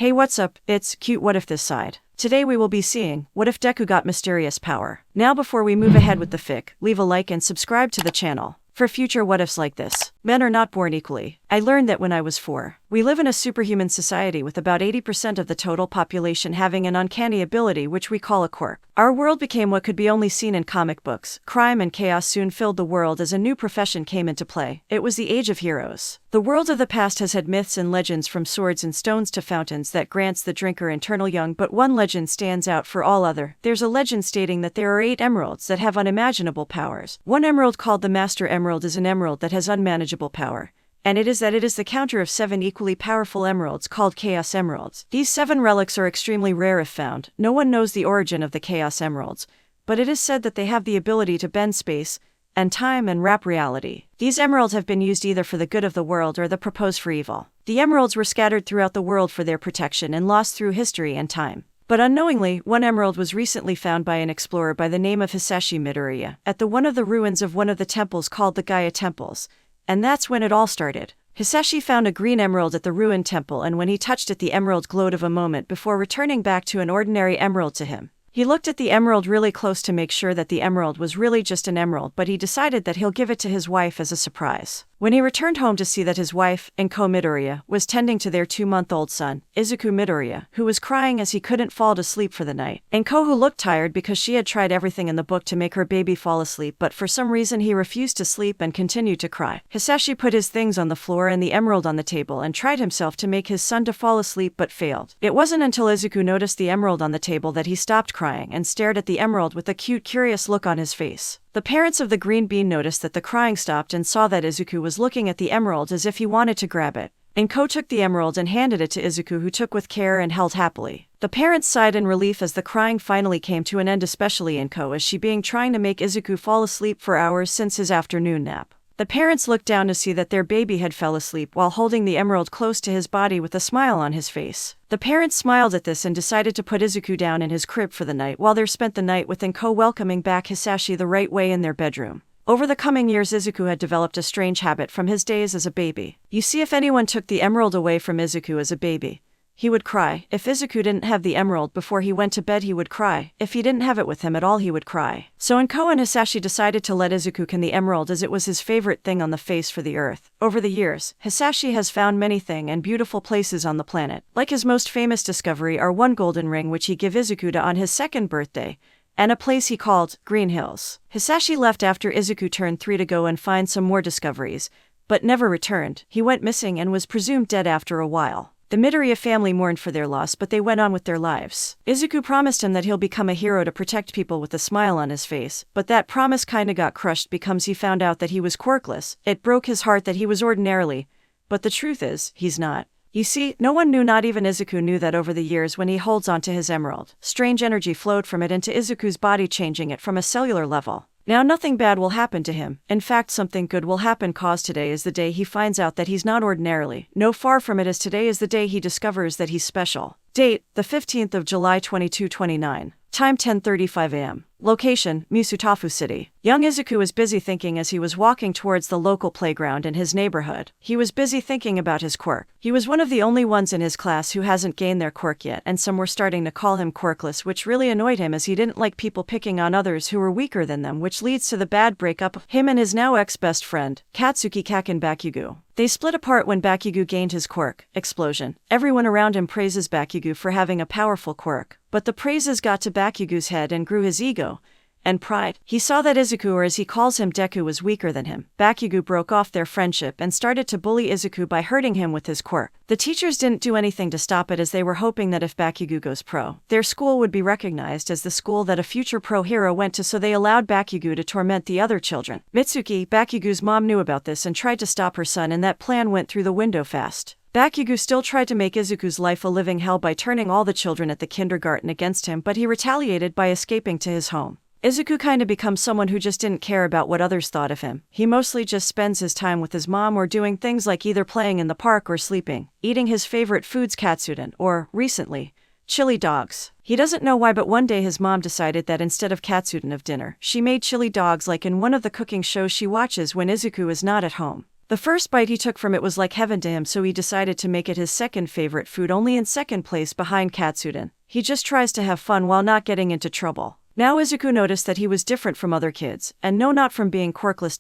Hey, what's up? It's Cute What If this side. Today we will be seeing, what if Deku got mysterious power? Now before we move ahead with the fic, leave a like and subscribe to the channel for future what ifs like this. Men are not born equally. I learned that when I was 4. We live in a superhuman society with about 80% of the total population having an uncanny ability which we call a quirk. Our world became what could be only seen in comic books. Crime and chaos soon filled the world as a new profession came into play. It was the age of heroes. The world of the past has had myths and legends from swords and stones to fountains that grants the drinker eternal young, but one legend stands out for all other. There's a legend stating that there are 8 emeralds that have unimaginable powers. One emerald called the Master Emerald is an emerald that has unmanageable power. And it is the counter of 7 equally powerful emeralds called Chaos Emeralds. These 7 relics are extremely rare if found. No one knows the origin of the Chaos Emeralds, but it is said that they have the ability to bend space and time and wrap reality. These emeralds have been used either for the good of the world or the purpose for evil. The emeralds were scattered throughout the world for their protection and lost through history and time. But unknowingly, one emerald was recently found by an explorer by the name of Hisashi Midoriya at one of the ruins of one of the temples called the Gaia Temples. And that's when it all started. Hisashi found a green emerald at the ruined temple, and when he touched it, the emerald glowed of a moment before returning back to an ordinary emerald to him. He looked at the emerald really close to make sure that the emerald was really just an emerald, but he decided that he'll give it to his wife as a surprise. When he returned home to see that his wife, Enko Midoriya, was tending to their 2-month-old son, Izuku Midoriya, who was crying as he couldn't fall to sleep for the night. Enko, who looked tired because she had tried everything in the book to make her baby fall asleep, but for some reason he refused to sleep and continued to cry. Hisashi put his things on the floor and the emerald on the table and tried himself to make his son to fall asleep but failed. It wasn't until Izuku noticed the emerald on the table that he stopped crying and stared at the emerald with a cute, curious look on his face. The parents of the green bean noticed that the crying stopped and saw that Izuku was looking at the emerald as if he wanted to grab it. Enko took the emerald and handed it to Izuku, who took with care and held happily. The parents sighed in relief as the crying finally came to an end, especially Enko, as she being trying to make Izuku fall asleep for hours since his afternoon nap. The parents looked down to see that their baby had fell asleep while holding the emerald close to his body with a smile on his face. The parents smiled at this and decided to put Izuku down in his crib for the night while they spent the night with Enko welcoming back Hisashi the right way in their bedroom. Over the coming years, Izuku had developed a strange habit from his days as a baby. You see, if anyone took the emerald away from Izuku as a baby, he would cry. If Izuku didn't have the emerald before he went to bed, he would cry. If he didn't have it with him at all, he would cry. So Enko and Hisashi decided to let Izuku ken the emerald, as it was his favorite thing on the face for the earth. Over the years, Hisashi has found many things and beautiful places on the planet. Like his most famous discovery are one golden ring which he gave Izuku on his 2nd birthday, and a place he called Green Hills. Hisashi left after Izuku turned 3 to go and find some more discoveries, but never returned. He went missing and was presumed dead after a while. The Midoriya family mourned for their loss, but they went on with their lives. Izuku promised him that he'll become a hero to protect people with a smile on his face, but that promise kinda got crushed because he found out that he was quirkless. It broke his heart that he was ordinarily, but the truth is, he's not. You see, no one knew, not even Izuku knew, that over the years when he holds onto his emerald, strange energy flowed from it into Izuku's body, changing it from a cellular level. Now nothing bad will happen to him. In fact, something good will happen, cause today is the day he finds out that he's not ordinarily. No, far from it, as today is the day he discovers that he's special. Date, the 15th of July 2229. Time 10:35 a.m. Location, Misutafu City. Young Izuku was busy thinking as he was walking towards the local playground in his neighborhood. He was busy thinking about his quirk. He was one of the only ones in his class who hasn't gained their quirk yet, and some were starting to call him quirkless, which really annoyed him as he didn't like people picking on others who were weaker than them, which leads to the bad breakup of him and his now ex-best friend, Katsuki Kaken Bakugou. They split apart when Bakugou gained his quirk, Explosion. Everyone around him praises Bakugou for having a powerful quirk, but the praises got to Bakugou's head and grew his ego and pride. He saw that Izuku, or as he calls him, Deku, was weaker than him. Bakugou broke off their friendship and started to bully Izuku by hurting him with his quirk. The teachers didn't do anything to stop it, as they were hoping that if Bakugou goes pro, their school would be recognized as the school that a future pro hero went to, so they allowed Bakugou to torment the other children. Mitsuki, Bakugou's mom, knew about this and tried to stop her son, and that plan went through the window fast. Bakugou still tried to make Izuku's life a living hell by turning all the children at the kindergarten against him, but he retaliated by escaping to his home. Izuku kinda becomes someone who just didn't care about what others thought of him. He mostly just spends his time with his mom, or doing things like either playing in the park or sleeping, eating his favorite foods, katsudon, or, recently, chili dogs. He doesn't know why, but one day his mom decided that instead of katsudon of dinner, she made chili dogs like in one of the cooking shows she watches when Izuku is not at home. The first bite he took from it was like heaven to him, so he decided to make it his second favorite food, only in second place behind Katsuden. He just tries to have fun while not getting into trouble. Now Izuku noticed that he was different from other kids, and no, not from being quirkless.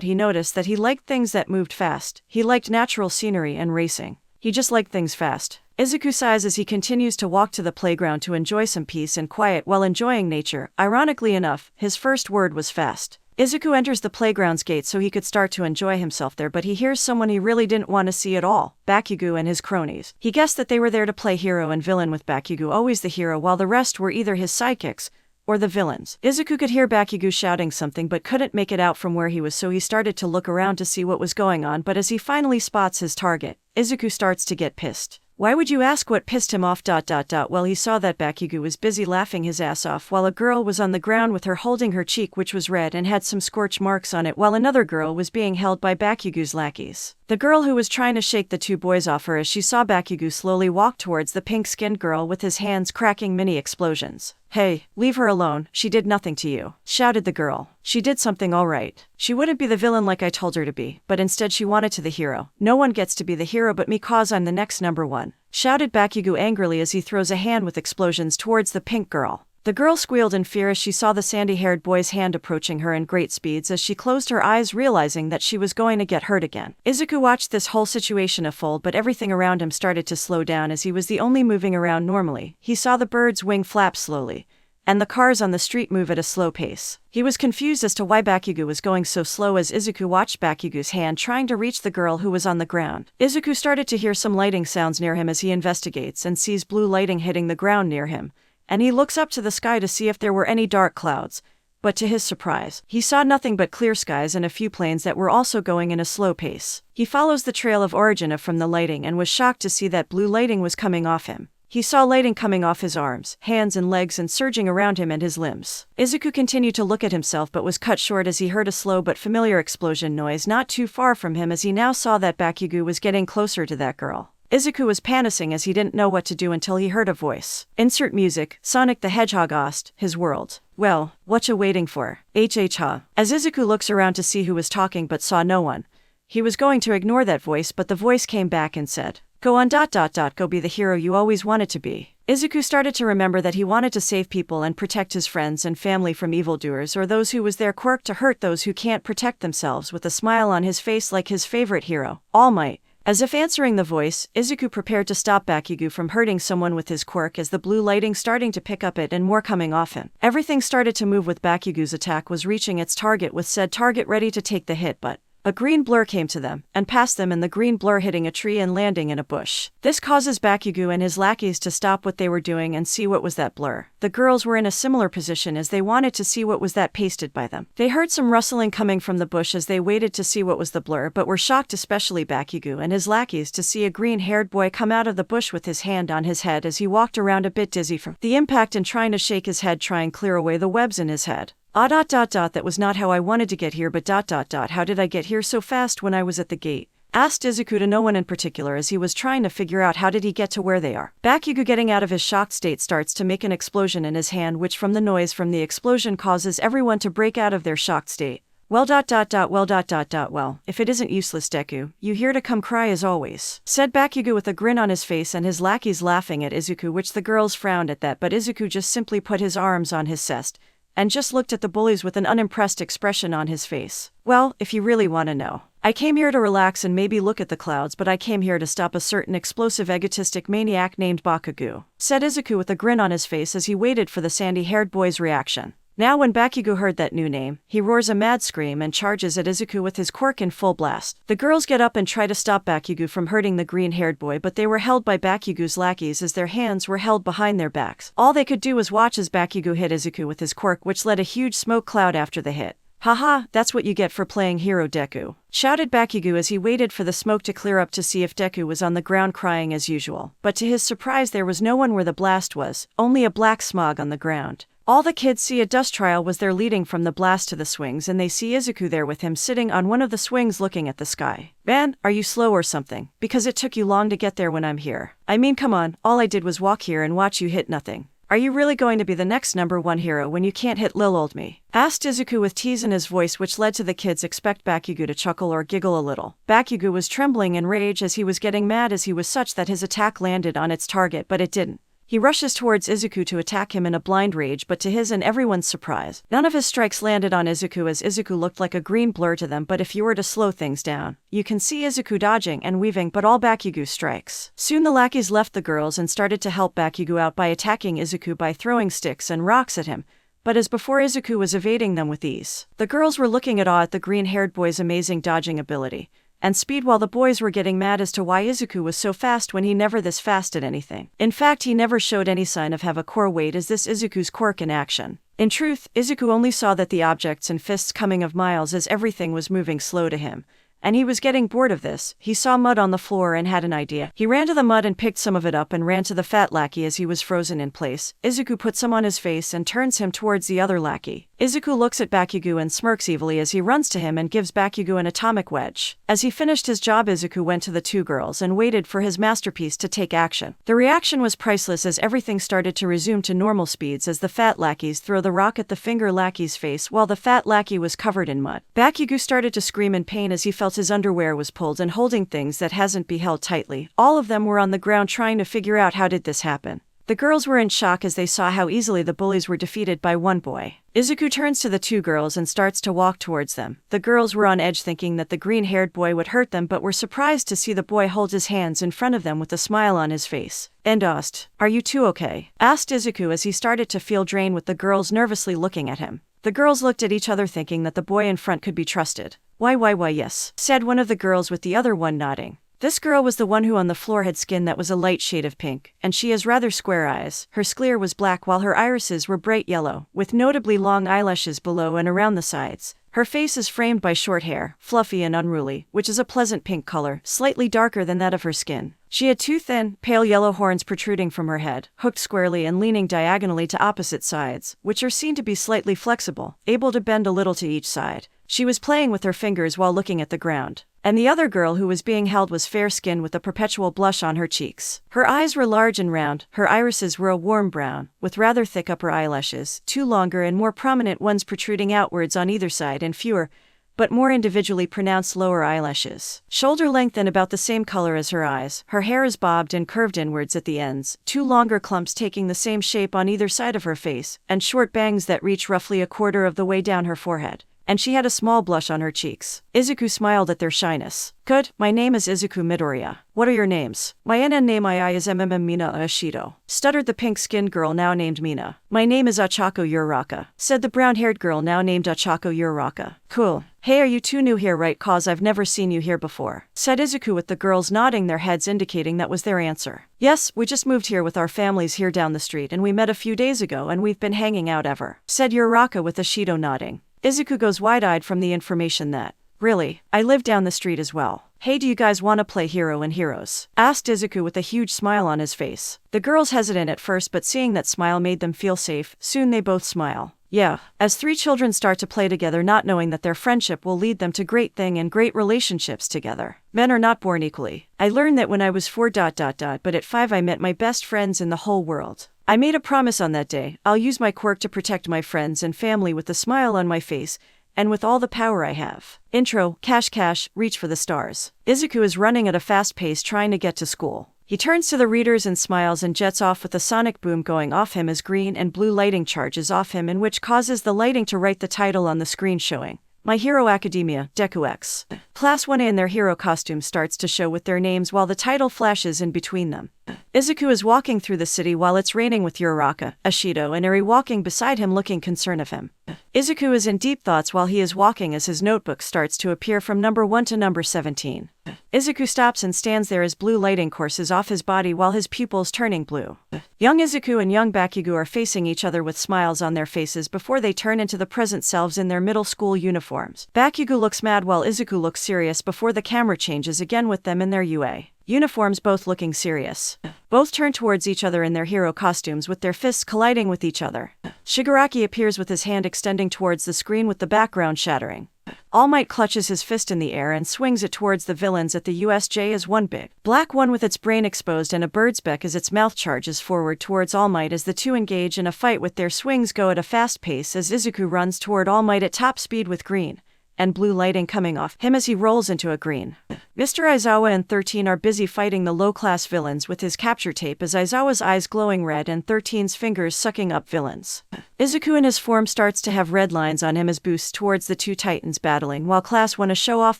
He noticed that he liked things that moved fast. He liked natural scenery and racing. He just liked things fast. Izuku sighs as he continues to walk to the playground to enjoy some peace and quiet while enjoying nature. Ironically enough, his first word was fast. Izuku enters the playground's gate so he could start to enjoy himself there, but he hears someone he really didn't want to see at all, Bakugou and his cronies. He guessed that they were there to play hero and villain, with Bakugou always the hero while the rest were either his sidekicks or the villains. Izuku could hear Bakugou shouting something but couldn't make it out from where he was, so he started to look around to see what was going on, but as he finally spots his target, Izuku starts to get pissed. Why would you ask what pissed him off? Well, he saw that Bakugou was busy laughing his ass off while a girl was on the ground with her holding her cheek, which was red and had some scorch marks on it, while another girl was being held by Bakugou's lackeys. The girl who was trying to shake the two boys off her as she saw Bakugou slowly walk towards the pink-skinned girl with his hands cracking mini explosions. "Hey, leave her alone, she did nothing to you," shouted the girl. "She did something all right. She wouldn't be the villain like I told her to be, but instead she wanted to the hero. No one gets to be the hero but me, cause I'm the next number one," shouted Bakugou angrily as he throws a hand with explosions towards the pink girl. The girl squealed in fear as she saw the sandy-haired boy's hand approaching her in great speeds as she closed her eyes, realizing that she was going to get hurt again. Izuku watched this whole situation unfold, but everything around him started to slow down as he was the only moving around normally. He saw the bird's wing flap slowly, and the cars on the street move at a slow pace. He was confused as to why Bakugou was going so slow as Izuku watched Bakugou's hand trying to reach the girl who was on the ground. Izuku started to hear some lighting sounds near him as he investigates and sees blue lighting hitting the ground near him, and he looks up to the sky to see if there were any dark clouds, but to his surprise, he saw nothing but clear skies and a few planes that were also going in a slow pace. He follows the trail of origin from the lighting and was shocked to see that blue lighting was coming off him. He saw lighting coming off his arms, hands and legs and surging around him and his limbs. Izuku continued to look at himself but was cut short as he heard a slow but familiar explosion noise not too far from him as he now saw that Bakugou was getting closer to that girl. Izuku was panicking as he didn't know what to do until he heard a voice. Insert music. Sonic the Hedgehog asked his world. "Well, whatcha waiting for? HH. As Izuku looks around to see who was talking but saw no one, he was going to ignore that voice, but the voice came back and said, "Go on. Go be the hero you always wanted to be." Izuku started to remember that he wanted to save people and protect his friends and family from evildoers or those who was their quirk to hurt those who can't protect themselves, with a smile on his face like his favorite hero, All Might. As if answering the voice, Izuku prepared to stop Bakugou from hurting someone with his quirk as the blue lighting starting to pick up it and more coming off him. Everything started to move with Bakugou's attack was reaching its target, with said target ready to take the hit, but a green blur came to them, and past them, and the green blur hitting a tree and landing in a bush. This causes Bakugou and his lackeys to stop what they were doing and see what was that blur. The girls were in a similar position as they wanted to see what was that pasted by them. They heard some rustling coming from the bush as they waited to see what was the blur, but were shocked, especially Bakugou and his lackeys, to see a green-haired boy come out of the bush with his hand on his head as he walked around a bit dizzy from the impact and trying to shake his head, trying clear away the webs in his head. That was not how I wanted to get here, but how did I get here so fast when I was at the gate?" asked Izuku to no one in particular as he was trying to figure out how did he get to where they are. Bakugou, getting out of his shocked state, starts to make an explosion in his hand, which from the noise from the explosion causes everyone to break out of their shocked state. Well, if it isn't useless, Deku, you here to come cry as always," said Bakugou with a grin on his face and his lackeys laughing at Izuku, which the girls frowned at that, but Izuku just simply put his arms on his chest and just looked at the bullies with an unimpressed expression on his face. "Well, if you really want to know, I came here to relax and maybe look at the clouds, but I came here to stop a certain explosive egotistic maniac named Bakugou," said Izuku with a grin on his face as he waited for the sandy-haired boy's reaction. Now when Bakugou heard that new name, he roars a mad scream and charges at Izuku with his quirk in full blast. The girls get up and try to stop Bakugou from hurting the green-haired boy, but they were held by Bakugou's lackeys as their hands were held behind their backs. All they could do was watch as Bakugou hit Izuku with his quirk, which led a huge smoke cloud after the hit. "Haha, that's what you get for playing hero, Deku," shouted Bakugou as he waited for the smoke to clear up to see if Deku was on the ground crying as usual. But to his surprise, there was no one where the blast was, only a black smog on the ground. All the kids see a dust trail was there leading from the blast to the swings, and they see Izuku there with him sitting on one of the swings looking at the sky. "Man, are you slow or something? Because it took you long to get there when I'm here. I mean, come on, all I did was walk here and watch you hit nothing. Are you really going to be the next #1 hero when you can't hit lil old me? Asked Izuku with tease in his voice, which led to the kids expect Bakugou to chuckle or giggle a little. Bakugou was trembling in rage as he was getting mad as he was such that his attack landed on its target, but it didn't. He rushes towards Izuku to attack him in a blind rage, but to his and everyone's surprise, none of his strikes landed on Izuku as Izuku looked like a green blur to them. But if you were to slow things down, you can see Izuku dodging and weaving but all Bakugou strikes. Soon the lackeys left the girls and started to help Bakugou out by attacking Izuku by throwing sticks and rocks at him. But as before, Izuku was evading them with ease. The girls were looking at awe at the green-haired boy's amazing dodging ability and speed, while the boys were getting mad as to why Izuku was so fast when he never this fast at anything. In fact, he never showed any sign of have a core weight as this Izuku's quirk in action. In truth, Izuku only saw that the objects and fists coming of miles as everything was moving slow to him. And he was getting bored of this. He saw mud on the floor and had an idea. He ran to the mud and picked some of it up and ran to the fat lackey as he was frozen in place. Izuku puts some on his face and turns him towards the other lackey. Izuku looks at Bakugou and smirks evilly as he runs to him and gives Bakugou an atomic wedge. As he finished his job, Izuku went to the two girls and waited for his masterpiece to take action. The reaction was priceless as everything started to resume to normal speeds as the fat lackeys throw the rock at the finger lackey's face while the fat lackey was covered in mud. Bakugou started to scream in pain as he felt his underwear was pulled and holding things that hasn't be held tightly. All of them were on the ground trying to figure out how did this happen. The girls were in shock as they saw how easily the bullies were defeated by one boy. Izuku turns to the two girls and starts to walk towards them. The girls were on edge thinking that the green-haired boy would hurt them, but were surprised to see the boy hold his hands in front of them with a smile on his face. And asked, "Are you two okay?" asked Izuku as he started to feel drained with the girls nervously looking at him. The girls looked at each other thinking that the boy in front could be trusted. Why, yes, said one of the girls with the other one nodding. This girl was the one who on the floor had skin that was a light shade of pink, and she has rather square eyes. Her sclere was black while her irises were bright yellow, with notably long eyelashes below and around the sides. Her face is framed by short hair, fluffy and unruly, which is a pleasant pink color, slightly darker than that of her skin. She had two thin, pale yellow horns protruding from her head, hooked squarely and leaning diagonally to opposite sides, which are seen to be slightly flexible, able to bend a little to each side. She was playing with her fingers while looking at the ground. And the other girl who was being held was fair-skinned with a perpetual blush on her cheeks. Her eyes were large and round, her irises were a warm brown, with rather thick upper eyelashes, two longer and more prominent ones protruding outwards on either side and fewer, but more individually pronounced lower eyelashes. Shoulder length and about the same color as her eyes. Her hair is bobbed and curved inwards at the ends, two longer clumps taking the same shape on either side of her face, and short bangs that reach roughly a quarter of the way down her forehead. And she had a small blush on her cheeks. Izuku smiled at their shyness. "Good, my name is Izuku Midoriya. What are your names?" "My NN name is Mina Ashido," stuttered the pink-skinned girl now named Mina. "My name is Achako Uraraka," said the brown-haired girl now named Achako Uraraka. "Cool. Hey, are you two new here, right? Cause I've never seen you here before," said Izuku with the girls nodding their heads indicating that was their answer. "Yes, we just moved here with our families here down the street and we met a few days ago and we've been hanging out ever," said Uraraka with Ashido nodding. Izuku goes wide-eyed from the information that, "Really? I live down the street as well. Hey, do you guys want to play Hero and Heroes?" asked Izuku with a huge smile on his face. The girls hesitant at first, but seeing that smile made them feel safe, soon they both smile. Yeah, as three children start to play together, not knowing that their friendship will lead them to great thing and great relationships together. Men are not born equally. I learned that when I was 4. But at 5 I met my best friends in the whole world. I made a promise on that day. I'll use my quirk to protect my friends and family with a smile on my face, and with all the power I have. Intro, cash, reach for the stars. Izuku is running at a fast pace trying to get to school. He turns to the readers and smiles and jets off with a sonic boom going off him as green and blue lighting charges off him, in which causes the lighting to write the title on the screen showing, My Hero Academia, Deku X. Class 1A in their hero costume starts to show with their names while the title flashes in between them. Izuku is walking through the city while it's raining with Uraraka, Ashido and Eri walking beside him looking concerned of him. Izuku is in deep thoughts while he is walking as his notebook starts to appear from number 1 to number 17. Izuku stops and stands there as blue lighting courses off his body while his pupils turning blue. Young Izuku and young Bakugou are facing each other with smiles on their faces before they turn into the present selves in their middle school uniforms. Bakugou looks mad while Izuku looks serious before the camera changes again with them in their UA uniforms, both looking serious. Both turn towards each other in their hero costumes with their fists colliding with each other. Shigaraki appears with his hand extending towards the screen with the background shattering. All Might clutches his fist in the air and swings it towards the villains at the USJ as one big black one with its brain exposed and a bird's beak as its mouth charges forward towards All Might as the two engage in a fight with their swings go at a fast pace as Izuku runs toward All Might at top speed with green and blue lighting coming off him as he rolls into a green. Mr. Aizawa and 13 are busy fighting the low-class villains with his capture tape as Aizawa's eyes glowing red and 13's fingers sucking up villains. Izuku in his form starts to have red lines on him as boosts towards the two titans battling while Class want to show off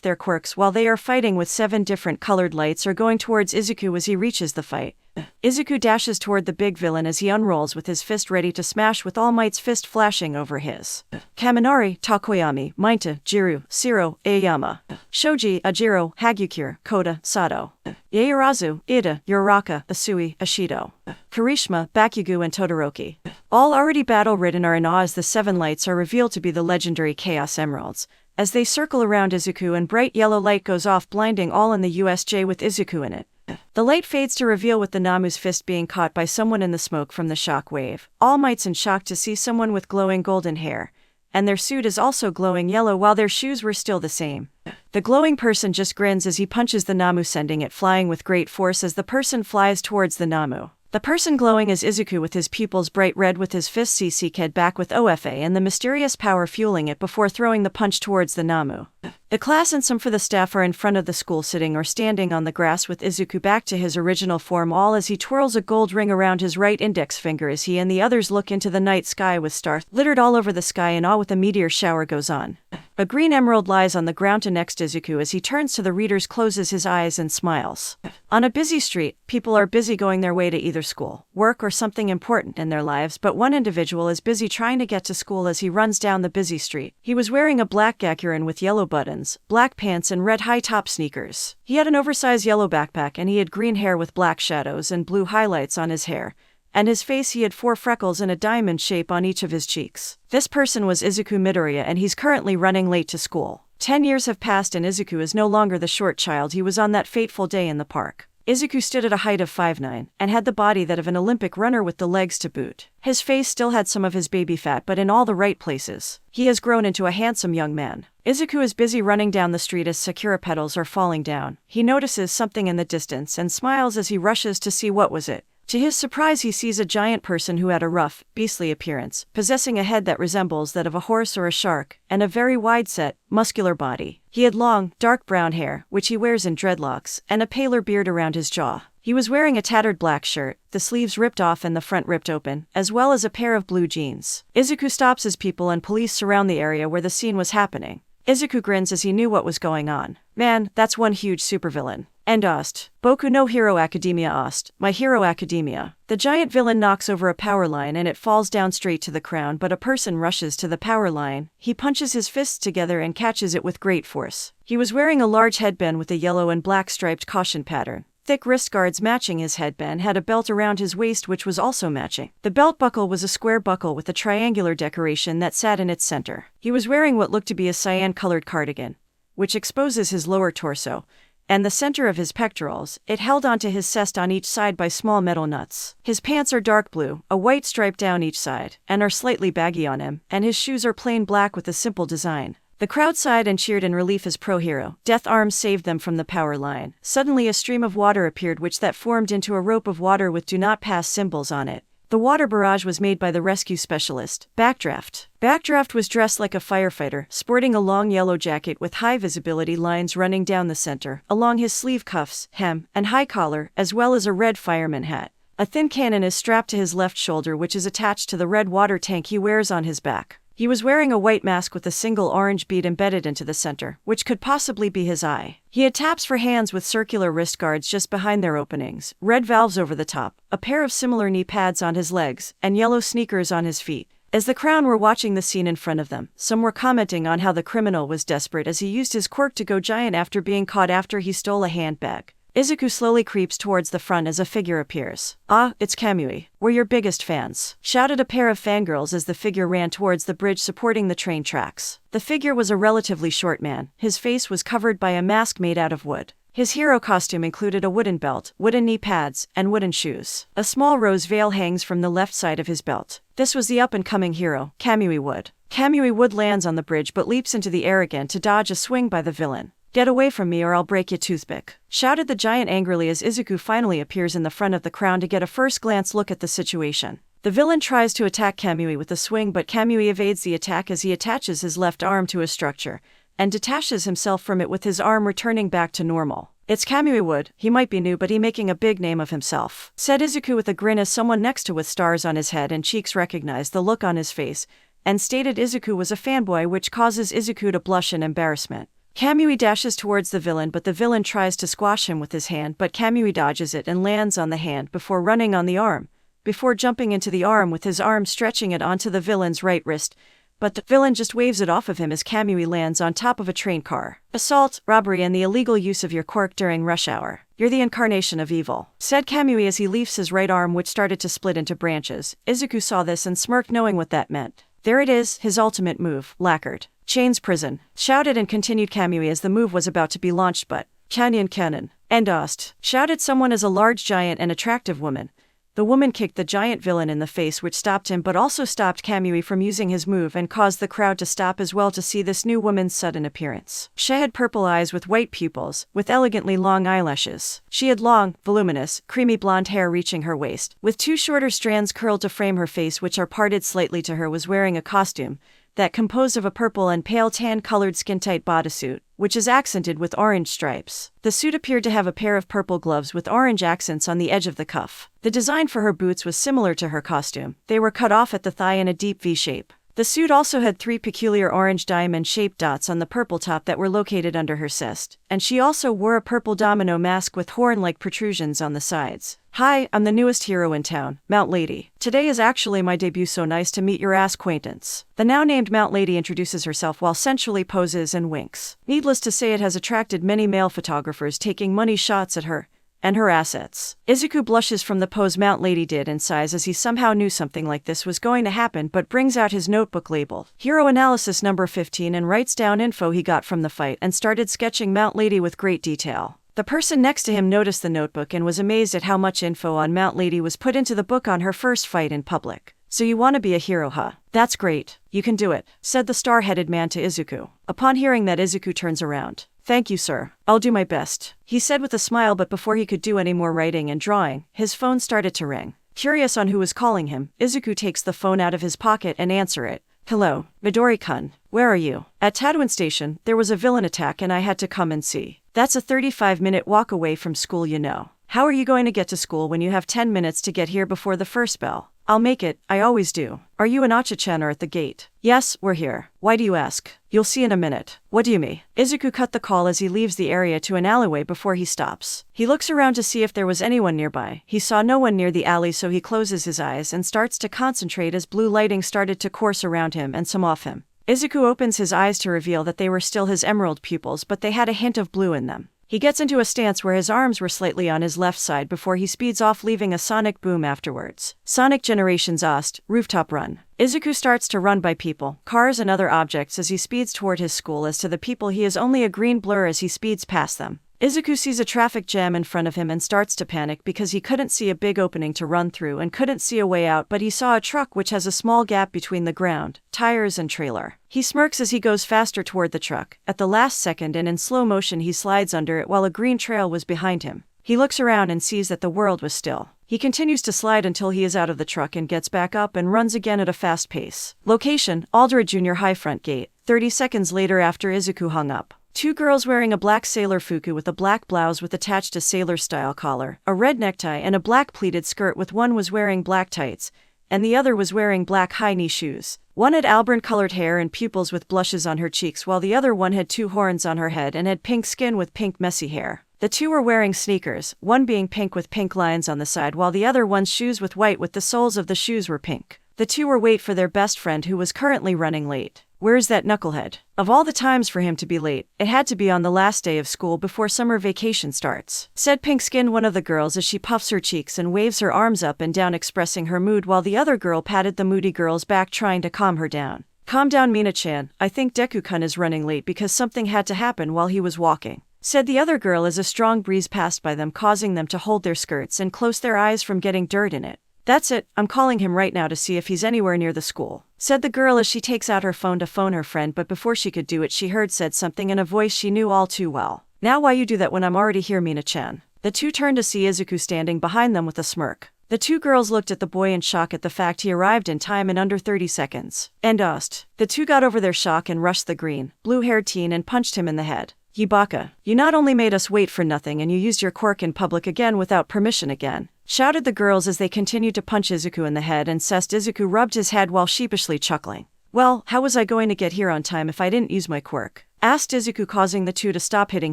their quirks while they are fighting with 7 different colored lights are going towards Izuku as he reaches the fight. Izuku dashes toward the big villain as he unrolls with his fist ready to smash with All Might's fist flashing over his. Kaminari, Takoyami, Mainta, Jiru, Siro, Aoyama, Shoji, Ajiro, Hagukure, Koda, Sato, Yaoyorozu, Ida, Uraraka, Asui, Ashido, Kirishima, Bakugou and Todoroki. All already battle-ridden are in awe as the 7 lights are revealed to be the legendary Chaos Emeralds. As they circle around Izuku and bright yellow light goes off blinding all in the USJ with Izuku in it. The light fades to reveal with the Namu's fist being caught by someone in the smoke from the shock wave. All Might's in shock to see someone with glowing golden hair, and their suit is also glowing yellow while their shoes were still the same. The glowing person just grins as he punches the Namu sending it flying with great force as the person flies towards the Namu. The person glowing is Izuku with his pupils bright red with his fist CC back with OFA and the mysterious power fueling it before throwing the punch towards the Namu. The class and some for the staff are in front of the school sitting or standing on the grass with Izuku back to his original form all as he twirls a gold ring around his right index finger as he and the others look into the night sky with stars littered all over the sky in awe with a meteor shower goes on. A green emerald lies on the ground next to Izuku as he turns to the readers closes his eyes and smiles. On a busy street, people are busy going their way to either school, work or something important in their lives but one individual is busy trying to get to school as he runs down the busy street. He was wearing a black gakurin with yellow buttons, black pants and red high-top sneakers. He had an oversized yellow backpack and he had green hair with black shadows and blue highlights on his hair. And his face he had 4 freckles in a diamond shape on each of his cheeks. This person was Izuku Midoriya and he's currently running late to school. 10 years have passed and Izuku is no longer the short child he was on that fateful day in the park. Izuku stood at a height of 5'9", and had the body that of an Olympic runner with the legs to boot. His face still had some of his baby fat but in all the right places. He has grown into a handsome young man. Izuku is busy running down the street as sakura petals are falling down. He notices something in the distance and smiles as he rushes to see what was it. To his surprise he sees a giant person who had a rough, beastly appearance, possessing a head that resembles that of a horse or a shark, and a very wide-set, muscular body. He had long, dark brown hair, which he wears in dreadlocks, and a paler beard around his jaw. He was wearing a tattered black shirt, the sleeves ripped off and the front ripped open, as well as a pair of blue jeans. Izuku stops as people and police surround the area where the scene was happening. Izuku grins as he knew what was going on. Man, that's one huge supervillain. And Ost. Boku no Hero Academia Ost, My Hero Academia. The giant villain knocks over a power line and it falls down straight to the ground but a person rushes to the power line. He punches his fists together and catches it with great force. He was wearing a large headband with a yellow and black striped caution pattern. Thick wrist guards matching his headband had a belt around his waist which was also matching. The belt buckle was a square buckle with a triangular decoration that sat in its center. He was wearing what looked to be a cyan-colored cardigan, which exposes his lower torso, and the center of his pectorals. It held onto his chest on each side by small metal nuts. His pants are dark blue, a white stripe down each side, and are slightly baggy on him, and his shoes are plain black with a simple design. The crowd sighed and cheered in relief as pro-hero. Death Arms saved them from the power line. Suddenly a stream of water appeared which that formed into a rope of water with do not pass symbols on it. The water barrage was made by the rescue specialist, Backdraft. Backdraft was dressed like a firefighter, sporting a long yellow jacket with high visibility lines running down the center, along his sleeve cuffs, hem, and high collar, as well as a red fireman hat. A thin cannon is strapped to his left shoulder which is attached to the red water tank he wears on his back. He was wearing a white mask with a single orange bead embedded into the center, which could possibly be his eye. He had taps for hands with circular wrist guards just behind their openings, red valves over the top, a pair of similar knee pads on his legs, and yellow sneakers on his feet. As the crowd were watching the scene in front of them, some were commenting on how the criminal was desperate as he used his quirk to go giant after being caught after he stole a handbag. Izuku slowly creeps towards the front as a figure appears. "Ah, it's Kamui. We're your biggest fans," shouted a pair of fangirls as the figure ran towards the bridge supporting the train tracks. The figure was a relatively short man. His face was covered by a mask made out of wood. His hero costume included a wooden belt, wooden knee pads, and wooden shoes. A small rose veil hangs from the left side of his belt. This was the up-and-coming hero, Kamui Wood. Kamui Wood lands on the bridge but leaps into the air again to dodge a swing by the villain. "Get away from me or I'll break your toothpick," shouted the giant angrily as Izuku finally appears in the front of the crowd to get a first-glance look at the situation. The villain tries to attack Kamui with a swing but Kamui evades the attack as he attaches his left arm to a structure and detaches himself from it with his arm returning back to normal. "It's Kamui Wood, he might be new but he making a big name of himself," said Izuku with a grin as someone next to with stars on his head and cheeks recognized the look on his face and stated Izuku was a fanboy, which causes Izuku to blush in embarrassment. Kamui dashes towards the villain but the villain tries to squash him with his hand but Kamui dodges it and lands on the hand before running on the arm, before jumping into the arm with his arm stretching it onto the villain's right wrist, but the villain just waves it off of him as Kamui lands on top of a train car. "Assault, robbery and the illegal use of your quirk during rush hour. You're the incarnation of evil," said Kamui as he leaves his right arm which started to split into branches. Izuku saw this and smirked knowing what that meant. "There it is, his ultimate move, lacquered. Chains prison," shouted and continued Kamui as the move was about to be launched but, Cannon, endost," shouted someone as a large giant and attractive woman. The woman kicked the giant villain in the face which stopped him but also stopped Kamui from using his move and caused the crowd to stop as well to see this new woman's sudden appearance. She had purple eyes with white pupils, with elegantly long eyelashes. She had long, voluminous, creamy blonde hair reaching her waist, with two shorter strands curled to frame her face which are parted slightly to her. Was wearing a costume that composed of a purple and pale tan-colored skin-tight bodysuit, which is accented with orange stripes. The suit appeared to have a pair of purple gloves with orange accents on the edge of the cuff. The design for her boots was similar to her costume. They were cut off at the thigh in a deep V shape. The suit also had 3 peculiar orange diamond-shaped dots on the purple top that were located under her chest, and she also wore a purple domino mask with horn-like protrusions on the sides. "Hi, I'm the newest hero in town, Mount Lady. Today is actually my debut, so nice to meet your acquaintance." The now-named Mount Lady introduces herself while sensually poses and winks. Needless to say, it has attracted many male photographers taking money shots at her and her assets. Izuku blushes from the pose Mount Lady did and sighs as he somehow knew something like this was going to happen but brings out his notebook labeled Hero Analysis number 15 and writes down info he got from the fight and started sketching Mount Lady with great detail. The person next to him noticed the notebook and was amazed at how much info on Mount Lady was put into the book on her first fight in public. "So you want to be a hero, huh? That's great. You can do it," said the star-headed man to Izuku. Upon hearing that, Izuku turns around. "Thank you, sir. I'll do my best," he said with a smile, but before he could do any more writing and drawing, his phone started to ring. Curious on who was calling him, Izuku takes the phone out of his pocket and answers it. "Hello, Midori-kun. Where are you?" "At Tadouin Station. There was a villain attack and I had to come and see." "That's a 35-minute walk away from school, you know. How are you going to get to school when you have 10 minutes to get here before the first bell?" "I'll make it, I always do." "Are you and Acha-chan are at the gate?" "Yes, we're here. Why do you ask?" "You'll see in a minute." "What do you mean?" Izuku cut the call as he leaves the area to an alleyway before he stops. He looks around to see if there was anyone nearby. He saw no one near the alley, so he closes his eyes and starts to concentrate as blue lighting started to course around him and some off him. Izuku opens his eyes to reveal that they were still his emerald pupils, but they had a hint of blue in them. He gets into a stance where his arms were slightly on his left side before he speeds off, leaving a sonic boom afterwards. Sonic Generations Ost, Rooftop Run. Izuku starts to run by people, cars and other objects as he speeds toward his school. As to the people, he is only a green blur as he speeds past them. Izuku sees a traffic jam in front of him and starts to panic because he couldn't see a big opening to run through and couldn't see a way out, but he saw a truck which has a small gap between the ground, tires and trailer. He smirks as he goes faster toward the truck. At the last second and in slow motion he slides under it while a green trail was behind him. He looks around and sees that the world was still. He continues to slide until he is out of the truck and gets back up and runs again at a fast pace. Location, Aldera Junior High front gate. 30 seconds later after Izuku hung up. 2 girls wearing a black sailor fuku with a black blouse with attached a sailor-style collar, a red necktie and a black pleated skirt, with one was wearing black tights, and the other was wearing black high-knee shoes. One had auburn-colored hair and pupils with blushes on her cheeks, while the other one had 2 horns on her head and had pink skin with pink messy hair. The 2 were wearing sneakers, one being pink with pink lines on the side, while the other one's shoes with white with the soles of the shoes were pink. The 2 were wait for their best friend who was currently running late. Where's that knucklehead? Of all the times for him to be late, it had to be on the last day of school before summer vacation starts, said Pink Skin, one of the girls, as she puffs her cheeks and waves her arms up and down expressing her mood, while the other girl patted the moody girl's back trying to calm her down. Calm down, Mina-chan. I think Deku-kun is running late because something had to happen while he was walking, said the other girl as a strong breeze passed by them, causing them to hold their skirts and close their eyes from getting dirt in it. That's it, I'm calling him right now to see if he's anywhere near the school, said the girl as she takes out her phone to phone her friend, but before she could do it she heard said something in a voice she knew all too well. Now why you do that when I'm already here, Mina-chan? The two turned to see Izuku standing behind them with a smirk. The two girls looked at the boy in shock at the fact he arrived in time in under 30 seconds. And the two got over their shock and rushed the green, blue-haired teen and punched him in the head. Yibaka, you not only made us wait for nothing and you used your quirk in public again without permission again, shouted the girls as they continued to punch Izuku in the head, and Izuku rubbed his head while sheepishly chuckling. Well, how was I going to get here on time if I didn't use my quirk? Asked Izuku, causing the two to stop hitting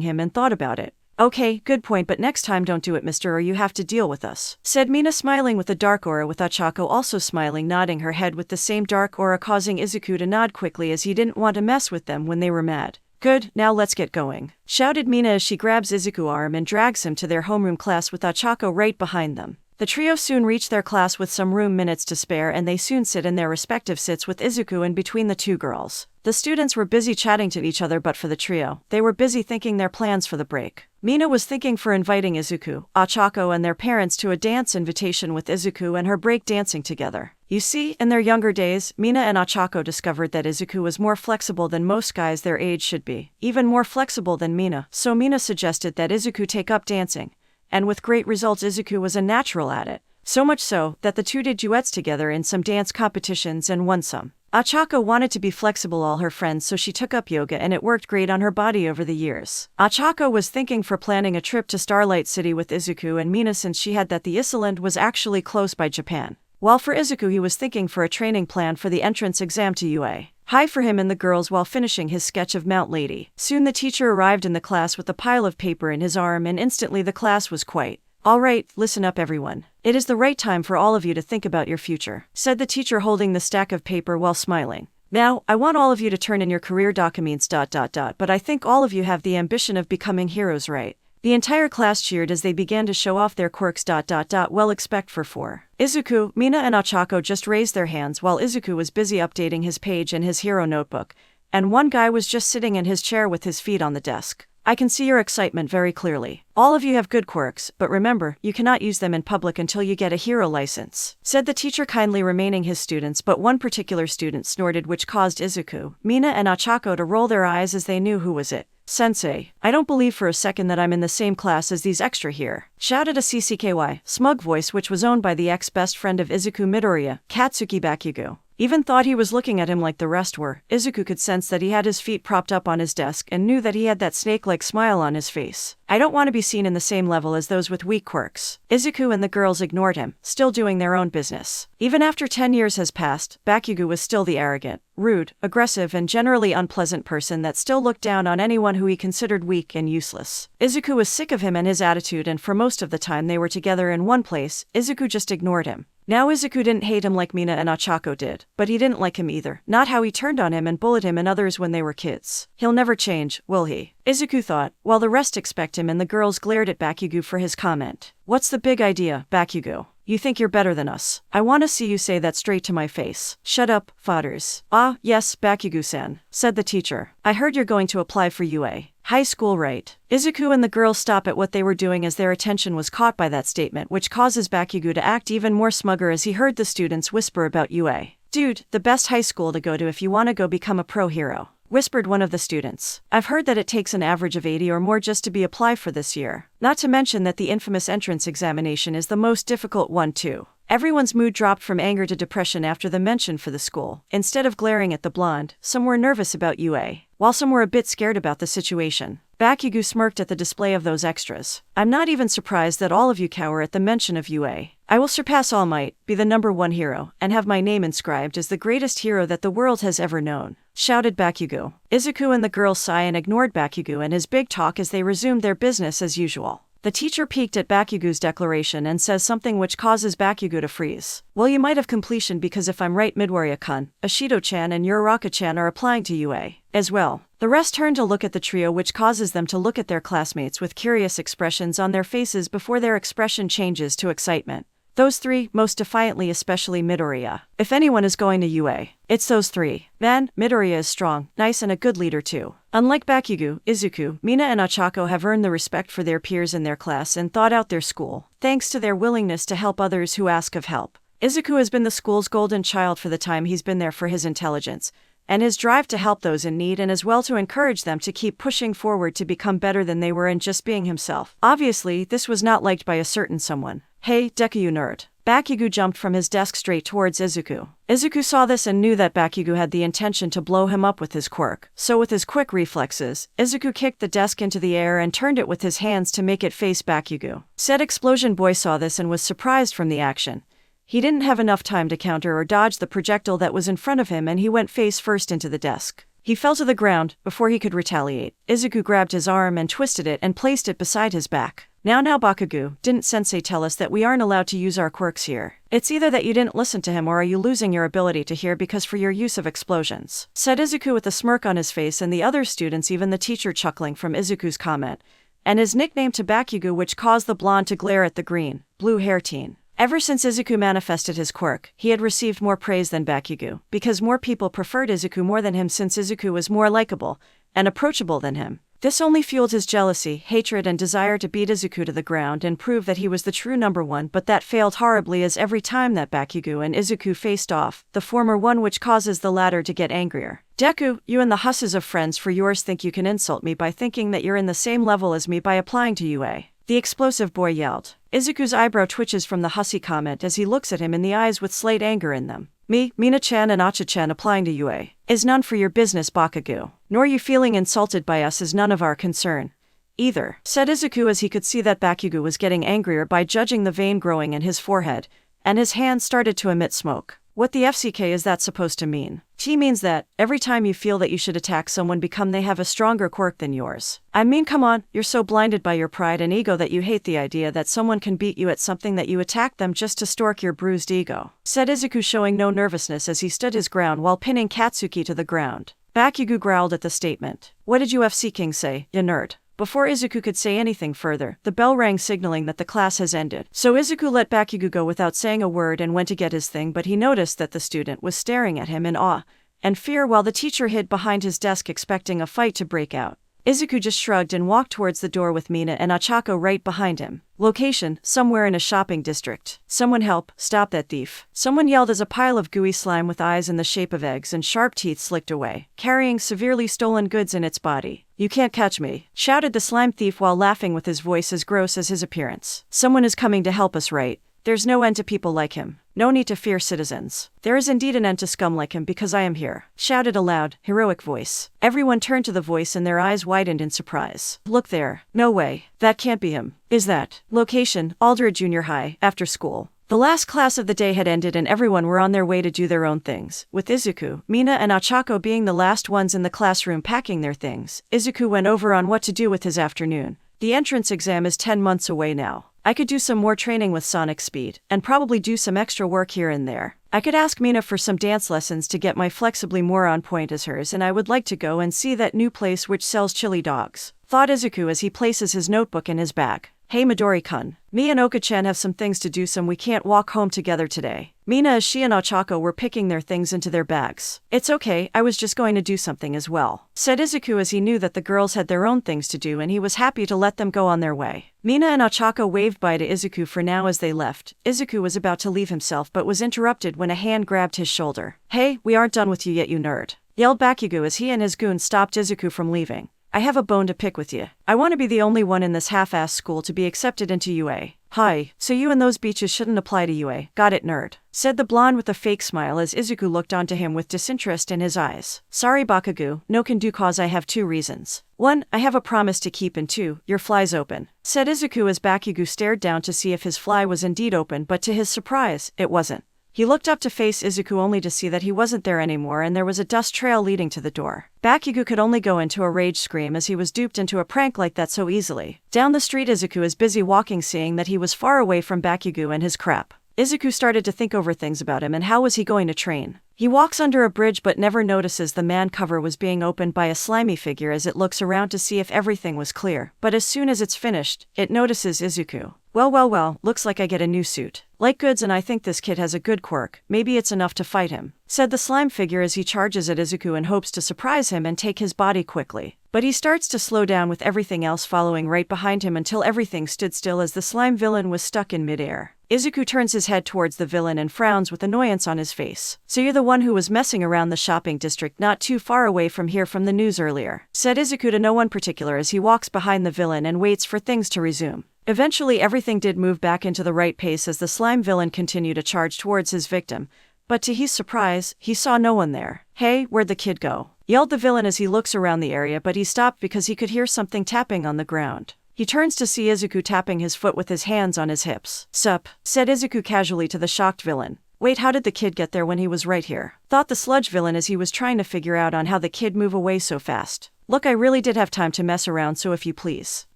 him and thought about it. Okay, good point, but next time don't do it, mister, or you have to deal with us, said Mina, smiling with a dark aura, with Ochako also smiling, nodding her head with the same dark aura, causing Izuku to nod quickly as he didn't want to mess with them when they were mad. Good, now let's get going, shouted Mina as she grabs Izuku's arm and drags him to their homeroom class with Ochako right behind them. The trio soon reach their class with some minutes to spare, and they soon sit in their respective seats with Izuku in between the two girls. The students were busy chatting to each other, but for the trio, they were busy thinking their plans for the break. Mina was thinking for inviting Izuku, Ochako and their parents to a dance invitation with Izuku and her break dancing together. You see, in their younger days, Mina and Ochako discovered that Izuku was more flexible than most guys their age should be, even more flexible than Mina, so Mina suggested that Izuku take up dancing. And with great results, Izuku was a natural at it. So much so, that the two did duets together in some dance competitions and won some. Ochako wanted to be flexible all her friends, so she took up yoga, and it worked great on her body over the years. Ochako was thinking for planning a trip to Starlight City with Izuku and Mina, since she had that the island was actually close by Japan. While for Izuku he was thinking for a training plan for the entrance exam to UA. Hi for him and the girls while finishing his sketch of Mount Lady. Soon the teacher arrived in the class with a pile of paper in his arm, and instantly the class was quiet. Alright, listen up everyone. It is the right time for all of you to think about your future, said the teacher holding the stack of paper while smiling. Now, I want all of you to turn in your career documents ... but I think all of you have the ambition of becoming heroes, right? The entire class cheered as they began to show off their quirks ... well, expect for 4. Izuku, Mina and Ochako just raised their hands while Izuku was busy updating his page in his hero notebook, and one guy was just sitting in his chair with his feet on the desk. I can see your excitement very clearly. All of you have good quirks, but remember, you cannot use them in public until you get a hero license, said the teacher, kindly remaining his students, but one particular student snorted, which caused Izuku, Mina and Ochako to roll their eyes as they knew who was it. Sensei, I don't believe for a second that I'm in the same class as these extra here, shouted a CCKY, smug voice which was owned by the ex-best friend of Izuku, Midoriya, Katsuki Bakugou. Even thought he was looking at him like the rest were. Izuku could sense that he had his feet propped up on his desk and knew that he had that snake-like smile on his face. I don't want to be seen in the same level as those with weak quirks. Izuku and the girls ignored him, still doing their own business. Even after 10 years has passed, Bakugou was still the arrogant, rude, aggressive and generally unpleasant person that still looked down on anyone who he considered weak and useless. Izuku was sick of him and his attitude, and for most of the time they were together in one place, Izuku just ignored him. Now Izuku didn't hate him like Mina and Ochako did, but he didn't like him either, not how he turned on him and bullied him and others when they were kids. He'll never change, will he? Izuku thought, while the rest expect him, and the girls glared at Bakugou for his comment. What's the big idea, Bakugou? You think you're better than us? I want to see you say that straight to my face. Shut up, fodders. Ah, yes, Bakugou-san, said the teacher. I heard you're going to apply for UA. High school, right? Izuku and the girls stop at what they were doing as their attention was caught by that statement, which causes Bakugou to act even more smugger as he heard the students whisper about UA. Dude, the best high school to go to if you want to go become a pro hero, whispered one of the students. I've heard that it takes an average of 80 or more just to be applied for this year. Not to mention that the infamous entrance examination is the most difficult one too. Everyone's mood dropped from anger to depression after the mention for the school. Instead of glaring at the blonde, some were nervous about UA, while some were a bit scared about the situation. Bakugou smirked at the display of those extras. I'm not even surprised that all of you cower at the mention of UA. I will surpass All Might, be the #1 hero, and have my name inscribed as the greatest hero that the world has ever known, shouted Bakugou. Izuku and the girls sighed and ignored Bakugou and his big talk as they resumed their business as usual. The teacher peeked at Bakugou's declaration and says something which causes Bakugou to freeze. Well, you might have completion, because if I'm right, Midoriya-kun, Ashido-chan and Uraraka-chan are applying to UA as well. The rest turn to look at the trio, which causes them to look at their classmates with curious expressions on their faces before their expression changes to excitement. Those three, most defiantly, especially Midoriya. If anyone is going to UA, it's those three. Man, Midoriya is strong, nice and a good leader too. Unlike Bakugou, Izuku, Mina and Ochako have earned the respect for their peers in their class and thought out their school, thanks to their willingness to help others who ask of help. Izuku has been the school's golden child for the time he's been there, for his intelligence and his drive to help those in need, and as well to encourage them to keep pushing forward to become better than they were and just being himself. Obviously, this was not liked by a certain someone. Hey, Deku, you nerd. Bakugou jumped from his desk straight towards Izuku. Izuku saw this and knew that Bakugou had the intention to blow him up with his quirk. So with his quick reflexes, Izuku kicked the desk into the air and turned it with his hands to make it face Bakugou. Said explosion boy saw this and was surprised from the action. He didn't have enough time to counter or dodge the projectile that was in front of him, and he went face first into the desk. He fell to the ground. Before he could retaliate, Izuku grabbed his arm and twisted it and placed it beside his back. Now Bakugou, didn't Sensei tell us that we aren't allowed to use our quirks here? It's either that you didn't listen to him or are you losing your ability to hear because for your use of explosions, said Izuku with a smirk on his face, and the other students, even the teacher, chuckling from Izuku's comment and his nickname to Bakugou, which caused the blonde to glare at the green, blue hair teen. Ever since Izuku manifested his quirk, he had received more praise than Bakugou, because more people preferred Izuku more than him, since Izuku was more likable and approachable than him. This only fueled his jealousy, hatred, and desire to beat Izuku to the ground and prove that he was the true number one, but that failed horribly, as every time that Bakugou and Izuku faced off, the former one, which causes the latter to get angrier. Deku, you and the husses of friends for yours think you can insult me by thinking that you're in the same level as me by applying to UA. The explosive boy yelled. Izuku's eyebrow twitches from the hussy comment as he looks at him in the eyes with slight anger in them. Me, Mina-chan and Acha-chan applying to UA is none for your business, Bakugou. Nor you feeling insulted by us is none of our concern either, said Izuku, as he could see that Bakugou was getting angrier by judging the vein growing in his forehead, and his hand started to emit smoke. What the FCK is that supposed to mean? T means that, every time you feel that you should attack someone, they have a stronger quirk than yours. I mean, come on, you're so blinded by your pride and ego that you hate the idea that someone can beat you at something that you attack them just to stroke your bruised ego, said Izuku, showing no nervousness as he stood his ground while pinning Katsuki to the ground. Bakugou growled at the statement. What did UFC King say, you nerd? Before Izuku could say anything further, the bell rang signaling that the class has ended. So Izuku let Bakugou go without saying a word and went to get his thing, but he noticed that the student was staring at him in awe and fear while the teacher hid behind his desk expecting a fight to break out. Izuku just shrugged and walked towards the door with Mina and Ochako right behind him. Location, somewhere in a shopping district. Someone help, stop that thief. Someone yelled as a pile of gooey slime with eyes in the shape of eggs and sharp teeth slicked away, carrying severely stolen goods in its body. You can't catch me, shouted the slime thief while laughing with his voice as gross as his appearance. Someone is coming to help us, right? There's no end to people like him. No need to fear, citizens. There is indeed an end to scum like him because I am here, shouted a loud, heroic voice. Everyone turned to the voice and their eyes widened in surprise. Look there. No way. That can't be him. Is that? Location, Aldred Junior High, after school. The last class of the day had ended and everyone were on their way to do their own things, with Izuku, Mina and Ochako being the last ones in the classroom packing their things. Izuku went over on what to do with his afternoon. The entrance exam is 10 months away now. I could do some more training with Sonic Speed, and probably do some extra work here and there. I could ask Mina for some dance lessons to get my flexibly more on point as hers, and I would like to go and see that new place which sells chili dogs, thought Izuku as he places his notebook in his bag. Hey Midori-kun, me and Oka-chan have some things to do, so we can't walk home together today. Mina as she and Ochako were picking their things into their bags. It's okay, I was just going to do something as well, said Izuku as he knew that the girls had their own things to do and he was happy to let them go on their way. Mina and Ochako waved bye to Izuku for now as they left. Izuku was about to leave himself but was interrupted when a hand grabbed his shoulder. Hey, we aren't done with you yet, you nerd, yelled Bakugou as he and his goon stopped Izuku from leaving. I have a bone to pick with you. I want to be the only one in this half-assed school to be accepted into UA. Hi, so you and those beaches shouldn't apply to UA, got it, nerd, said the blonde with a fake smile as Izuku looked onto him with disinterest in his eyes. Sorry Bakugou, no can do cause I have 2 reasons. 1, I have a promise to keep, and 2, your fly's open, said Izuku as Bakugou stared down to see if his fly was indeed open, but to his surprise, it wasn't. He looked up to face Izuku only to see that he wasn't there anymore and there was a dust trail leading to the door. Bakugou could only go into a rage scream as he was duped into a prank like that so easily. Down the street Izuku is busy walking, seeing that he was far away from Bakugou and his crap. Izuku started to think over things about him and how was he going to train. He walks under a bridge but never notices the man cover was being opened by a slimy figure as it looks around to see if everything was clear, but as soon as it's finished, it notices Izuku. Well, looks like I get a new suit. Like goods, and I think this kid has a good quirk. Maybe it's enough to fight him," said the slime figure as he charges at Izuku in hopes to surprise him and take his body quickly. But he starts to slow down with everything else following right behind him until everything stood still as the slime villain was stuck in midair. Izuku turns his head towards the villain and frowns with annoyance on his face. "So you're the one who was messing around the shopping district not too far away from here from the news earlier," said Izuku to no one particular as he walks behind the villain and waits for things to resume. Eventually everything did move back into the right pace as the slime villain continued to charge towards his victim, but to his surprise, he saw no one there. "Hey, where'd the kid go?" yelled the villain as he looks around the area, but he stopped because he could hear something tapping on the ground. He turns to see Izuku tapping his foot with his hands on his hips. "Sup," said Izuku casually to the shocked villain. "Wait, how did the kid get there when he was right here?" thought the sludge villain as he was trying to figure out on how the kid moved away so fast. "Look, I really did have time to mess around, so if you please."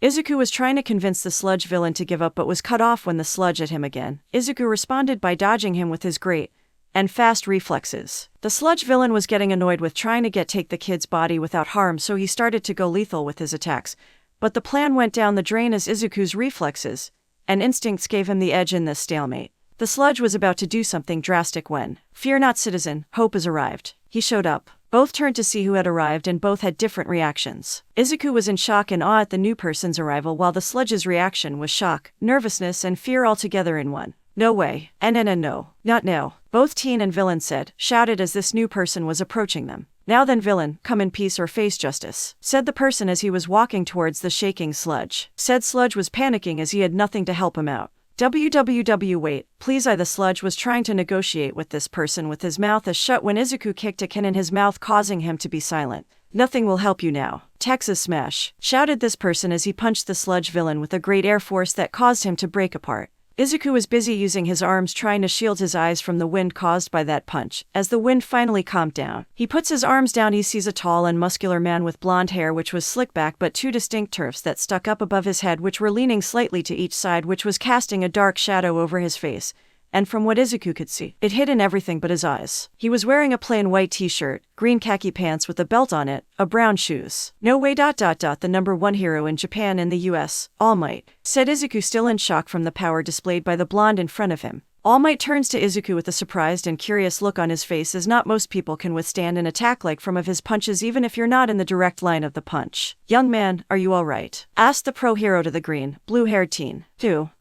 Izuku was trying to convince the sludge villain to give up but was cut off when the sludge at him again. Izuku responded by dodging him with his great and fast reflexes. The sludge villain was getting annoyed with trying to take the kid's body without harm, so he started to go lethal with his attacks. But the plan went down the drain as Izuku's reflexes and instincts gave him the edge in this stalemate. The sludge was about to do something drastic when, "Fear not, citizen, hope has arrived." He showed up. Both turned to see who had arrived and both had different reactions. Izuku was in shock and awe at the new person's arrival, while the sludge's reaction was shock, nervousness, and fear all together in one. "No way. No. Not now," both teen and villain shouted as this new person was approaching them. "Now then, villain, come in peace or face justice," said the person as he was walking towards the shaking Sludge. Said Sludge was panicking as he had nothing to help him out. Wait, please. The sludge was trying to negotiate with this person with his mouth shut when Izuku kicked a can in his mouth, causing him to be silent. "Nothing will help you now. Texas smash," shouted this person as he punched the sludge villain with a great air force that caused him to break apart. Izuku was busy using his arms trying to shield his eyes from the wind caused by that punch. As the wind finally calmed down, he puts his arms down. He sees a tall and muscular man with blonde hair which was slicked back, but two distinct tufts that stuck up above his head which were leaning slightly to each side, which was casting a dark shadow over his face. And from what Izuku could see, it hid in everything but his eyes. He was wearing a plain white t-shirt, green khaki pants with a belt on it, brown shoes. "No way. The #1 hero in Japan and the US, All Might," said Izuku, still in shock from the power displayed by the blonde in front of him. All Might turns to Izuku with a surprised and curious look on his face, as not most people can withstand an attack like from of his punches even if you're not in the direct line of the punch. "Young man, are you alright?" asked the pro hero to the green, blue-haired teen.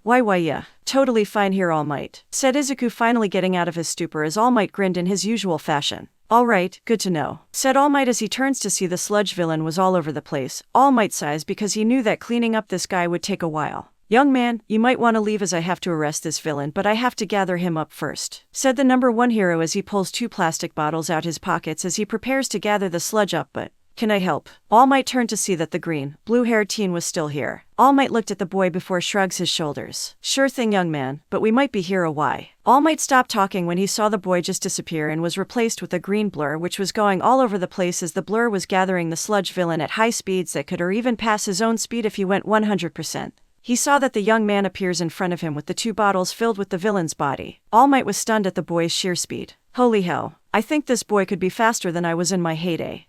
Why yeah. Totally fine here, All Might," said Izuku, finally getting out of his stupor as All Might grinned in his usual fashion. "Alright, good to know," said All Might as he turns to see the sludge villain was all over the place. All Might sighs because he knew that cleaning up this guy would take a while. "Young man, you might want to leave as I have to arrest this villain, but I have to gather him up first," said the #1 hero as he pulls 2 plastic bottles out his pockets as he prepares to gather the sludge up. "But can I help?" All Might turned to see that the green, blue-haired teen was still here. All Might looked at the boy before shrugs his shoulders. "Sure thing, young man, but we might be here a while." All Might stopped talking when he saw the boy just disappear and was replaced with a green blur which was going all over the place as the blur was gathering the sludge villain at high speeds that could or even pass his own speed if he went 100%. He saw that the young man appears in front of him with the 2 bottles filled with the villain's body. All Might was stunned at the boy's sheer speed. "Holy hell, I think this boy could be faster than I was in my heyday."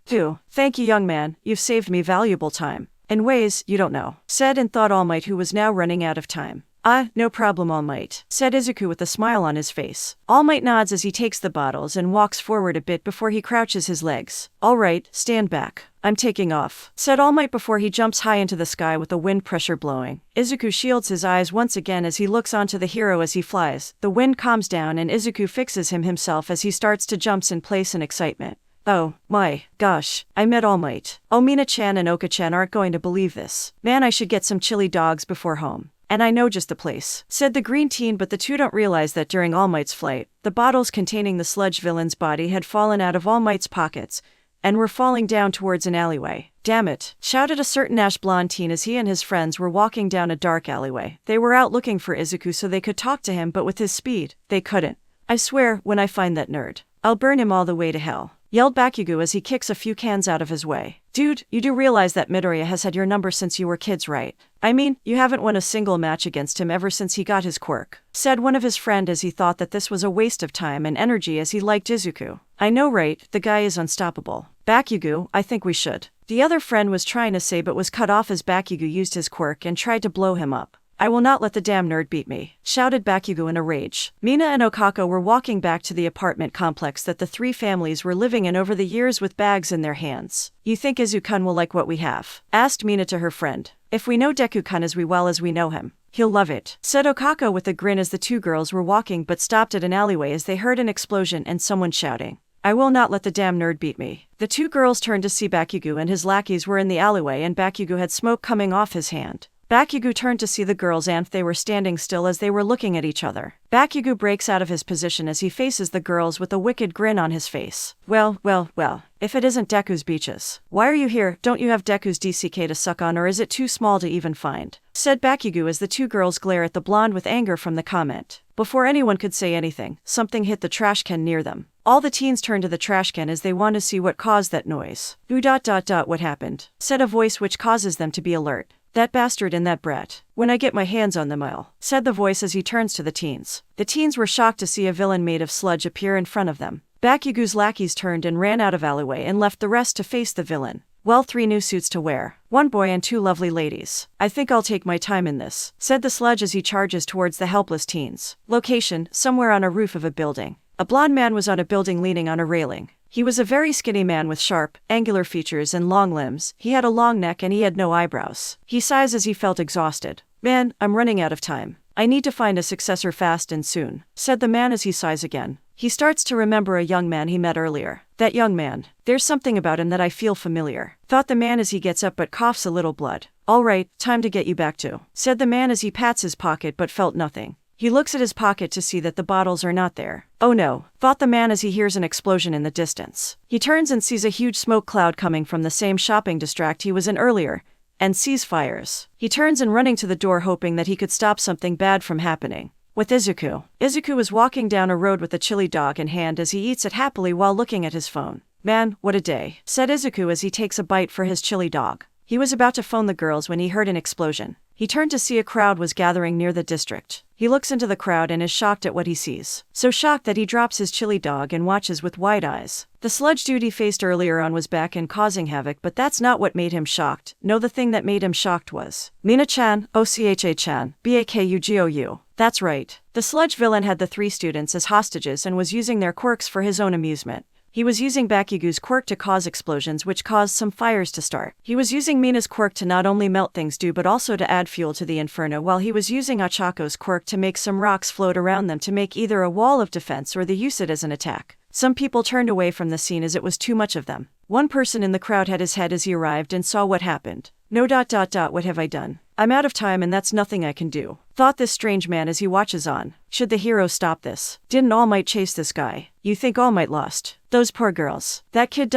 Thank you, young man, you've saved me valuable time." "In ways you don't know," said and thought All Might, who was now running out of time. No problem, All Might," said Izuku with a smile on his face. All Might nods as he takes the bottles and walks forward a bit before he crouches his legs. "Alright, stand back. I'm taking off," said All Might before he jumps high into the sky with the wind pressure blowing. Izuku shields his eyes once again as he looks onto the hero as he flies. The wind calms down and Izuku fixes himself as he starts to jumps in place in excitement. "Oh my gosh, I met All Might. Oh, Mina-chan and Oka-chan aren't going to believe this. Man, I should get some chili dogs before home. And I know just the place," said the green teen, but the two don't realize that during All Might's flight, the bottles containing the sludge villain's body had fallen out of All Might's pockets and were falling down towards an alleyway. "Damn it," shouted a certain ash blonde teen as he and his friends were walking down a dark alleyway. They were out looking for Izuku so they could talk to him, but with his speed, they couldn't. "I swear, when I find that nerd, I'll burn him all the way to hell," yelled Bakugou as he kicks a few cans out of his way. "Dude, you do realize that Midoriya has had your number since you were kids, right? I mean, you haven't won a single match against him ever since he got his quirk," said one of his friend as he thought that this was a waste of time and energy as he liked Izuku. "I know, right? The guy is unstoppable." "Bakugou, I think we should," the other friend was trying to say but was cut off as Bakugou used his quirk and tried to blow him up. I will not let the damn nerd beat me, shouted Bakugou in a rage. Mina and Okako were walking back to the apartment complex that the three families were living in over the years with bags in their hands. You think Izu-kun will like what we have? Asked Mina to her friend. If we know Deku-kun as well as we know him, he'll love it, said Okako with a grin as the two girls were walking but stopped at an alleyway as they heard an explosion and someone shouting, I will not let the damn nerd beat me. The two girls turned to see Bakugou and his lackeys were in the alleyway and Bakugou had smoke coming off his hand. Bakugou turned to see the girls and they were standing still as they were looking at each other. Bakugou breaks out of his position as he faces the girls with a wicked grin on his face. Well, if it isn't Deku's beaches. Why are you here? Don't you have Deku's DCK to suck on or is it too small to even find? Said Bakugou as the two girls glare at the blonde with anger from the comment. Before anyone could say anything, something hit the trash can near them. All the teens turned to the trash can as they want to see what caused that noise. What happened? Said a voice which causes them to be alert. That bastard and that brat. When I get my hands on them said the voice as he turns to the teens. The teens were shocked to see a villain made of sludge appear in front of them. Bakugou's lackeys turned and ran out of alleyway and left the rest to face the villain. Well, 3 new suits to wear. 1 boy and 2 lovely ladies. I think I'll take my time in this, said the sludge as he charges towards the helpless teens. Location, somewhere on a roof of a building. A blonde man was on a building leaning on a railing. He was a very skinny man with sharp, angular features and long limbs. He had a long neck and he had no eyebrows. He sighs as he felt exhausted. Man, I'm running out of time. I need to find a successor fast and soon, said the man as he sighs again. He starts to remember a young man he met earlier. That young man. There's something about him that I feel familiar, thought the man as he gets up but coughs a little blood. All right, time to get you back to, said the man as he pats his pocket but felt nothing. He looks at his pocket to see that the bottles are not there. Oh no, thought the man as he hears an explosion in the distance. He turns and sees a huge smoke cloud coming from the same shopping district he was in earlier, and sees fires. He turns and running to the door hoping that he could stop something bad from happening. With Izuku. Izuku was walking down a road with a chili dog in hand as he eats it happily while looking at his phone. Man, what a day, said Izuku as he takes a bite for his chili dog. He was about to phone the girls when he heard an explosion. He turned to see a crowd was gathering near the district. He looks into the crowd and is shocked at what he sees. So shocked that he drops his chili dog and watches with wide eyes. The sludge dude he faced earlier on was back and causing havoc, but that's not what made him shocked. No, the thing that made him shocked was Mina-chan, OCHA-chan, Bakugou. That's right. The sludge villain had the 3 students as hostages and was using their quirks for his own amusement. He was using Bakugou's quirk to cause explosions which caused some fires to start. He was using Mina's quirk to not only melt things but also to add fuel to the inferno, while he was using Achako's quirk to make some rocks float around them to make either a wall of defense or the use it as an attack. Some people turned away from the scene as it was too much of them. One person in the crowd had his head as he arrived and saw what happened. No. What have I done? I'm out of time and that's nothing I can do, thought this strange man as he watches on. Should the hero stop this? Didn't All Might chase this guy? You think All Might lost? Those poor girls. That kid.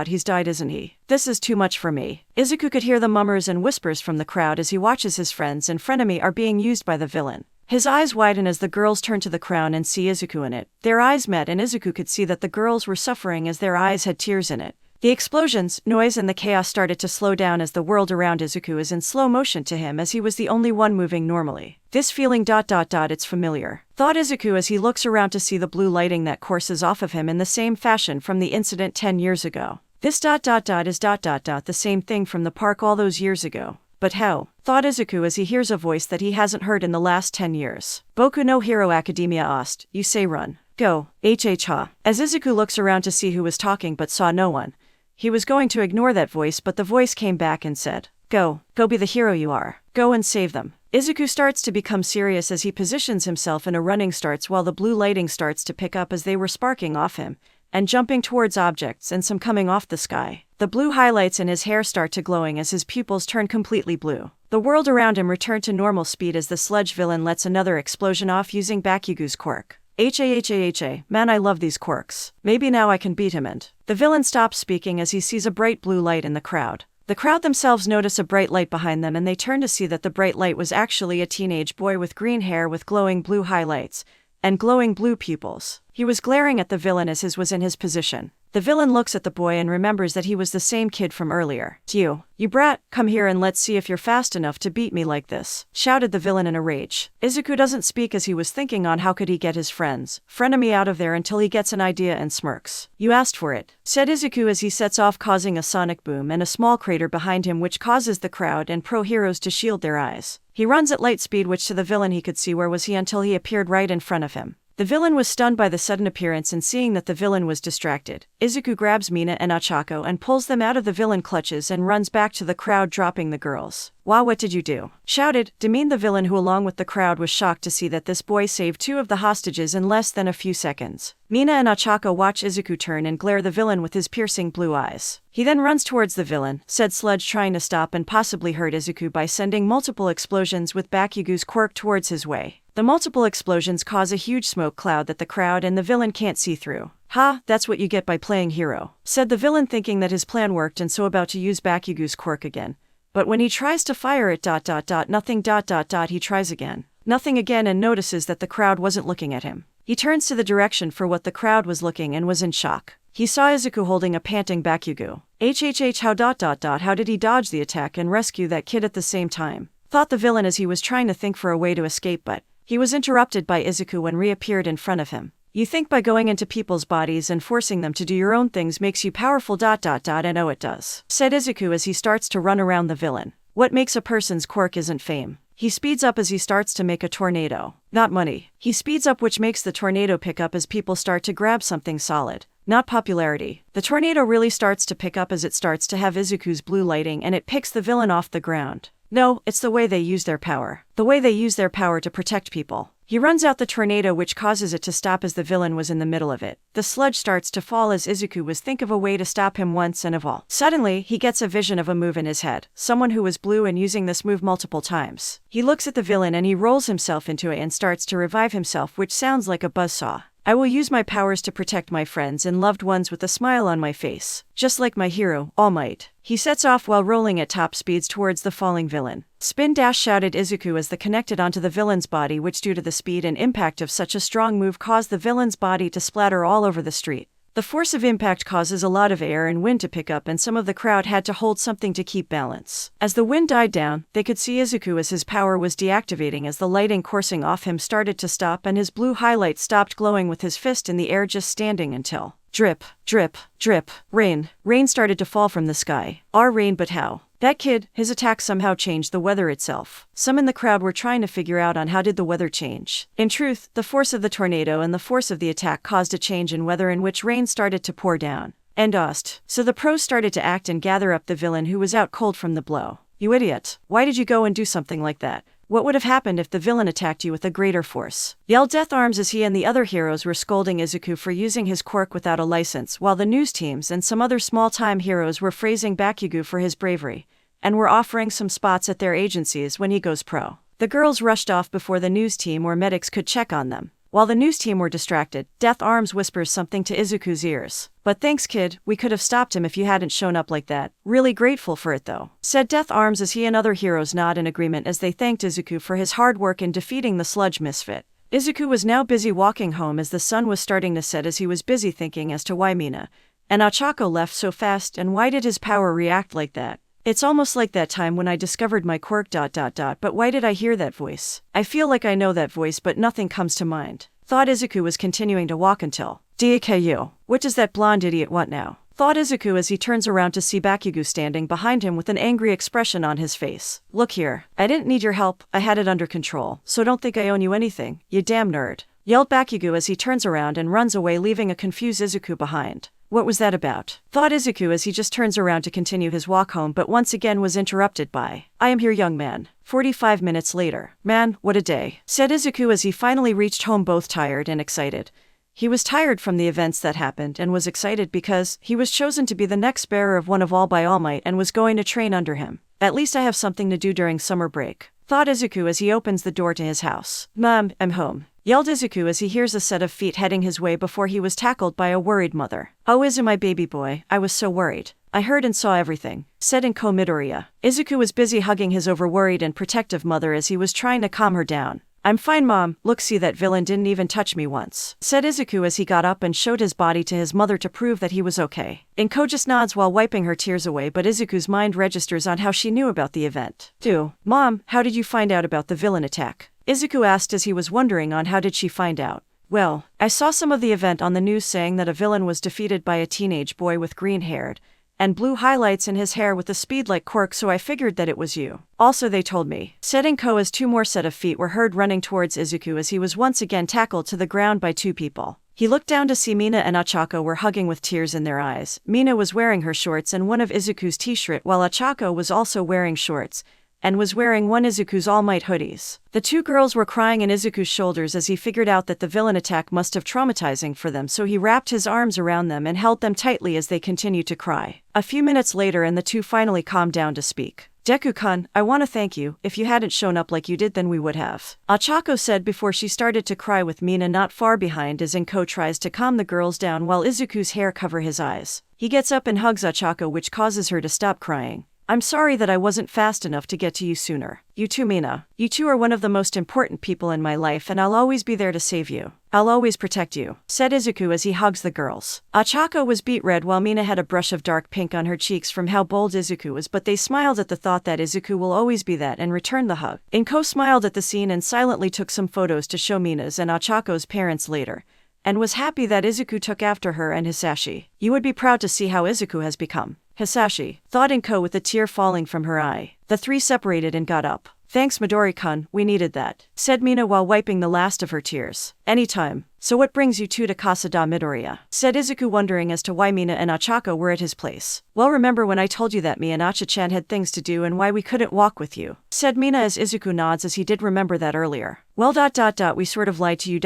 He's died, isn't he? This is too much for me. Izuku could hear the murmurs and whispers from the crowd as he watches his friends and frenemy are being used by the villain. His eyes widen as the girls turn to the crown and see Izuku in it. Their eyes met and Izuku could see that the girls were suffering as their eyes had tears in it. The explosions, noise and the chaos started to slow down as the world around Izuku is in slow motion to him as he was the only one moving normally. This feeling. It's familiar, thought Izuku as he looks around to see the blue lighting that courses off of him in the same fashion from the incident 10 years ago. This. Is the same thing from the park all those years ago. But how? Thought Izuku as he hears a voice that he hasn't heard in the last 10 years. Boku no Hero Academia Ost, you say run. Go, ha. As Izuku looks around to see who was talking but saw no one. He was going to ignore that voice but the voice came back and said, Go be the hero you are. Go and save them. Izuku starts to become serious as he positions himself in a running starts while the blue lighting starts to pick up as they were sparking off him, and jumping towards objects and some coming off the sky. The blue highlights in his hair start to glowing as his pupils turn completely blue. The world around him returned to normal speed as the sludge villain lets another explosion off using Bakugou's quirk. Man, I love these quirks. Maybe now I can beat him. And the villain stops speaking as he sees a bright blue light in the crowd. The crowd themselves notice a bright light behind them and they turn to see that the bright light was actually a teenage boy with green hair with glowing blue highlights and glowing blue pupils. He was glaring at the villain as his was in his position. The villain looks at the boy and remembers that he was the same kid from earlier. You brat, come here and let's see if you're fast enough to beat me like this, shouted the villain in a rage. Izuku doesn't speak as he was thinking on how could he get his frenemy out of there until he gets an idea and smirks. You asked for it, said Izuku as he sets off, causing a sonic boom and a small crater behind him which causes the crowd and pro heroes to shield their eyes. He runs at light speed, which to the villain he could see where was he until he appeared right in front of him. The villain was stunned by the sudden appearance, and seeing that the villain was distracted, Izuku grabs Mina and Ochako and pulls them out of the villain clutches and runs back to the crowd, dropping the girls. Wow, what did you do? Shouted, demeaned the villain, who along with the crowd was shocked to see that this boy saved 2 of the hostages in less than a few seconds. Mina and Ochako watch Izuku turn and glare the villain with his piercing blue eyes. He then runs towards the villain, said Sludge, trying to stop and possibly hurt Izuku by sending multiple explosions with Bakugou's quirk towards his way. The multiple explosions cause a huge smoke cloud that the crowd and the villain can't see through. Ha, that's what you get by playing hero, said the villain, thinking that his plan worked and so about to use Bakugou's quirk again. But when he tries to fire it, nothing, he tries again. Nothing again, and notices that the crowd wasn't looking at him. He turns to the direction for what the crowd was looking and was in shock. He saw Izuku holding a panting Bakugou. How did he dodge the attack and rescue that kid at the same time? Thought the villain as he was trying to think for a way to escape, but he was interrupted by Izuku when reappeared in front of him. You think by going into people's bodies and forcing them to do your own things makes you powerful, and oh, it does, said Izuku as he starts to run around the villain. What makes a person's quirk isn't fame. He speeds up as he starts to make a tornado. Not money. He speeds up, which makes the tornado pick up as people start to grab something solid. Not popularity. The tornado really starts to pick up as it starts to have Izuku's blue lighting and it picks the villain off the ground. No, it's the way they use their power. The way they use their power to protect people. He runs out the tornado, which causes it to stop as the villain was in the middle of it. The sludge starts to fall as Izuku was think of a way to stop him once and of all. Suddenly, he gets a vision of a move in his head. Someone who was blue and using this move multiple times. He looks at the villain and he rolls himself into it and starts to revive himself, which sounds like a buzzsaw. I will use my powers to protect my friends and loved ones with a smile on my face. Just like my hero, All Might. He sets off while rolling at top speeds towards the falling villain. Spin dash, shouted Izuku as the connected onto the villain's body, which due to the speed and impact of such a strong move caused the villain's body to splatter all over the street. The force of impact causes a lot of air and wind to pick up, and some of the crowd had to hold something to keep balance. As the wind died down, they could see Izuku as his power was deactivating as the lighting coursing off him started to stop and his blue highlight stopped glowing with his fist in the air, just standing until drip, drip, drip, rain. Rain started to fall from the sky. Rain, but how? That kid, his attack somehow changed the weather itself. Some in the crowd were trying to figure out on how did the weather change. In truth, the force of the tornado and the force of the attack caused a change in weather in which rain started to pour down. So the pros started to act and gather up the villain who was out cold from the blow. You idiot. Why did you go and do something like that? What would have happened if the villain attacked you with a greater force? Yelled Death Arms as he and the other heroes were scolding Izuku for using his quirk without a license, while the news teams and some other small-time heroes were praising Bakugou for his bravery, and were offering some spots at their agencies when he goes pro. The girls rushed off before the news team or medics could check on them. While the news team were distracted, Death Arms whispers something to Izuku's ears. But thanks, kid, we could have stopped him if you hadn't shown up like that. Really grateful for it though, said Death Arms as he and other heroes nod in agreement as they thanked Izuku for his hard work in defeating the sludge misfit. Izuku was now busy walking home as the sun was starting to set, as he was busy thinking as to why Mina and Ochako left so fast and why did his power react like that. It's almost like that time when I discovered my quirk ... but why did I hear that voice? I feel like I know that voice but nothing comes to mind. Thought Izuku was continuing to walk until Deku. What does that blonde idiot want now? Thought Izuku as he turns around to see Bakugou standing behind him with an angry expression on his face. Look here, I didn't need your help, I had it under control, so don't think I owe you anything, you damn nerd. Yelled Bakugou as he turns around and runs away, leaving a confused Izuku behind. What was that about? Thought Izuku as he just turns around to continue his walk home, but once again was interrupted by, I am here, young man. 45 minutes later. Man, what a day, said Izuku as he finally reached home, both tired and excited. He was tired from the events that happened and was excited because he was chosen to be the next bearer of one of All by All Might and was going to train under him. At least I have something to do during summer break, thought Izuku as he opens the door to his house. Mom, I'm home, yelled Izuku as he hears a set of feet heading his way before he was tackled by a worried mother. Oh, Izu, my baby boy, I was so worried. I heard and saw everything, said Inko Midoriya. Izuku was busy hugging his overworried and protective mother as he was trying to calm her down. I'm fine, Mom. Look, see, that villain didn't even touch me once, said Izuku as he got up and showed his body to his mother to prove that he was okay. Inko just nods while wiping her tears away, but Izuku's mind registers on how she knew about the event. Mom, how did you find out about the villain attack? Izuku asked as he was wondering on how did she find out. Well, I saw some of the event on the news saying that a villain was defeated by a teenage boy with green-haired and blue highlights in his hair with a speed like quirk, so I figured that it was you. Also, they told me, said Inko as two more set of feet were heard running towards Izuku as he was once again tackled to the ground by two people. He looked down to see Mina and Ochako were hugging with tears in their eyes. Mina was wearing her shorts and one of Izuku's t-shirt, while Ochako was also wearing shorts and was wearing one Izuku's All Might hoodies. The two girls were crying in Izuku's shoulders as he figured out that the villain attack must have traumatizing for them, so he wrapped his arms around them and held them tightly as they continued to cry. A few minutes later and the two finally calmed down to speak. Deku-kun, I want to thank you. If you hadn't shown up like you did, then we would have, Ochako said before she started to cry, with Mina not far behind as Inko tries to calm the girls down while Izuku's hair cover his eyes. He gets up and hugs Ochako, which causes her to stop crying. I'm sorry that I wasn't fast enough to get to you sooner. You too, Mina. You two are one of the most important people in my life, and I'll always be there to save you. I'll always protect you, said Izuku as he hugs the girls. Ochako was beet red while Mina had a brush of dark pink on her cheeks from how bold Izuku was, but they smiled at the thought that Izuku will always be that and returned the hug. Inko smiled at the scene and silently took some photos to show Mina's and Ochako's parents later, and was happy that Izuku took after her and Hisashi. You would be proud to see how Izuku has become, Hisashi, thought Inko with a tear falling from her eye. The three separated and got up. Thanks, Midori-kun, we needed that, said Mina while wiping the last of her tears. Anytime. So what brings you two to Casa da Midoriya? Said Izuku, wondering as to why Mina and Ochako were at his place. Well, remember when I told you that me and Acha-chan had things to do and why we couldn't walk with you, said Mina as Izuku nods as he did remember that earlier. Well, we sort of lied to you,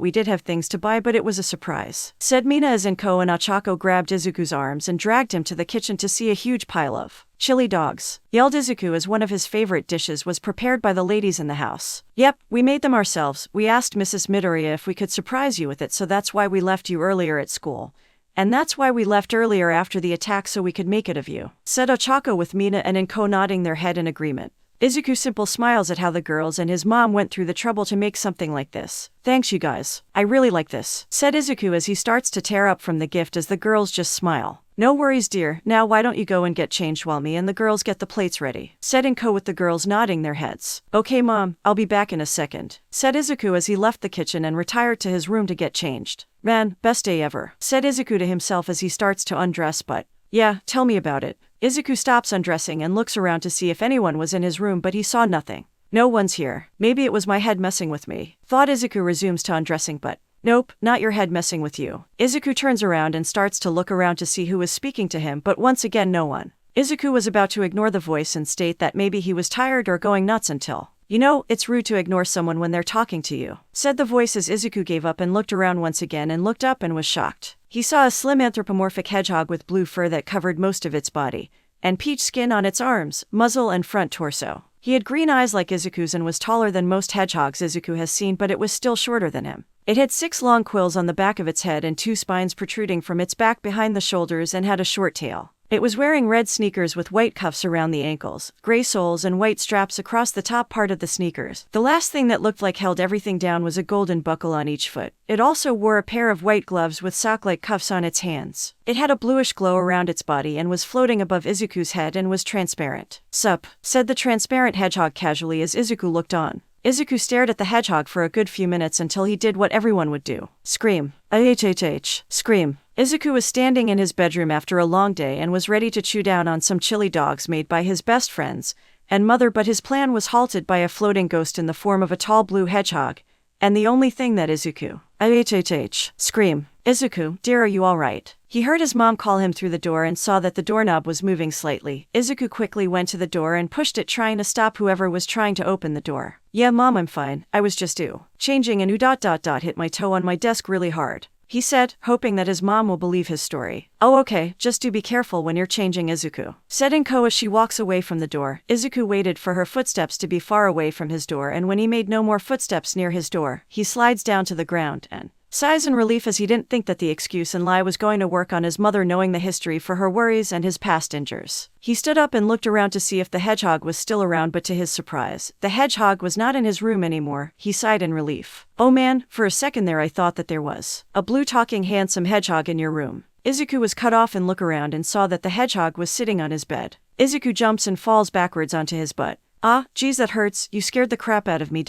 we did have things to buy, but it was a surprise, said Mina as Inko and Ochako grabbed Izuku's arms and dragged him to the kitchen to see a huge pile of chili dogs, yelled Izuku as one of his favorite dishes was prepared by the ladies in the house. Yep, we made them ourselves. We asked Mrs. Midoriya if we could surprise you with it, so that's why we left you earlier at school. And that's why we left earlier after the attack, so we could make it of you, said Ochako with Mina and Inko nodding their head in agreement. Izuku simple smiles at how the girls and his mom went through the trouble to make something like this. Thanks, you guys. I really like this, said Izuku as he starts to tear up from the gift as the girls just smile. No worries, dear. Now why don't you go and get changed while me and the girls get the plates ready, said Inko with the girls nodding their heads. Okay, Mom, I'll be back in a second, said Izuku as he left the kitchen and retired to his room to get changed. Man, best day ever, said Izuku to himself as he starts to undress, but yeah, tell me about it. Izuku stops undressing and looks around to see if anyone was in his room, but he saw nothing. No one's here. Maybe it was my head messing with me, thought Izuku. Resumes to undressing, but nope, not your head messing with you. Izuku turns around and starts to look around to see who is speaking to him, but once again no one. Izuku was about to ignore the voice and state that maybe he was tired or going nuts until, you know, it's rude to ignore someone when they're talking to you, said the voice as Izuku gave up and looked around once again and looked up and was shocked. He saw a slim anthropomorphic hedgehog with blue fur that covered most of its body, and peach skin on its arms, muzzle and front torso. He had green eyes like Izuku's and was taller than most hedgehogs Izuku has seen, but it was still shorter than him. It had 6 long quills on the back of its head and 2 spines protruding from its back behind the shoulders and had a short tail. It was wearing red sneakers with white cuffs around the ankles, gray soles and white straps across the top part of the sneakers. The last thing that looked like held everything down was a golden buckle on each foot. It also wore a pair of white gloves with sock-like cuffs on its hands. It had a bluish glow around its body and was floating above Izuku's head and was transparent. Sup, said the transparent hedgehog casually as Izuku looked on. Izuku stared at the hedgehog for a good few minutes until he did what everyone would do. Scream. Ahhh. Scream. Izuku was standing in his bedroom after a long day and was ready to chew down on some chili dogs made by his best friends and mother, but his plan was halted by a floating ghost in the form of a tall blue hedgehog, and the only thing that Izuku. Ahhh. Scream. Izuku, dear, are you alright? He heard his mom call him through the door and saw that the doorknob was moving slightly. Izuku quickly went to the door and pushed it, trying to stop whoever was trying to open the door. Yeah, Mom, I'm fine. I was just changing and hit my toe on my desk really hard, he said, hoping that his mom will believe his story. Oh, okay, just do be careful when you're changing, Izuku, said Inko as she walks away from the door. Izuku waited for her footsteps to be far away from his door, and when he made no more footsteps near his door, he slides down to the ground and sighs in relief as he didn't think that the excuse and lie was going to work on his mother knowing the history for her worries and his past injures. He stood up and looked around to see if the hedgehog was still around, but to his surprise, the hedgehog was not in his room anymore. He sighed in relief. Oh man, for a second there I thought that there was a blue talking handsome hedgehog in your room. Izuku was cut off and looked around and saw that the hedgehog was sitting on his bed. Izuku jumps and falls backwards onto his butt. Ah, geez, that hurts. You scared the crap out of me.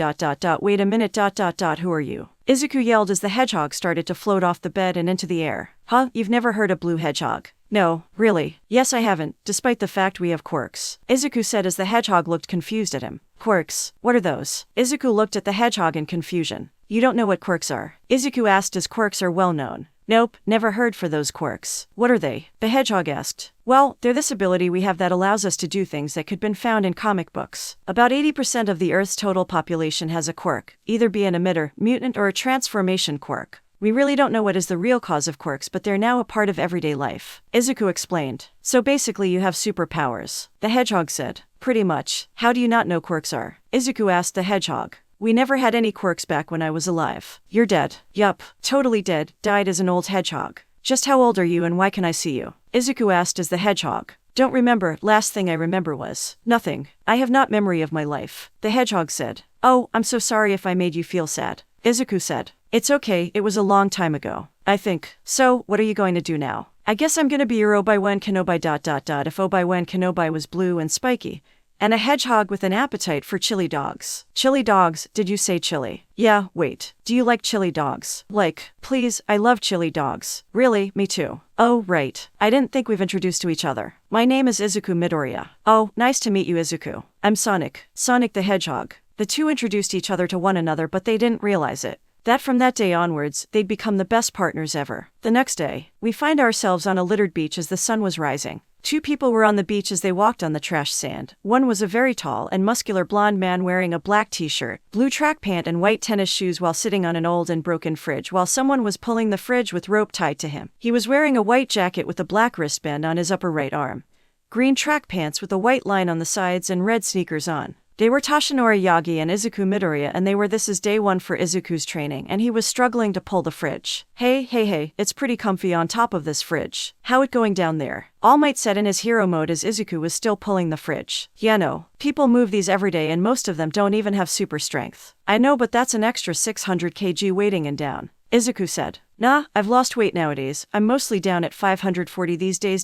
Wait a minute. Who are you? Izuku yelled as the hedgehog started to float off the bed and into the air. Huh? You've never heard a blue hedgehog? No, really? Yes, I haven't, despite the fact we have quirks, Izuku said as the hedgehog looked confused at him. Quirks? What are those? Izuku looked at the hedgehog in confusion. You don't know what quirks are? Izuku asked as quirks are well known. Nope, never heard for those quirks. What are they? The hedgehog asked. Well, they're this ability we have that allows us to do things that could been found in comic books. About 80% of the Earth's total population has a quirk, either be an emitter, mutant, or a transformation quirk. We really don't know what is the real cause of quirks, but they're now a part of everyday life, Izuku explained. So basically you have superpowers, the hedgehog said. Pretty much. How do you not know quirks are? Izuku asked the hedgehog. We never had any quirks back when I was alive. You're dead. Yup, totally dead, died as an old hedgehog. Just how old are you and why can I see you? Izuku asked as the hedgehog. Don't remember, last thing I remember was nothing. I have not memory of my life, the hedgehog said. Oh, I'm so sorry if I made you feel sad, Izuku said. It's okay, it was a long time ago, I think. So, what are you going to do now? I guess I'm gonna be your Obi-Wan Kenobi ... If Obi-Wan Kenobi was blue and spiky, and a hedgehog with an appetite for chili dogs. Chili dogs, did you say chili? Yeah, wait. Do you like chili dogs? Like, please, I love chili dogs. Really, me too. Oh, right. I didn't think we've introduced to each other. My name is Izuku Midoriya. Oh, nice to meet you, Izuku. I'm Sonic. Sonic the Hedgehog. The two introduced each other to one another, but they didn't realize it. That from that day onwards, they'd become the best partners ever. The next day, we find ourselves on a littered beach as the sun was rising. Two people were on the beach as they walked on the trash sand. One was a very tall and muscular blonde man wearing a black t-shirt, blue track pant and white tennis shoes while sitting on an old and broken fridge while someone was pulling the fridge with rope tied to him. He was wearing a white jacket with a black wristband on his upper right arm, green track pants with a white line on the sides and red sneakers on. They were Toshinori Yagi and Izuku Midoriya, and this is day one for Izuku's training and he was struggling to pull the fridge. Hey, it's pretty comfy on top of this fridge. How it going down there? All Might said in his hero mode as Izuku was still pulling the fridge. Yeah, no. People move these every day and most of them don't even have super strength. I know, but that's an extra 600 kg weighting and down, Izuku said. Nah, I've lost weight nowadays. I'm mostly down at 540 these days.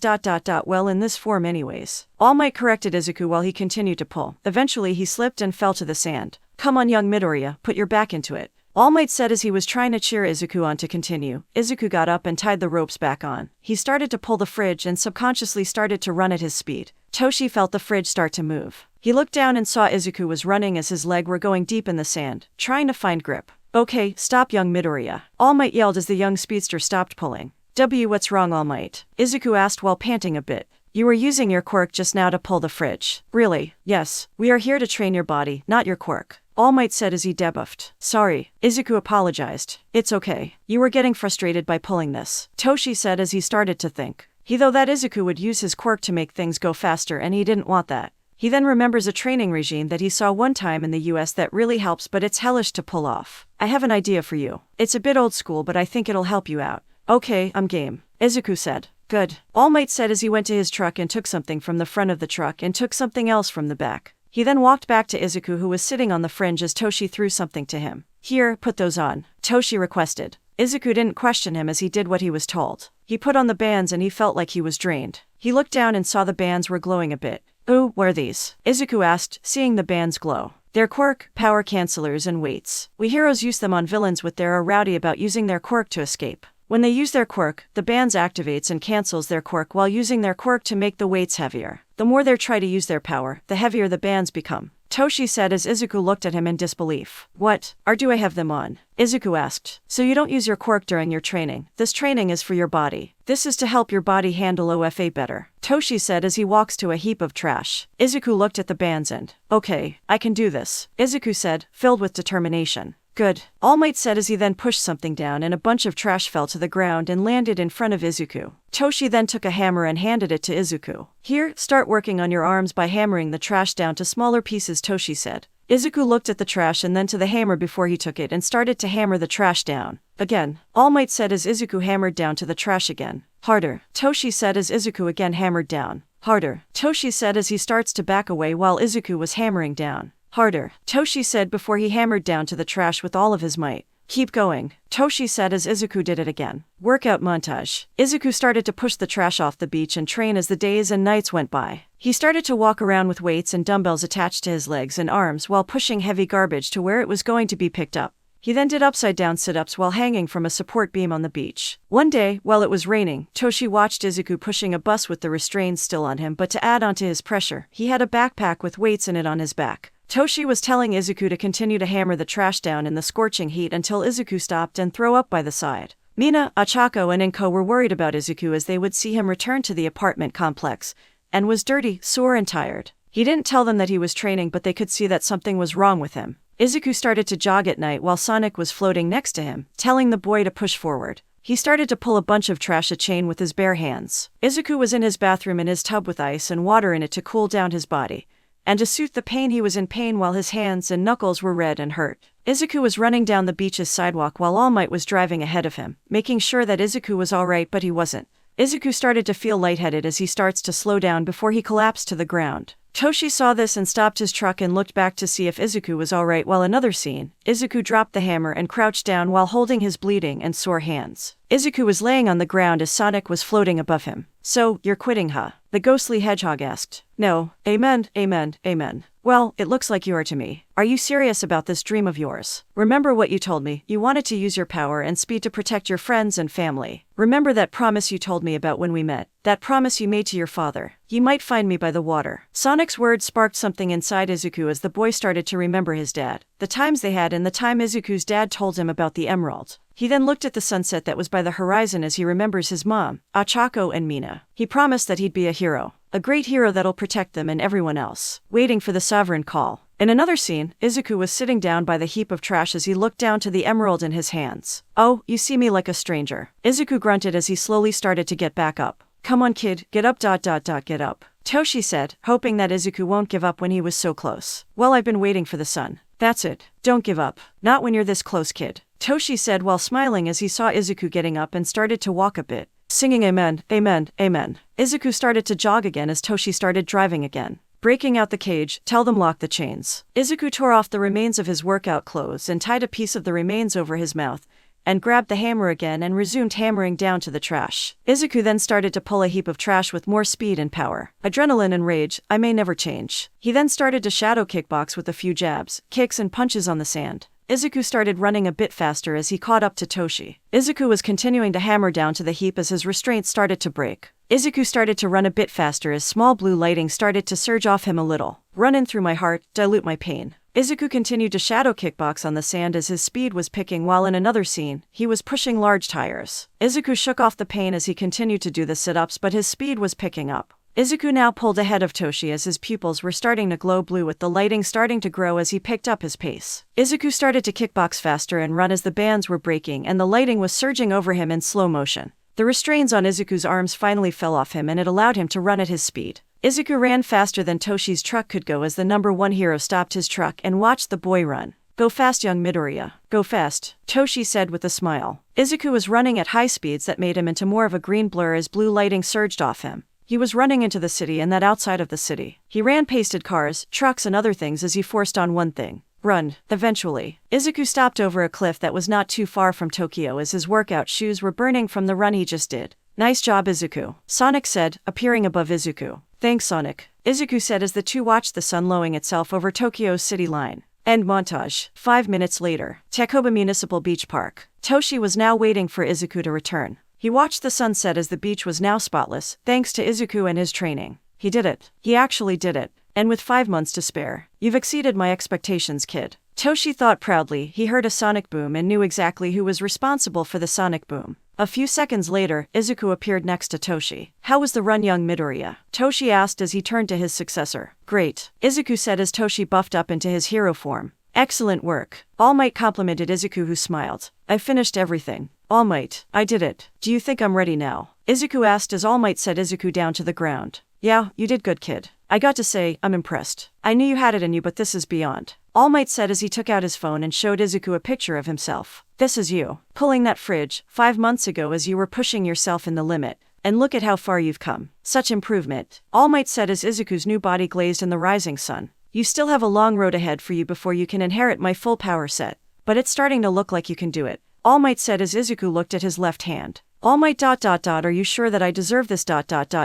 Well, in this form anyways. All Might corrected Izuku while he continued to pull. Eventually he slipped and fell to the sand. Come on, young Midoriya, put your back into it, All Might said as he was trying to cheer Izuku on to continue. Izuku got up and tied the ropes back on. He started to pull the fridge and subconsciously started to run at his speed. Toshi felt the fridge start to move. He looked down and saw Izuku was running as his leg were going deep in the sand, trying to find grip. Okay, stop, young Midoriya, All Might yelled as the young speedster stopped pulling. What's wrong, All Might? Izuku asked while panting a bit. You were using your quirk just now to pull the fridge. Really? Yes. We are here to train your body, not your quirk, All Might said as he debuffed. Sorry, Izuku apologized. It's okay. You were getting frustrated by pulling this, Toshi said as he started to think. He thought that Izuku would use his quirk to make things go faster and he didn't want that. He then remembers a training regime that he saw one time in the US that really helps, but it's hellish to pull off. I have an idea for you. It's a bit old school, but I think it'll help you out. Okay, I'm game, Izuku said. Good, All Might said as he went to his truck and took something from the front of the truck and took something else from the back. He then walked back to Izuku, who was sitting on the fringe, as Toshi threw something to him. Here, put those on, Toshi requested. Izuku didn't question him as he did what he was told. He put on the bands and he felt like he was drained. He looked down and saw the bands were glowing a bit. Ooh, what are these? Izuku asked, seeing the bands glow. They're quirk, power cancelers and weights. We heroes use them on villains when they're rowdy about using their quirk to escape. When they use their quirk, the bands activates and cancels their quirk while using their quirk to make the weights heavier. The more they try to use their power, the heavier the bands become, Toshi said as Izuku looked at him in disbelief. What? Do I have them on? Izuku asked. So you don't use your quirk during your training. This training is for your body. This is to help your body handle OFA better, Toshi said as he walks to a heap of trash. Izuku looked at the bands and, okay, I can do this, Izuku said, filled with determination. Good, All Might said as he then pushed something down and a bunch of trash fell to the ground and landed in front of Izuku. Toshi then took a hammer and handed it to Izuku. Here, start working on your arms by hammering the trash down to smaller pieces, Toshi said. Izuku looked at the trash and then to the hammer before he took it and started to hammer the trash down. Again, All Might said as Izuku hammered down to the trash again. Harder, Toshi said as Izuku again hammered down. Harder, Toshi said as he starts to back away while Izuku was hammering down. Harder, Toshi said before he hammered down to the trash with all of his might. Keep going, Toshi said as Izuku did it again. Workout montage. Izuku started to push the trash off the beach and train as the days and nights went by. He started to walk around with weights and dumbbells attached to his legs and arms while pushing heavy garbage to where it was going to be picked up. He then did upside-down sit-ups while hanging from a support beam on the beach. One day, while it was raining, Toshi watched Izuku pushing a bus with the restraints still on him, but to add on to his pressure, he had a backpack with weights in it on his back. Toshi was telling Izuku to continue to hammer the trash down in the scorching heat until Izuku stopped and throw up by the side. Mina, Achako and Inko were worried about Izuku as they would see him return to the apartment complex, and was dirty, sore and tired. He didn't tell them that he was training, but they could see that something was wrong with him. Izuku started to jog at night while Sonic was floating next to him, telling the boy to push forward. He started to pull a bunch of trash a chain with his bare hands. Izuku was in his bathroom in his tub with ice and water in it to cool down his body. And to soothe the pain, he was in pain while his hands and knuckles were red and hurt. Izuku was running down the beach's sidewalk while All Might was driving ahead of him, making sure that Izuku was alright, but he wasn't. Izuku started to feel lightheaded as he starts to slow down before he collapsed to the ground. Toshi saw this and stopped his truck and looked back to see if Izuku was alright, while another scene, Izuku dropped the hammer and crouched down while holding his bleeding and sore hands. Izuku was laying on the ground as Sonic was floating above him. "So, you're quitting, huh?" the ghostly hedgehog asked. "No, amen, amen, amen." "Well, it looks like you are to me. Are you serious about this dream of yours? Remember what you told me, you wanted to use your power and speed to protect your friends and family. Remember that promise you told me about when we met, that promise you made to your father. You might find me by the water." Sonic's words sparked something inside Izuku as the boy started to remember his dad, the times they had and the time Izuku's dad told him about the emerald. He then looked at the sunset that was by the horizon as he remembers his mom, Achako and Mina. He promised that he'd be a hero. A great hero that'll protect them and everyone else. Waiting for the sovereign call. In another scene, Izuku was sitting down by the heap of trash as he looked down to the emerald in his hands. "Oh, you see me like a stranger." Izuku grunted as he slowly started to get back up. "Come on kid, get up ... get up," Toshi said, hoping that Izuku won't give up when he was so close. "Well, I've been waiting for the sun." "That's it. Don't give up. Not when you're this close, kid," Toshi said while smiling as he saw Izuku getting up and started to walk a bit, singing amen, amen, amen. Izuku started to jog again as Toshi started driving again. Breaking out the cage, "Tell them lock the chains." Izuku tore off the remains of his workout clothes and tied a piece of the remains over his mouth, and grabbed the hammer again and resumed hammering down to the trash. Izuku then started to pull a heap of trash with more speed and power. Adrenaline and rage, I may never change. He then started to shadow kickbox with a few jabs, kicks and punches on the sand. Izuku started running a bit faster as he caught up to Toshi. Izuku was continuing to hammer down to the heap as his restraints started to break. Izuku started to run a bit faster as small blue lighting started to surge off him a little. "Run in through my heart, dilute my pain." Izuku continued to shadow kickbox on the sand as his speed was picking, while in another scene, he was pushing large tires. Izuku shook off the pain as he continued to do the sit-ups, but his speed was picking up. Izuku now pulled ahead of Toshi as his pupils were starting to glow blue with the lighting starting to grow as he picked up his pace. Izuku started to kickbox faster and run as the bands were breaking and the lighting was surging over him in slow motion. The restraints on Izuku's arms finally fell off him and it allowed him to run at his speed. Izuku ran faster than Toshi's truck could go as the number one hero stopped his truck and watched the boy run. "Go fast, young Midoriya. Go fast," Toshi said with a smile. Izuku was running at high speeds that made him into more of a green blur as blue lighting surged off him. He was running into the city and that outside of the city. He ran past cars, trucks and other things as he forced on one thing. Run. Eventually, Izuku stopped over a cliff that was not too far from Tokyo as his workout shoes were burning from the run he just did. "Nice job, Izuku," Sonic said, appearing above Izuku. "Thanks, Sonic," Izuku said as the two watched the sun lowering itself over Tokyo's city line. End montage. 5 minutes later, Takoba Municipal Beach Park. Toshi was now waiting for Izuku to return. He watched the sunset as the beach was now spotless, thanks to Izuku and his training. He did it. He actually did it. And with 5 months to spare. "You've exceeded my expectations, kid," Toshi thought proudly. He heard a sonic boom and knew exactly who was responsible for the sonic boom. A few seconds later, Izuku appeared next to Toshi. "How was the run, young Midoriya?" Toshi asked as he turned to his successor. "Great," Izuku said as Toshi buffed up into his hero form. "Excellent work." All Might complimented Izuku, who smiled. "I finished everything." "All Might, I did it. Do you think I'm ready now?" Izuku asked as All Might set Izuku down to the ground. "Yeah, you did good, kid. I got to say, I'm impressed. I knew you had it in you, but this is beyond." All Might said as he took out his phone and showed Izuku a picture of himself. This is you, pulling that fridge, 5 months ago as you were pushing yourself in the limit. And look at how far you've come. Such improvement. All Might said as Izuku's new body glazed in the rising sun. You still have a long road ahead for you before you can inherit my full power set. But it's starting to look like you can do it. All Might said as Izuku looked at his left hand. All Might ... Are you sure that I deserve this ...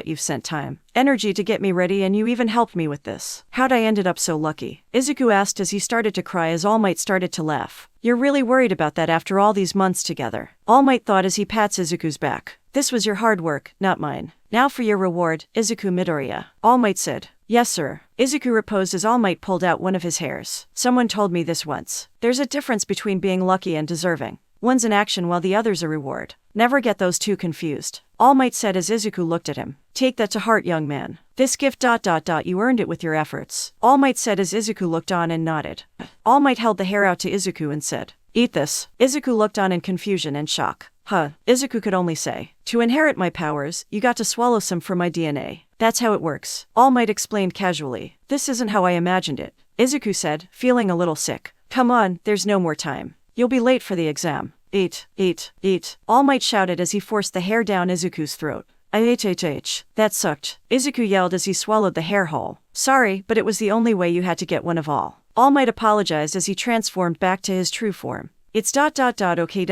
You've sent time, energy to get me ready and you even helped me with this. How'd I ended up so lucky? Izuku asked as he started to cry as All Might started to laugh. You're really worried about that after all these months together. All Might thought as he pats Izuku's back. This was your hard work, not mine. Now for your reward, Izuku Midoriya. All Might said. Yes sir. Izuku reposed as All Might pulled out one of his hairs. Someone told me this once. There's a difference between being lucky and deserving. One's an action while the other's a reward. Never get those two confused. All Might said as Izuku looked at him. Take that to heart, young man. This gift ... You earned it with your efforts. All Might said as Izuku looked on and nodded. All Might held the hair out to Izuku and said, Eat this. Izuku looked on in confusion and shock. Izuku could only say. To inherit my powers, you got to swallow some for my DNA. That's how it works. All Might explained casually. This isn't how I imagined it. Izuku said, feeling a little sick. Come on, there's no more time. You'll be late for the exam. Eat, eat, eat. All Might shouted as he forced the hair down Izuku's throat. That sucked. Izuku yelled as he swallowed the hair whole. Sorry, but it was the only way you had to get one of all. All Might apologized as he transformed back to his true form. It's ... Okay ...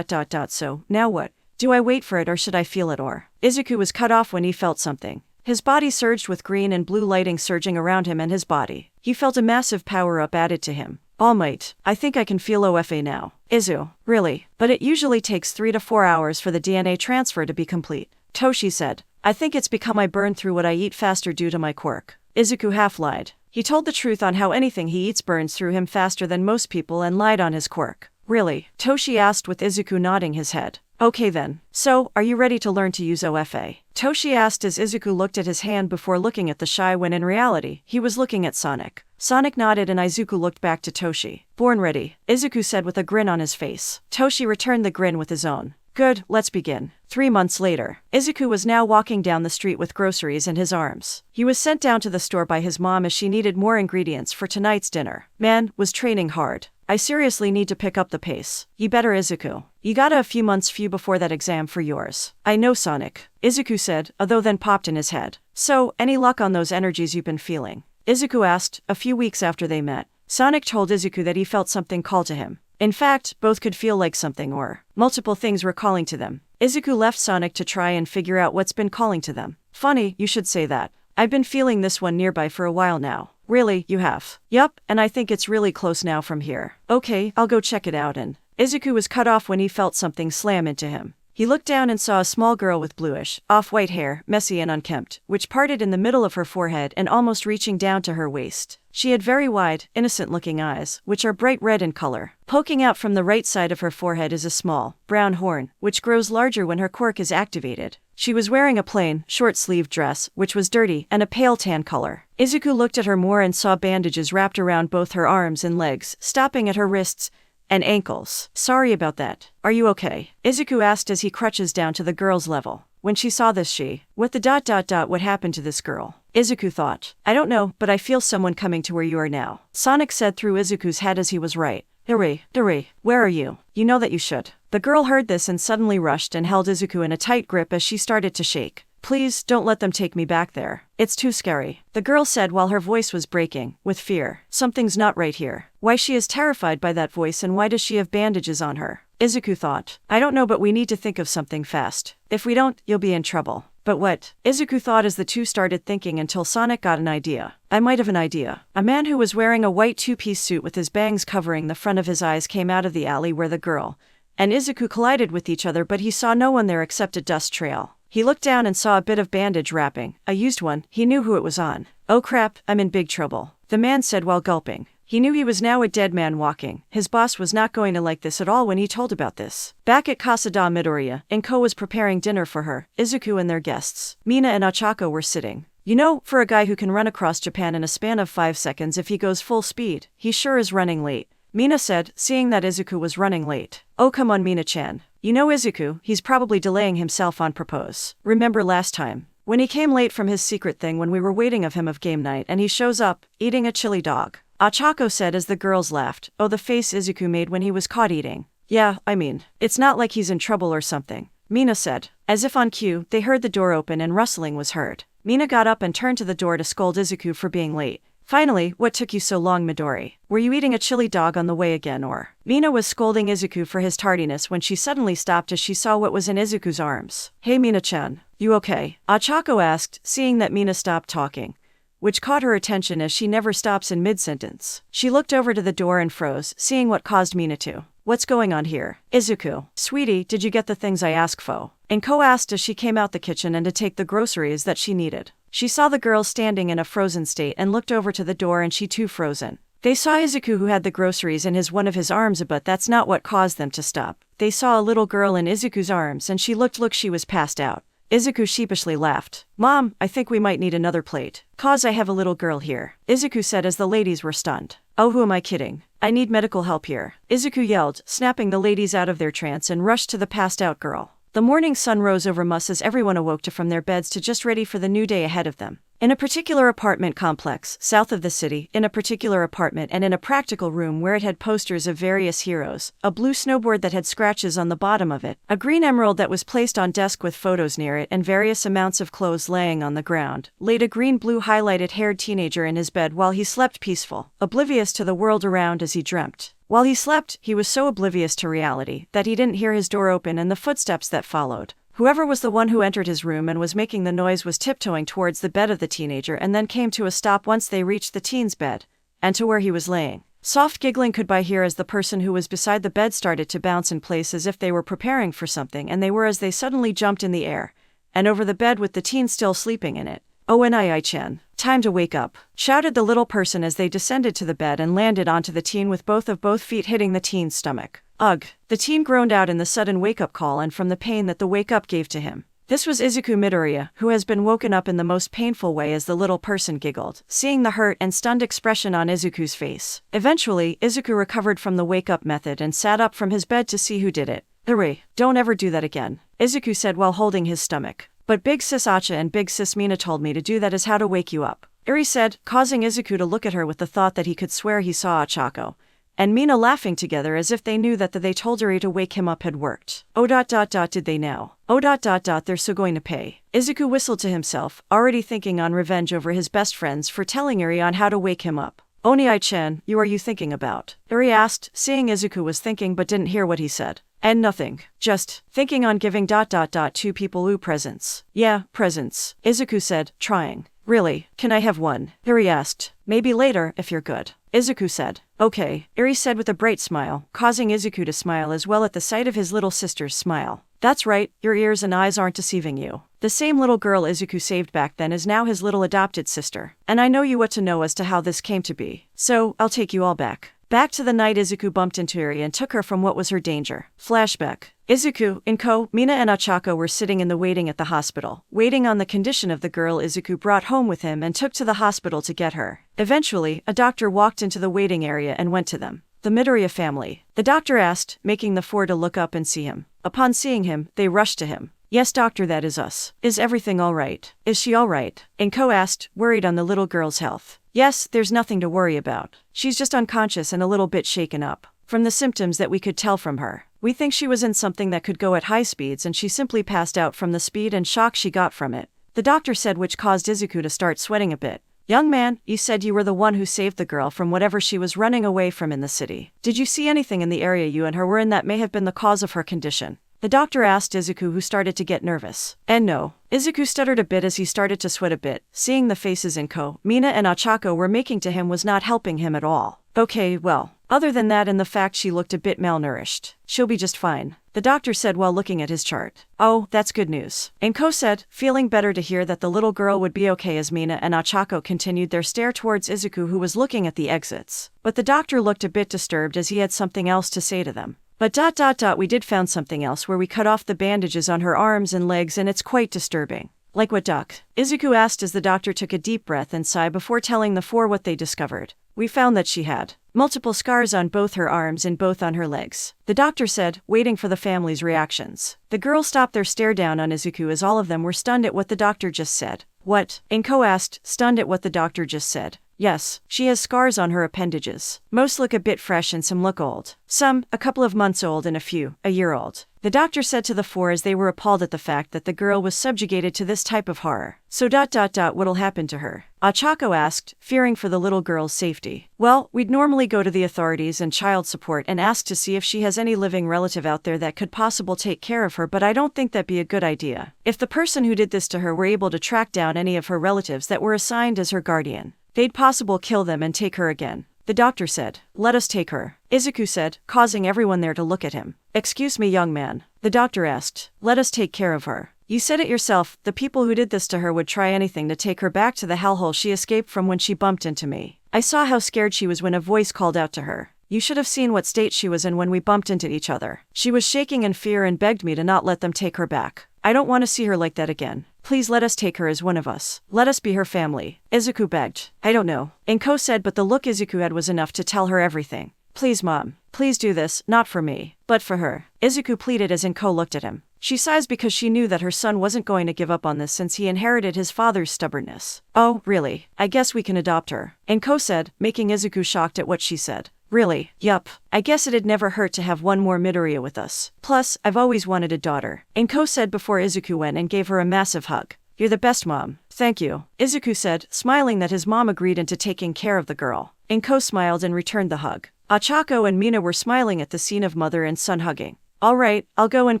So, now what? Do I wait for it or should I feel it or? Izuku was cut off when he felt something. His body surged with green and blue lighting surging around him and his body. He felt a massive power-up added to him. All Might, I think I can feel OFA now. Izu, really? But it usually takes 3 to 4 hours for the DNA transfer to be complete. Toshi said, I think it's because I burn through what I eat faster due to my quirk. Izuku half lied. He told the truth on how anything he eats burns through him faster than most people and lied on his quirk. Really? Toshi asked with Izuku nodding his head. Okay then. So, are you ready to learn to use OFA? Toshi asked as Izuku looked at his hand before looking at the shy when in reality, he was looking at Sonic. Sonic nodded and Izuku looked back to Toshi. Born ready, Izuku said with a grin on his face. Toshi returned the grin with his own. Good, let's begin. 3 months later, Izuku was now walking down the street with groceries in his arms. He was sent down to the store by his mom as she needed more ingredients for tonight's dinner. Man, was training hard. I seriously need to pick up the pace. You better, Izuku. You got a few months before that exam for yours. I know, Sonic. Izuku said, although then popped in his head. So, any luck on those energies you've been feeling? Izuku asked, a few weeks after they met. Sonic told Izuku that he felt something call to him. In fact, both could feel like something or multiple things were calling to them. Izuku left Sonic to try and figure out what's been calling to them. Funny, you should say that. I've been feeling this one nearby for a while now. Really, you have? Yup, and I think it's really close now from here. Okay, I'll go check it out and… Izuku was cut off when he felt something slam into him. He looked down and saw a small girl with bluish, off-white hair, messy and unkempt, which parted in the middle of her forehead and almost reaching down to her waist. She had very wide, innocent-looking eyes, which are bright red in color. Poking out from the right side of her forehead is a small, brown horn, which grows larger when her quirk is activated. She was wearing a plain, short-sleeved dress, which was dirty and a pale tan color. Izuku looked at her more and saw bandages wrapped around both her arms and legs, stopping at her wrists and ankles. Sorry about that. Are you okay? Izuku asked as he crouches down to the girl's level. When she saw this what the ... What happened to this girl? Izuku thought. I don't know, but I feel someone coming to where you are now. Sonic said through Izuku's head as he was right. Dori, where are you? You know that you should. The girl heard this and suddenly rushed and held Izuku in a tight grip as she started to shake. Please, don't let them take me back there. It's too scary. The girl said while her voice was breaking, with fear. Something's not right here. Why she is terrified by that voice and why does she have bandages on her? Izuku thought. I don't know but we need to think of something fast. If we don't, you'll be in trouble. But what? Izuku thought as the two started thinking until Sonic got an idea. I might have an idea. A man who was wearing a white two-piece suit with his bangs covering the front of his eyes came out of the alley where the girl and Izuku collided with each other, but he saw no one there except a dust trail. He looked down and saw a bit of bandage wrapping, a used one. He knew who it was on. Oh crap, I'm in big trouble, the man said while gulping. He knew he was now a dead man walking. His boss was not going to like this at all when he told about this. Back at Casa da Midoriya, Inko was preparing dinner for her, Izuku and their guests. Mina and Ochako were sitting. You know, for a guy who can run across Japan in a span of 5 seconds if he goes full speed, he sure is running late, Mina said, seeing that Izuku was running late. Oh come on Mina-chan. You know Izuku, he's probably delaying himself on purpose. Remember last time, when he came late from his secret thing when we were waiting of him of game night and he shows up, eating a chili dog. Ochako said as the girls laughed. Oh, the face Izuku made when he was caught eating. Yeah, I mean, it's not like he's in trouble or something, Mina said. As if on cue, they heard the door open and rustling was heard. Mina got up and turned to the door to scold Izuku for being late. Finally, what took you so long, Midori? Were you eating a chili dog on the way again or? Mina was scolding Izuku for his tardiness when she suddenly stopped as she saw what was in Izuku's arms. Hey Mina-chan, you okay? Ochako asked, seeing that Mina stopped talking, which caught her attention as she never stops in mid-sentence. She looked over to the door and froze, seeing what caused Mina to. What's going on here? Izuku, sweetie, did you get the things I asked for? Inko asked as she came out the kitchen and to take the groceries that she needed. She saw the girl standing in a frozen state and looked over to the door and she too frozen. They saw Izuku who had the groceries in one of his arms, but that's not what caused them to stop. They saw a little girl in Izuku's arms and she looked she was passed out. Izuku sheepishly laughed. Mom, I think we might need another plate. Cause I have a little girl here, Izuku said as the ladies were stunned. Oh, who am I kidding? I need medical help here, Izuku yelled, snapping the ladies out of their trance and rushed to the passed out girl. The morning sun rose over us as everyone awoke from their beds to just ready for the new day ahead of them. In a particular apartment complex, south of the city, in a particular apartment and in a practical room where it had posters of various heroes, a blue snowboard that had scratches on the bottom of it, a green emerald that was placed on desk with photos near it and various amounts of clothes laying on the ground, laid a green-blue highlighted-haired teenager in his bed while he slept peaceful, oblivious to the world around as he dreamt. While he slept, he was so oblivious to reality that he didn't hear his door open and the footsteps that followed. Whoever was the one who entered his room and was making the noise was tiptoeing towards the bed of the teenager and then came to a stop once they reached the teen's bed, and to where he was laying. Soft giggling could be heard as the person who was beside the bed started to bounce in place as if they were preparing for something, and they were as they suddenly jumped in the air, and over the bed with the teen still sleeping in it. Oh, Nii-chan, time to wake up, shouted the little person as they descended to the bed and landed onto the teen with both feet hitting the teen's stomach. Ugh! The teen groaned out in the sudden wake-up call and from the pain that the wake-up gave to him. This was Izuku Midoriya, who has been woken up in the most painful way as the little person giggled, seeing the hurt and stunned expression on Izuku's face. Eventually, Izuku recovered from the wake-up method and sat up from his bed to see who did it. Hooray, don't ever do that again, Izuku said while holding his stomach. But Big Sis Acha and Big Sis Mina told me to do that is how to wake you up, Eri said, causing Izuku to look at her with the thought that he could swear he saw Ochako and Mina laughing together as if they knew that they told Eri to wake him up had worked. Oh, did they now? Oh, they're so going to pay. Izuku whistled to himself, already thinking on revenge over his best friends for telling Eri on how to wake him up. Oni-chan, you are you thinking about? Eri asked, seeing Izuku was thinking but didn't hear what he said. And nothing. Just thinking on giving two people presents. Yeah, presents, Izuku said, trying. Really, can I have one? Eri asked. Maybe later, if you're good, Izuku said. Okay, Eri said with a bright smile, causing Izuku to smile as well at the sight of his little sister's smile. That's right, your ears and eyes aren't deceiving you. The same little girl Izuku saved back then is now his little adopted sister. And I know you what to know as to how this came to be. So, I'll take you all back. Back to the night Izuku bumped into Eri and took her from what was her danger. Flashback. Izuku, Inko, Mina and Ochako were sitting in the waiting at the hospital, waiting on the condition of the girl Izuku brought home with him and took to the hospital to get her. Eventually, a doctor walked into the waiting area and went to them. The Midoriya family. The doctor asked, making the four to look up and see him. Upon seeing him, they rushed to him. Yes doctor, that is us. Is everything alright? Is she alright? Inko asked, worried on the little girl's health. Yes, there's nothing to worry about. She's just unconscious and a little bit shaken up. From the symptoms that we could tell from her, we think she was in something that could go at high speeds and she simply passed out from the speed and shock she got from it, the doctor said, which caused Izuku to start sweating a bit. Young man, you said you were the one who saved the girl from whatever she was running away from in the city. Did you see anything in the area you and her were in that may have been the cause of her condition? The doctor asked Izuku, who started to get nervous. And no. Izuku stuttered a bit as he started to sweat a bit, seeing the faces Inko, Mina and Ochako were making to him was not helping him at all. Okay, well, other than that and the fact she looked a bit malnourished, she'll be just fine, the doctor said while looking at his chart. Oh, that's good news, Inko said, feeling better to hear that the little girl would be okay as Mina and Ochako continued their stare towards Izuku, who was looking at the exits. But the doctor looked a bit disturbed as he had something else to say to them. But we did found something else where we cut off the bandages on her arms and legs and it's quite disturbing. Like what, doc? Izuku asked as the doctor took a deep breath and sigh before telling the four what they discovered. We found that she had multiple scars on both her arms and both on her legs, the doctor said, waiting for the family's reactions. The girls stopped their stare down on Izuku as all of them were stunned at what the doctor just said. What? Inko asked, stunned at what the doctor just said. Yes, she has scars on her appendages. Most look a bit fresh and some look old. Some, a couple of months old and a few, a year old. The doctor said to the four as they were appalled at the fact that the girl was subjugated to this type of horror. So what'll happen to her? Ochako asked, fearing for the little girl's safety. Well, we'd normally go to the authorities and child support and ask to see if she has any living relative out there that could possibly take care of her, but I don't think that'd be a good idea. If the person who did this to her were able to track down any of her relatives that were assigned as her guardian, they'd possibly kill them and take her again. The doctor said, "Let us take her," Izuku said, causing everyone there to look at him. "Excuse me, young man," the doctor asked. "Let us take care of her. You said it yourself, the people who did this to her would try anything to take her back to the hellhole she escaped from when she bumped into me. I saw how scared she was when a voice called out to her. You should have seen what state she was in when we bumped into each other. She was shaking in fear and begged me to not let them take her back. I don't want to see her like that again. Please let us take her as one of us. Let us be her family," Izuku begged. "I don't know," Inko said, but the look Izuku had was enough to tell her everything. "Please, Mom. Please do this, not for me, but for her," Izuku pleaded as Inko looked at him. She sighs because she knew that her son wasn't going to give up on this since he inherited his father's stubbornness. "Oh, really? I guess we can adopt her," Inko said, making Izuku shocked at what she said. "Really? Yup. I guess it'd never hurt to have one more Midoriya with us. Plus, I've always wanted a daughter," Inko said before Izuku went and gave her a massive hug. "You're the best, Mom." "Thank you," Izuku said, smiling that his mom agreed into taking care of the girl. Inko smiled and returned the hug. Ochako and Mina were smiling at the scene of mother and son hugging. "All right, I'll go and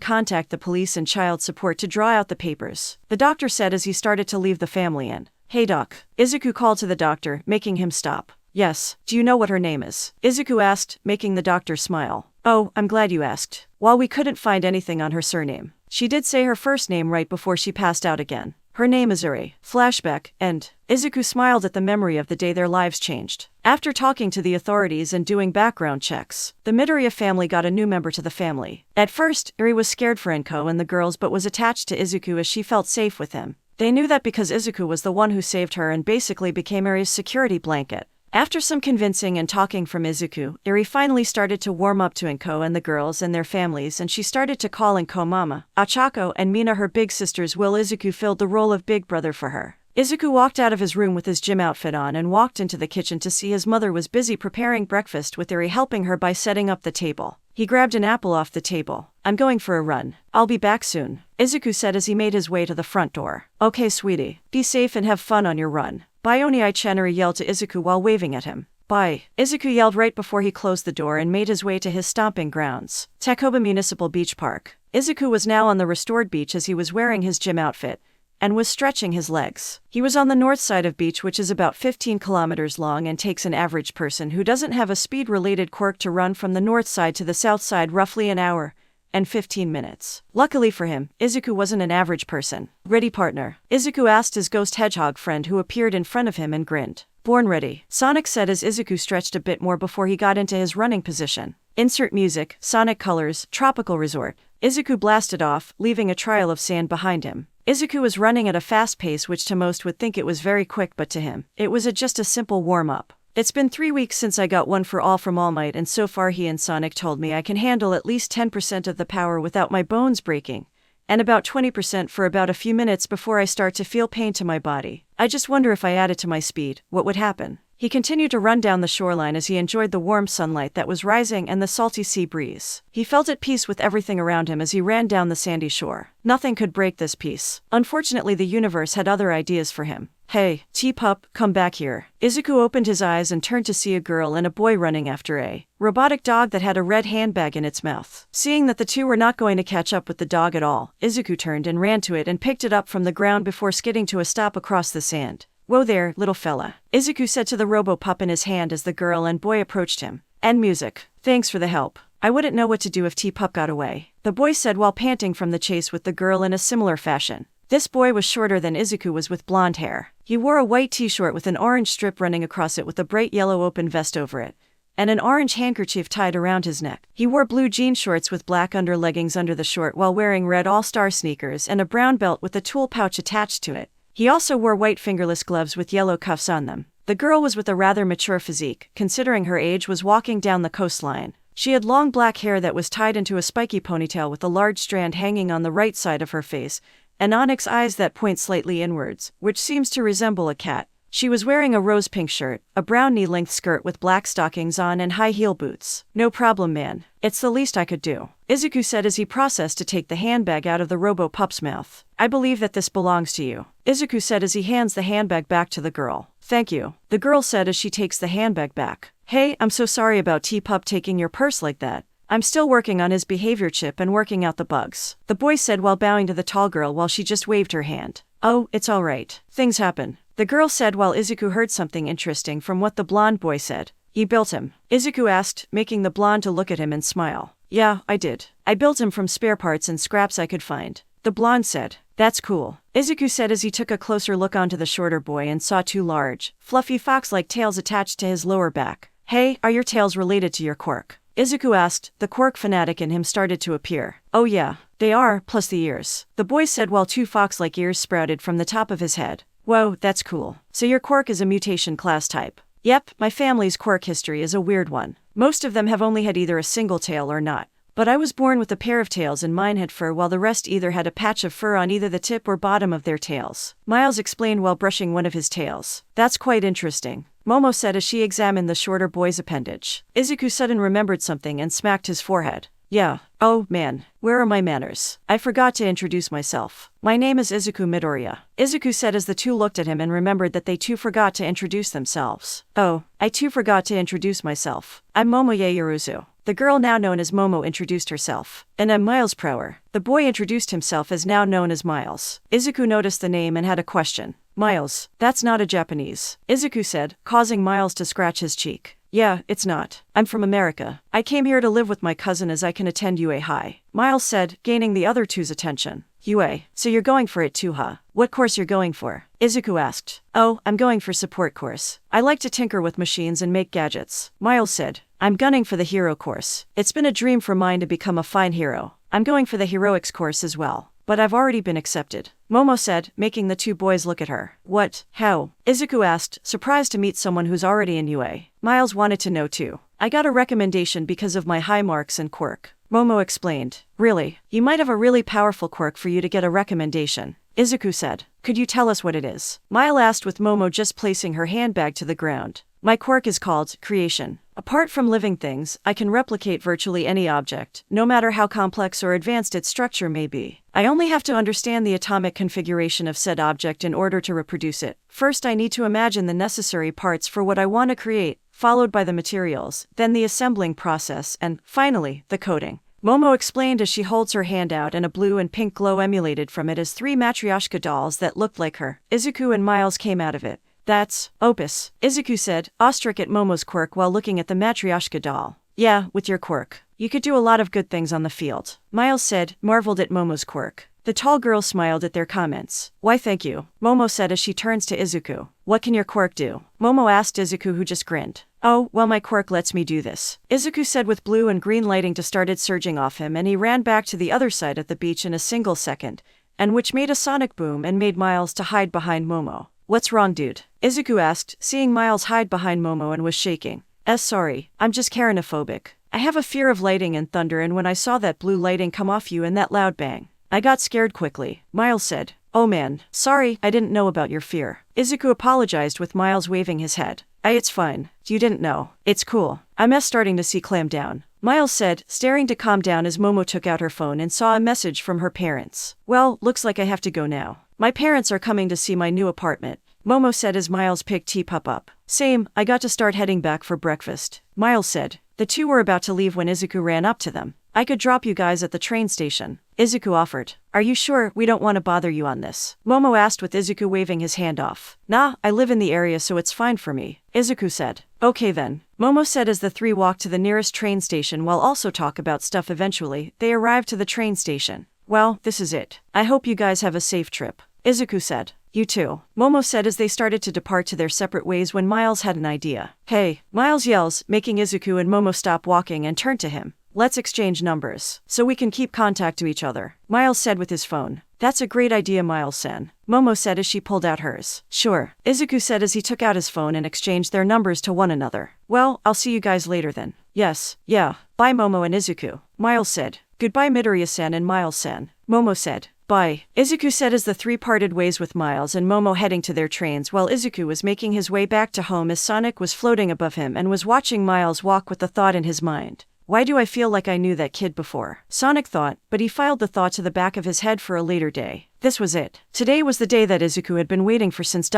contact the police and child support to draw out the papers," the doctor said as he started to leave the family in. "Hey doc," Izuku called to the doctor, making him stop. "Yes, do you know what her name is?" Izuku asked, making the doctor smile. "Oh, I'm glad you asked. While we couldn't find anything on her surname, she did say her first name right before she passed out again. Her name is Uri." Flashback, and Izuku smiled at the memory of the day their lives changed. After talking to the authorities and doing background checks, the Midoriya family got a new member to the family. At first, Uri was scared for Inko and the girls but was attached to Izuku as she felt safe with him. They knew that because Izuku was the one who saved her and basically became Uri's security blanket. After some convincing and talking from Izuku, Uri finally started to warm up to Inko and the girls and their families, and she started to call Inko Mama. Ochako and Mina, her big sisters, while Izuku filled the role of big brother for her. Izuku walked out of his room with his gym outfit on and walked into the kitchen to see his mother was busy preparing breakfast with Uri helping her by setting up the table. He grabbed an apple off the table. "I'm going for a run. I'll be back soon," Izuku said as he made his way to the front door. "Okay, sweetie. Be safe and have fun on your run. Bye." Uri yelled to Izuku while waving at him. "Bye," Izuku yelled right before he closed the door and made his way to his stomping grounds, Takoba Municipal Beach Park. Izuku was now on the restored beach as he was wearing his gym outfit and was stretching his legs. He was on the north side of beach, which is about 15 kilometers long and takes an average person who doesn't have a speed-related quirk to run from the north side to the south side roughly an hour and 15 minutes. Luckily for him, Izuku wasn't an average person. "Ready, partner?" Izuku asked his ghost hedgehog friend who appeared in front of him and grinned. "Born ready," Sonic said as Izuku stretched a bit more before he got into his running position. Insert music, Sonic Colors, Tropical Resort. Izuku blasted off, leaving a trail of sand behind him. Izuku was running at a fast pace, which to most would think it was very quick, but to him, it was just a simple warm-up. "It's been 3 weeks since I got one for all from All Might, and so far he and Sonic told me I can handle at least 10% of the power without my bones breaking, and about 20% for about a few minutes before I start to feel pain to my body. I just wonder if I added to my speed, what would happen?" He continued to run down the shoreline as he enjoyed the warm sunlight that was rising and the salty sea breeze. He felt at peace with everything around him as he ran down the sandy shore. Nothing could break this peace. Unfortunately, the universe had other ideas for him. "Hey, T-Pup, come back here." Izuku opened his eyes and turned to see a girl and a boy running after a robotic dog that had a red handbag in its mouth. Seeing that the two were not going to catch up with the dog at all, Izuku turned and ran to it and picked it up from the ground before skidding to a stop across the sand. "Whoa there, little fella," Izuku said to the robo-pup in his hand as the girl and boy approached him. "End music. Thanks for the help. I wouldn't know what to do if T-Pup got away," the boy said while panting from the chase with the girl in a similar fashion. This boy was shorter than Izuku was with blonde hair. He wore a white t-shirt with an orange strip running across it with a bright yellow open vest over it, and an orange handkerchief tied around his neck. He wore blue jean shorts with black underleggings under the short while wearing red all-star sneakers and a brown belt with a tool pouch attached to it. He also wore white fingerless gloves with yellow cuffs on them. The girl was with a rather mature physique, considering her age, was walking down the coastline. She had long black hair that was tied into a spiky ponytail with a large strand hanging on the right side of her face, and onyx eyes that point slightly inwards, which seems to resemble a cat. She was wearing a rose-pink shirt, a brown knee-length skirt with black stockings on and high-heel boots. "No problem, man. It's the least I could do," Izuku said as he processed to take the handbag out of the robo-pup's mouth. "I believe that this belongs to you," Izuku said as he hands the handbag back to the girl. "Thank you," the girl said as she takes the handbag back. "Hey, I'm so sorry about T-Pup taking your purse like that. I'm still working on his behavior chip and working out the bugs," the boy said while bowing to the tall girl while she just waved her hand. "Oh, it's all right. Things happen," the girl said while Izuku heard something interesting from what the blonde boy said. "You built him?" Izuku asked, making the blonde to look at him and smile. "Yeah, I did. I built him from spare parts and scraps I could find," the blonde said. "That's cool," Izuku said as he took a closer look onto the shorter boy and saw two large, fluffy fox-like tails attached to his lower back. "Hey, are your tails related to your quirk?" Izuku asked. The quirk fanatic in him started to appear. "Oh yeah, they are, plus the ears," the boy said while two fox-like ears sprouted from the top of his head. "Whoa, that's cool. So your quirk is a mutation class type?" "Yep, my family's quirk history is a weird one. Most of them have only had either a single tail or not. But I was born with a pair of tails and mine had fur while the rest either had a patch of fur on either the tip or bottom of their tails," Miles explained while brushing one of his tails. "That's quite interesting," Momo said as she examined the shorter boy's appendage. Izuku suddenly remembered something and smacked his forehead. "Yeah. Oh, man. Where are my manners? I forgot to introduce myself. My name is Izuku Midoriya," Izuku said as the two looked at him and remembered that they too forgot to introduce themselves. "Oh, I too forgot to introduce myself. I'm Momoye Yoruzu." The girl now known as Momo introduced herself. "And I'm Miles Prower." The boy introduced himself as now known as Miles. Izuku noticed the name and had a question. "Miles, that's not a Japanese," Izuku said, causing Miles to scratch his cheek. "Yeah, it's not. I'm from America. I came here to live with my cousin as I can attend UA High," Miles said, gaining the other two's attention. "UA, so you're going for it too, huh? What course you're going for?" Izuku asked. "Oh, I'm going for support course. I like to tinker with machines and make gadgets," Miles said. "I'm gunning for the hero course. It's been a dream for mine to become a fine hero. I'm going for the heroics course as well. But I've already been accepted," Momo said, making the two boys look at her. "What? How?" Izuku asked, surprised to meet someone who's already in UA. Miles wanted to know too. "I got a recommendation because of my high marks and quirk," Momo explained. "Really? You might have a really powerful quirk for you to get a recommendation," Izuku said. "Could you tell us what it is?" Miles asked with Momo just placing her handbag to the ground. "My quirk is called Creation. Apart from living things, I can replicate virtually any object, no matter how complex or advanced its structure may be. I only have to understand the atomic configuration of said object in order to reproduce it. First I need to imagine the necessary parts for what I want to create, followed by the materials, then the assembling process, and, finally, the coding," Momo explained as she holds her hand out and a blue and pink glow emulated from it as three matryoshka dolls that looked like her. Izuku and Miles came out of it. "That's Opus," Izuku said, awestruck at Momo's quirk while looking at the matryoshka doll. "Yeah, with your quirk, you could do a lot of good things on the field," Miles said, marveled at Momo's quirk. The tall girl smiled at their comments. "Why thank you," Momo said as she turns to Izuku. "What can your quirk do?" Momo asked Izuku, who just grinned. "Oh, well, my quirk lets me do this," Izuku said with blue and green lighting to started surging off him, and he ran back to the other side of the beach in a single second, and which made a sonic boom and made Miles to hide behind Momo. "What's wrong, dude?" Izuku asked, seeing Miles hide behind Momo and was shaking. Sorry, I'm just charonophobic. I have a fear of lighting and thunder, and when I saw that blue lighting come off you and that loud bang, I got scared quickly," Miles said. "Oh man, sorry, I didn't know about your fear." Izuku apologized with Miles waving his head. It's fine. You didn't know. It's cool. I'm starting to see clam down," Miles said, staring to calm down as Momo took out her phone and saw a message from her parents. "Well, looks like I have to go now. My parents are coming to see my new apartment," Momo said as Miles picked T-Pup up. "Same, I got to start heading back for breakfast," Miles said. The two were about to leave when Izuku ran up to them. "I could drop you guys at the train station," Izuku offered. "Are you sure we don't want to bother you on this?" Momo asked with Izuku waving his hand off. "Nah, I live in the area so it's fine for me," Izuku said. "Okay then," Momo said as the three walked to the nearest train station while also talk about stuff. Eventually, they arrived to the train station. "Well, this is it. I hope you guys have a safe trip," Izuku said. "You too," Momo said as they started to depart to their separate ways when Miles had an idea. "Hey," Miles yells, making Izuku and Momo stop walking and turn to him. "Let's exchange numbers, so we can keep contact to each other," Miles said with his phone. "That's a great idea, Miles-san," Momo said as she pulled out hers. "Sure," Izuku said as he took out his phone and exchanged their numbers to one another. "Well, I'll see you guys later then." "Yes, yeah, bye Momo and Izuku," Miles said. "Goodbye Midoriya-san and Miles-san," Momo said. Bye, Izuku said as the three parted ways with Miles and Momo heading to their trains while Izuku was making his way back to home as Sonic was floating above him and was watching Miles walk with the thought in his mind. Why do I feel like I knew that kid before? Sonic thought, but he filed the thought to the back of his head for a later day. This was it. Today was the day that Izuku had been waiting for since ...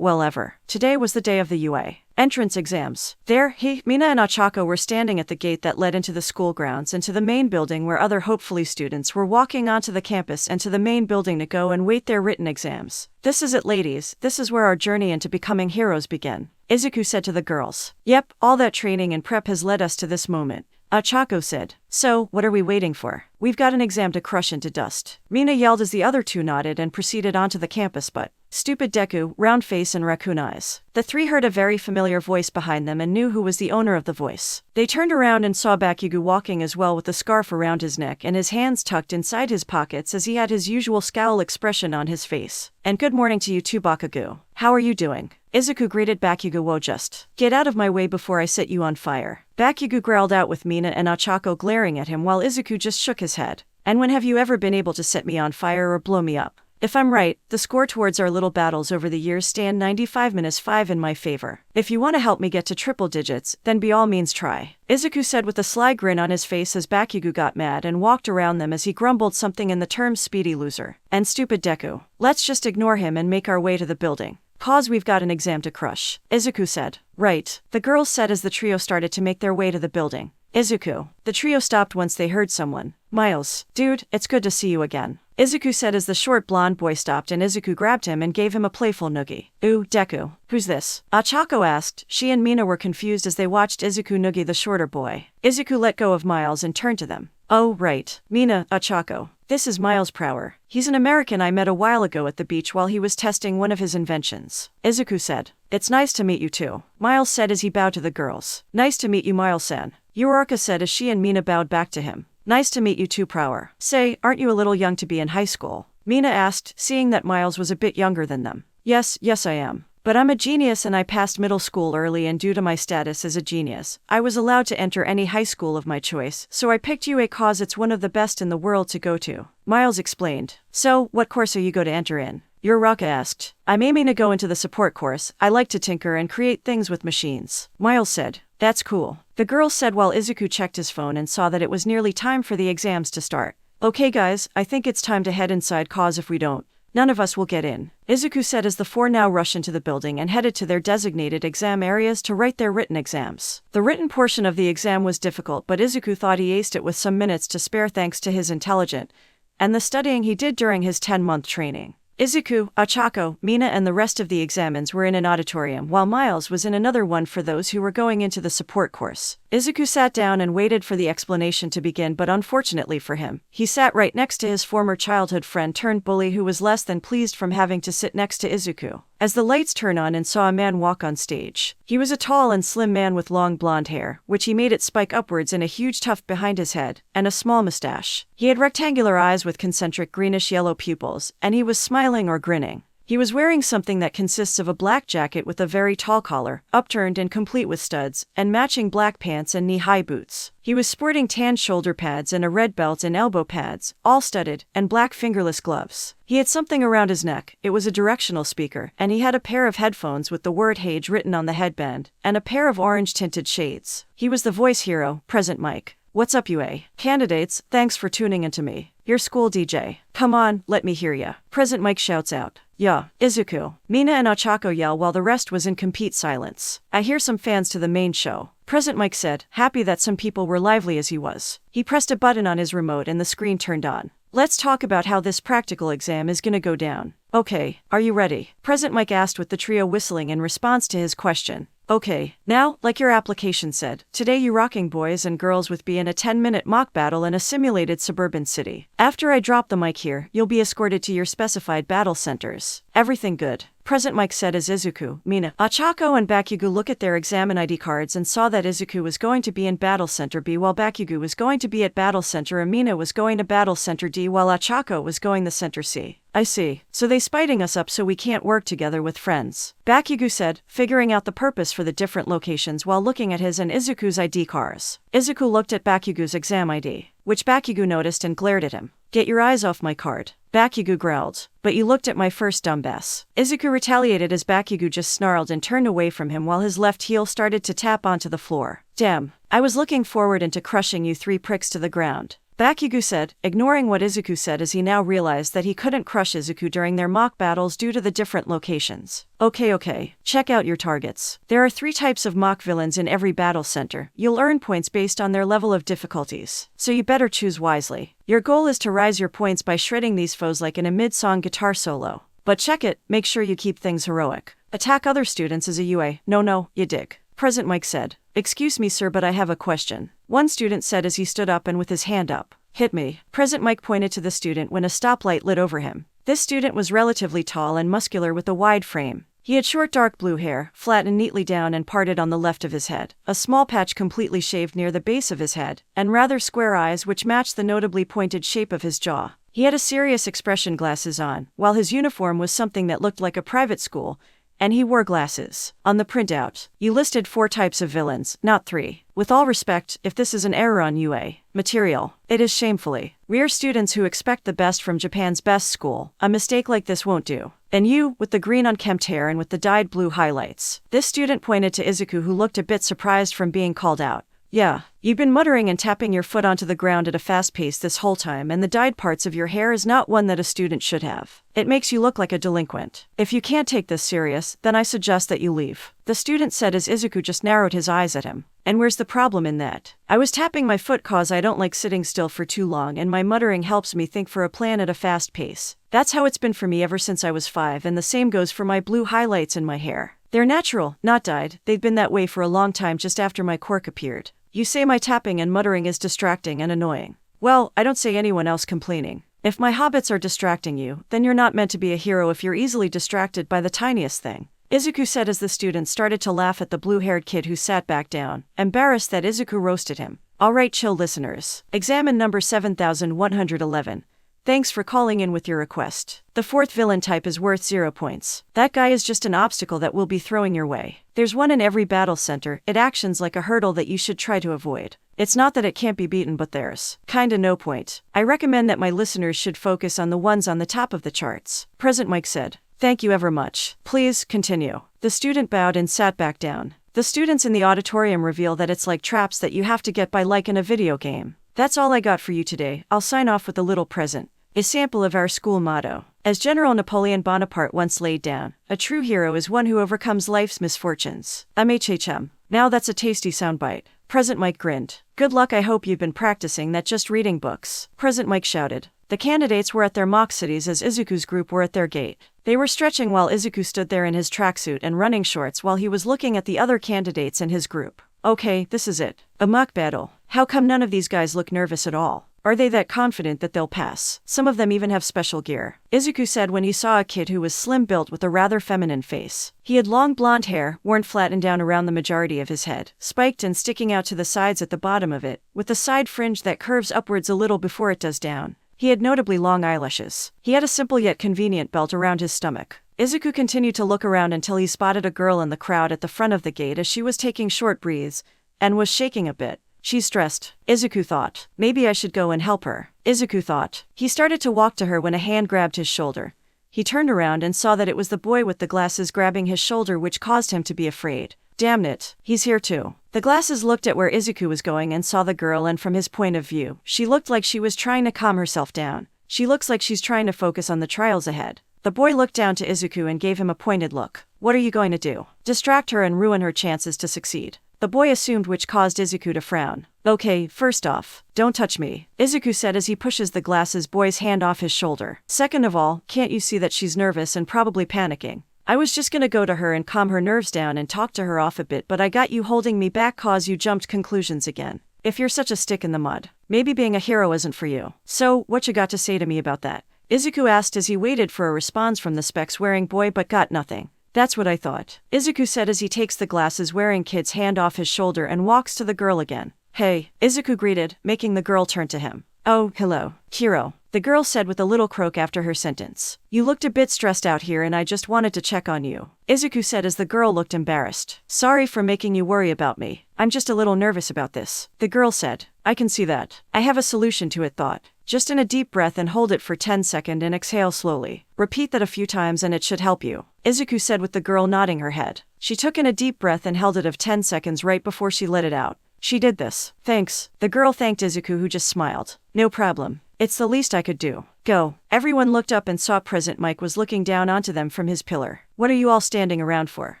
well ever. Today was the day of the UA entrance exams. There, Mina and Ochako were standing at the gate that led into the school grounds and to the main building where other hopefully students were walking onto the campus and to the main building to go and wait their written exams. This is it, ladies. This is where our journey into becoming heroes begin, Izuku said to the girls. Yep, all that training and prep has led us to this moment, Ochako said. So, what are we waiting for? We've got an exam to crush into dust, Mina yelled as the other two nodded and proceeded onto the campus. But stupid Deku, round face and raccoon eyes. The three heard a very familiar voice behind them and knew who was the owner of the voice. They turned around and saw Bakugou walking as well with the scarf around his neck and his hands tucked inside his pockets as he had his usual scowl expression on his face. And good morning to you too, Bakugou. How are you doing? Izuku greeted Bakugou. Whoa, just get out of my way before I set you on fire, Bakugou growled out with Mina and Ochako glaring at him while Izuku just shook his head. And when have you ever been able to set me on fire or blow me up? If I'm right, the score towards our little battles over the years stand 95-5 in my favor. If you want to help me get to triple digits, then by all means try, Izuku said with a sly grin on his face as Bakugou got mad and walked around them as he grumbled something in the terms speedy loser and stupid Deku. Let's just ignore him and make our way to the building. Cause we've got an exam to crush, Izuku said. Right, the girls said as the trio started to make their way to the building. Izuku. The trio stopped once they heard someone. Miles, dude, it's good to see you again, Izuku said as the short blonde boy stopped and Izuku grabbed him and gave him a playful noogie. Ooh, Deku. Who's this? Ochako asked. She and Mina were confused as they watched Izuku noogie the shorter boy. Izuku let go of Miles and turned to them. Oh, right. Mina, Ochako. This is Miles Prower. He's an American I met a while ago at the beach while he was testing one of his inventions, Izuku said. It's nice to meet you too, Miles said as he bowed to the girls. Nice to meet you, Miles-san, Uraraka said as she and Mina bowed back to him. Nice to meet you too, Prower. Say, aren't you a little young to be in high school? Mina asked, seeing that Miles was a bit younger than them. Yes, I am. But I'm a genius and I passed middle school early and due to my status as a genius, I was allowed to enter any high school of my choice, so I picked UA cause it's one of the best in the world to go to, Miles explained. So, what course are you going to enter in? Uraraka asked. I'm aiming to go into the support course. I like to tinker and create things with machines, Miles said. That's cool, the girls said while Izuku checked his phone and saw that it was nearly time for the exams to start. Okay guys, I think it's time to head inside cause if we don't, none of us will get in, Izuku said as the four now rushed into the building and headed to their designated exam areas to write their written exams. The written portion of the exam was difficult, but Izuku thought he aced it with some minutes to spare thanks to his intelligence and the studying he did during his 10-month training. Izuku, Ochako, Mina and the rest of the examines were in an auditorium while Miles was in another one for those who were going into the support course. Izuku sat down and waited for the explanation to begin, but unfortunately for him, he sat right next to his former childhood friend turned bully who was less than pleased from having to sit next to Izuku. As the lights turned on and saw a man walk on stage. He was a tall and slim man with long blonde hair, which he made it spike upwards in a huge tuft behind his head, and a small mustache. He had rectangular eyes with concentric greenish-yellow pupils, and he was smiling or grinning. He was wearing something that consists of a black jacket with a very tall collar, upturned and complete with studs, and matching black pants and knee-high boots. He was sporting tan shoulder pads and a red belt and elbow pads, all studded, and black fingerless gloves. He had something around his neck. It was a directional speaker, and he had a pair of headphones with the word Hage written on the headband, and a pair of orange-tinted shades. He was the voice hero, Present Mike. What's up, UA? Candidates, thanks for tuning into me, your school DJ. Come on, let me hear ya. Present Mike shouts out. Yeah, Izuku. Mina and Ochako yell while the rest was in complete silence. I hear some fans to the main show, Present Mike said, happy that some people were lively as he was. He pressed a button on his remote and the screen turned on. Let's talk about how this practical exam is gonna go down. Okay, are you ready? Present Mike asked with the trio whistling in response to his question. Okay, now, like your application said, today you rocking boys and girls with be in a 10-minute mock battle in a simulated suburban city. After I drop the mic here, you'll be escorted to your specified battle centers. Everything good? Present Mike said as Izuku, Mina, Ochako and Bakugou look at their exam and ID cards and saw that Izuku was going to be in Battle Center B while Bakugou was going to be at Battle Center and Mina was going to Battle Center D while Ochako was going to Center C. I see. So they spiting us up so we can't work together with friends, Bakugou said, figuring out the purpose for the different locations while looking at his and Izuku's ID cards. Izuku looked at Bakugou's exam ID, which Bakugou noticed and glared at him. Get your eyes off my card, Bakugou growled. But you looked at my first, dumbass. Izuku retaliated as Bakugou just snarled and turned away from him while his left heel started to tap onto the floor. Damn. I was looking forward into crushing you 3 pricks to the ground, Bakugou said, ignoring what Izuku said as he now realized that he couldn't crush Izuku during their mock battles due to the different locations. Okay. Check out your targets. There are 3 types of mock villains in every battle center. You'll earn points based on their level of difficulties, so you better choose wisely. Your goal is to rise your points by shredding these foes like in a mid-song guitar solo. But check it, make sure you keep things heroic. Attack other students as a UA. No, you dig. Present Mike said. Excuse me sir, but I have a question. One student said as he stood up and with his hand up. Hit me. Present Mike pointed to the student when a stoplight lit over him. This student was relatively tall and muscular with a wide frame. He had short dark blue hair, flattened neatly down and parted on the left of his head, a small patch completely shaved near the base of his head, and rather square eyes which matched the notably pointed shape of his jaw. He had a serious expression glasses on, while his uniform was something that looked like a private school, and he wore glasses. On the printout, you listed 4 types of villains, not 3. With all respect, if this is an error on UA material, it is shamefully. We are students who expect the best from Japan's best school. A mistake like this won't do. And you, with the green unkempt hair and with the dyed blue highlights. This student pointed to Izuku, who looked a bit surprised from being called out. Yeah, you've been muttering and tapping your foot onto the ground at a fast pace this whole time, and the dyed parts of your hair is not one that a student should have. It makes you look like a delinquent. If you can't take this serious, then I suggest that you leave. The student said as Izuku just narrowed his eyes at him. And where's the problem in that? I was tapping my foot cause I don't like sitting still for too long, and my muttering helps me think for a plan at a fast pace. That's how it's been for me ever since I was 5, and the same goes for my blue highlights in my hair. They're natural, not dyed. They've been that way for a long time just after my quirk appeared. You say my tapping and muttering is distracting and annoying. Well, I don't say anyone else complaining. If my hobbits are distracting you, then you're not meant to be a hero if you're easily distracted by the tiniest thing, Izuku said as the student started to laugh at the blue-haired kid who sat back down, embarrassed that Izuku roasted him. Alright chill listeners. Examine number 7111. Thanks for calling in with your request. The 4th villain type is worth 0 points. That guy is just an obstacle that we'll be throwing your way. There's one in every battle center. It actions like a hurdle that you should try to avoid. It's not that it can't be beaten, but there's kinda no point. I recommend that my listeners should focus on the ones on the top of the charts. Present Mike said. Thank you ever much. Please, continue. The student bowed and sat back down. The students in the auditorium reveal that it's like traps that you have to get by like in a video game. That's all I got for you today. I'll sign off with a little present. A sample of our school motto. As General Napoleon Bonaparte once laid down, a true hero is one who overcomes life's misfortunes. MHHM. Now that's a tasty soundbite. Present Mike grinned. Good luck, I hope you've been practicing that just reading books. Present Mike shouted. The candidates were at their mock cities as Izuku's group were at their gate. They were stretching while Izuku stood there in his tracksuit and running shorts while he was looking at the other candidates in his group. Okay, this is it. A mock battle. How come none of these guys look nervous at all? Are they that confident that they'll pass? Some of them even have special gear, Izuku said when he saw a kid who was slim-built with a rather feminine face. He had long blonde hair, worn flattened down around the majority of his head, spiked and sticking out to the sides at the bottom of it, with a side fringe that curves upwards a little before it does down. He had notably long eyelashes. He had a simple yet convenient belt around his stomach. Izuku continued to look around until he spotted a girl in the crowd at the front of the gate as she was taking short breaths, and was shaking a bit. She's stressed, Izuku thought. Maybe I should go and help her, Izuku thought. He started to walk to her when a hand grabbed his shoulder. He turned around and saw that it was the boy with the glasses grabbing his shoulder, which caused him to be afraid. Damn it, he's here too. The glasses looked at where Izuku was going and saw the girl, and from his point of view, she looked like she was trying to calm herself down. She looks like she's trying to focus on the trials ahead. The boy looked down to Izuku and gave him a pointed look. What are you going to do? Distract her and ruin her chances to succeed? The boy assumed, which caused Izuku to frown. Okay, first off, don't touch me, Izuku said as he pushes the glasses boy's hand off his shoulder. Second of all, can't you see that she's nervous and probably panicking? I was just gonna go to her and calm her nerves down and talk to her off a bit, but I got you holding me back cause you jumped conclusions again. If you're such a stick in the mud, maybe being a hero isn't for you. So, what you got to say to me about that? Izuku asked as he waited for a response from the specs-wearing boy but got nothing. That's what I thought, Izuku said as he takes the glasses-wearing kid's hand off his shoulder and walks to the girl again. Hey, Izuku greeted, making the girl turn to him. Oh, hello, hero. the girl said with a little croak after her sentence. You looked a bit stressed out here and I just wanted to check on you, Izuku said as the girl looked embarrassed. Sorry for making you worry about me. I'm just a little nervous about this, the girl said. I can see that. I have a solution to it, thought. Just in a deep breath and hold it for 10 seconds and exhale slowly. Repeat that a few times and it should help you, Izuku said with the girl nodding her head. She took in a deep breath and held it of 10 seconds right before she let it out. She did this. Thanks. The girl thanked Izuku, who just smiled. No problem. It's the least I could do. Go. Everyone looked up and saw President Mike was looking down onto them from his pillar. What are you all standing around for?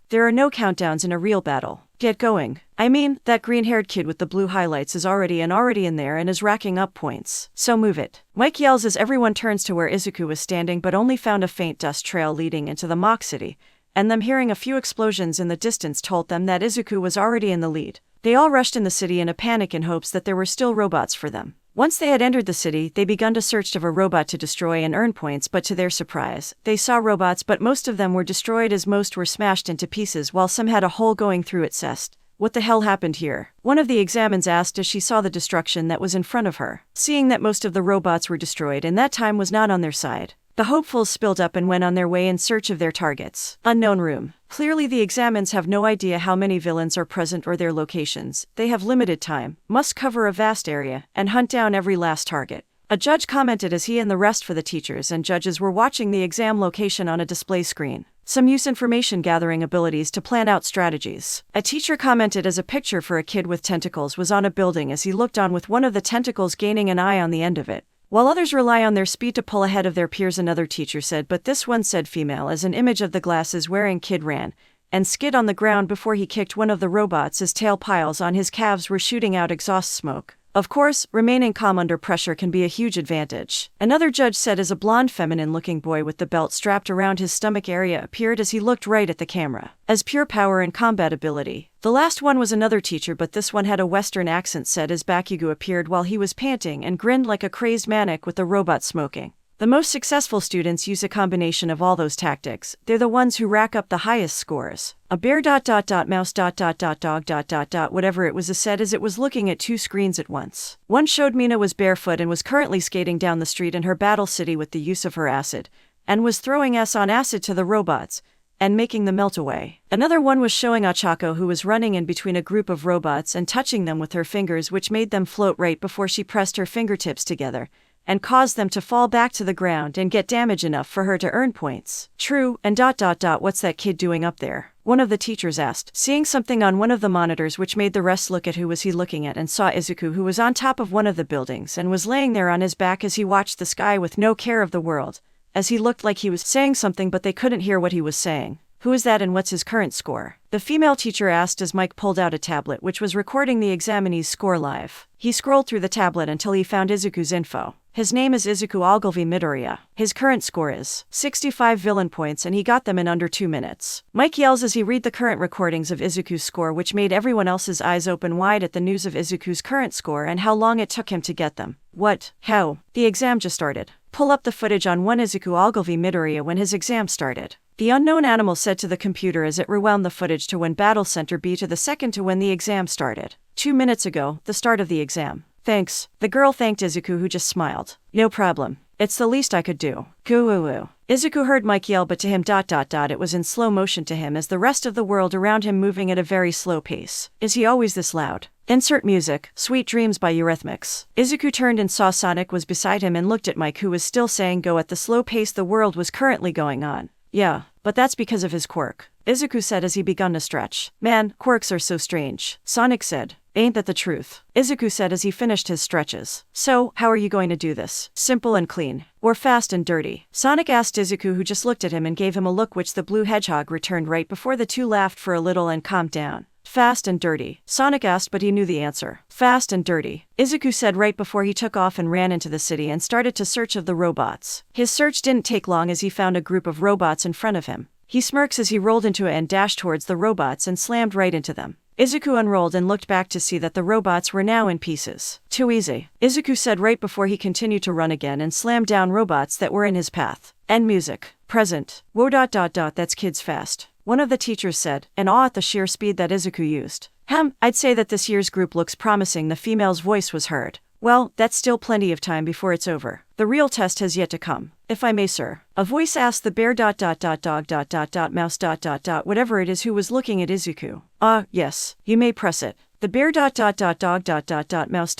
There are no countdowns in a real battle. Get going. I mean, that green-haired kid with the blue highlights is already in there and is racking up points. So move it. Mike yells as everyone turns to where Izuku was standing but only found a faint dust trail leading into the mock city, and them hearing a few explosions in the distance told them that Izuku was already in the lead. They all rushed in the city in a panic in hopes that there were still robots for them. Once they had entered the city, they begun to search for a robot to destroy and earn points, but to their surprise, they saw robots but most of them were destroyed as most were smashed into pieces while some had a hole going through its chest. What the hell happened here? One of the examines asked as she saw the destruction that was in front of her. Seeing that most of the robots were destroyed and that time was not on their side, the hopefuls spilled up and went on their way in search of their targets. Unknown room. Clearly the examines have no idea how many villains are present or their locations. They have limited time, must cover a vast area, and hunt down every last target. A judge commented as he and the rest for the teachers and judges were watching the exam location on a display screen. Some use information gathering abilities to plan out strategies. A teacher commented as a picture for a kid with tentacles was on a building as he looked on with one of the tentacles gaining an eye on the end of it. While others rely on their speed to pull ahead of their peers, another teacher said, but this one said female as an image of the glasses wearing kid ran and skid on the ground before he kicked one of the robots as tail piles on his calves were shooting out exhaust smoke. Of course, remaining calm under pressure can be a huge advantage. Another judge said as a blonde feminine-looking boy with the belt strapped around his stomach area appeared as he looked right at the camera. As pure power and combat ability. The last one was another teacher, but this one had a Western accent, said as Bakugou appeared while he was panting and grinned like a crazed maniac with the robot smoking. The most successful students use a combination of all those tactics. They're the ones who rack up the highest scores. A bear mouse dog whatever it was said as it was looking at two screens at once. One showed Mina was barefoot and was currently skating down the street in her battle city with the use of her acid, and was throwing on acid to the robots, and making them melt away. Another one was showing Ochako, who was running in between a group of robots and touching them with her fingers, which made them float right before she pressed her fingertips together, and caused them to fall back to the ground and get damage enough for her to earn points. True, and what's that kid doing up there? One of the teachers asked, seeing something on one of the monitors which made the rest look at who was he looking at, and saw Izuku, who was on top of one of the buildings and was laying there on his back as he watched the sky with no care of the world, as he looked like he was saying something but they couldn't hear what he was saying. Who is that and what's his current score? The female teacher asked as Mike pulled out a tablet which was recording the examinee's score live. He scrolled through the tablet until he found Izuku's info. His name is Izuku Ogilvy Midoriya. His current score is 65 villain points and he got them in under 2 minutes. Mike yells as he read the current recordings of Izuku's score, which made everyone else's eyes open wide at the news of Izuku's current score and how long it took him to get them. What? How? The exam just started. Pull up the footage on one Izuku Ogilvy Midoriya when his exam started. The unknown animal said to the computer as it rewound the footage to when Battle Center B to the second to when the exam started. 2 minutes ago, the start of the exam. Thanks. The girl thanked Izuku, who just smiled. No problem. It's the least I could do. Goo-woo-woo. Izuku heard Mike yell, but to him it was in slow motion to him as the rest of the world around him moving at a very slow pace. Is he always this loud? Insert music, Sweet Dreams by Eurythmics. Izuku turned and saw Sonic was beside him and looked at Mike, who was still saying go at the slow pace the world was currently going on. Yeah, but that's because of his quirk, Izuku said as he begun to stretch. Man, quirks are so strange, Sonic said. Ain't that the truth? Izuku said as he finished his stretches. So, how are you going to do this? Simple and clean, or fast and dirty? Sonic asked Izuku, who just looked at him and gave him a look which the blue hedgehog returned right before the two laughed for a little and calmed down. Fast and dirty? Sonic asked, but he knew the answer. Fast and dirty, Izuku said right before he took off and ran into the city and started to search of the robots. His search didn't take long as he found a group of robots in front of him. He smirks as he rolled into it and dashed towards the robots and slammed right into them. Izuku unrolled and looked back to see that the robots were now in pieces. Too easy, Izuku said right before he continued to run again and slammed down robots that were in his path. End music. Present. Whoa. That's kids fast, one of the teachers said, in awe at the sheer speed that Izuku used. I'd say that this year's group looks promising, the female's voice was heard. Well, that's still plenty of time before it's over. The real test has yet to come. If I may, sir. A voice asked the bear dog mouse whatever it is who was looking at Izuku. Yes, you may press it. The bear dog mouse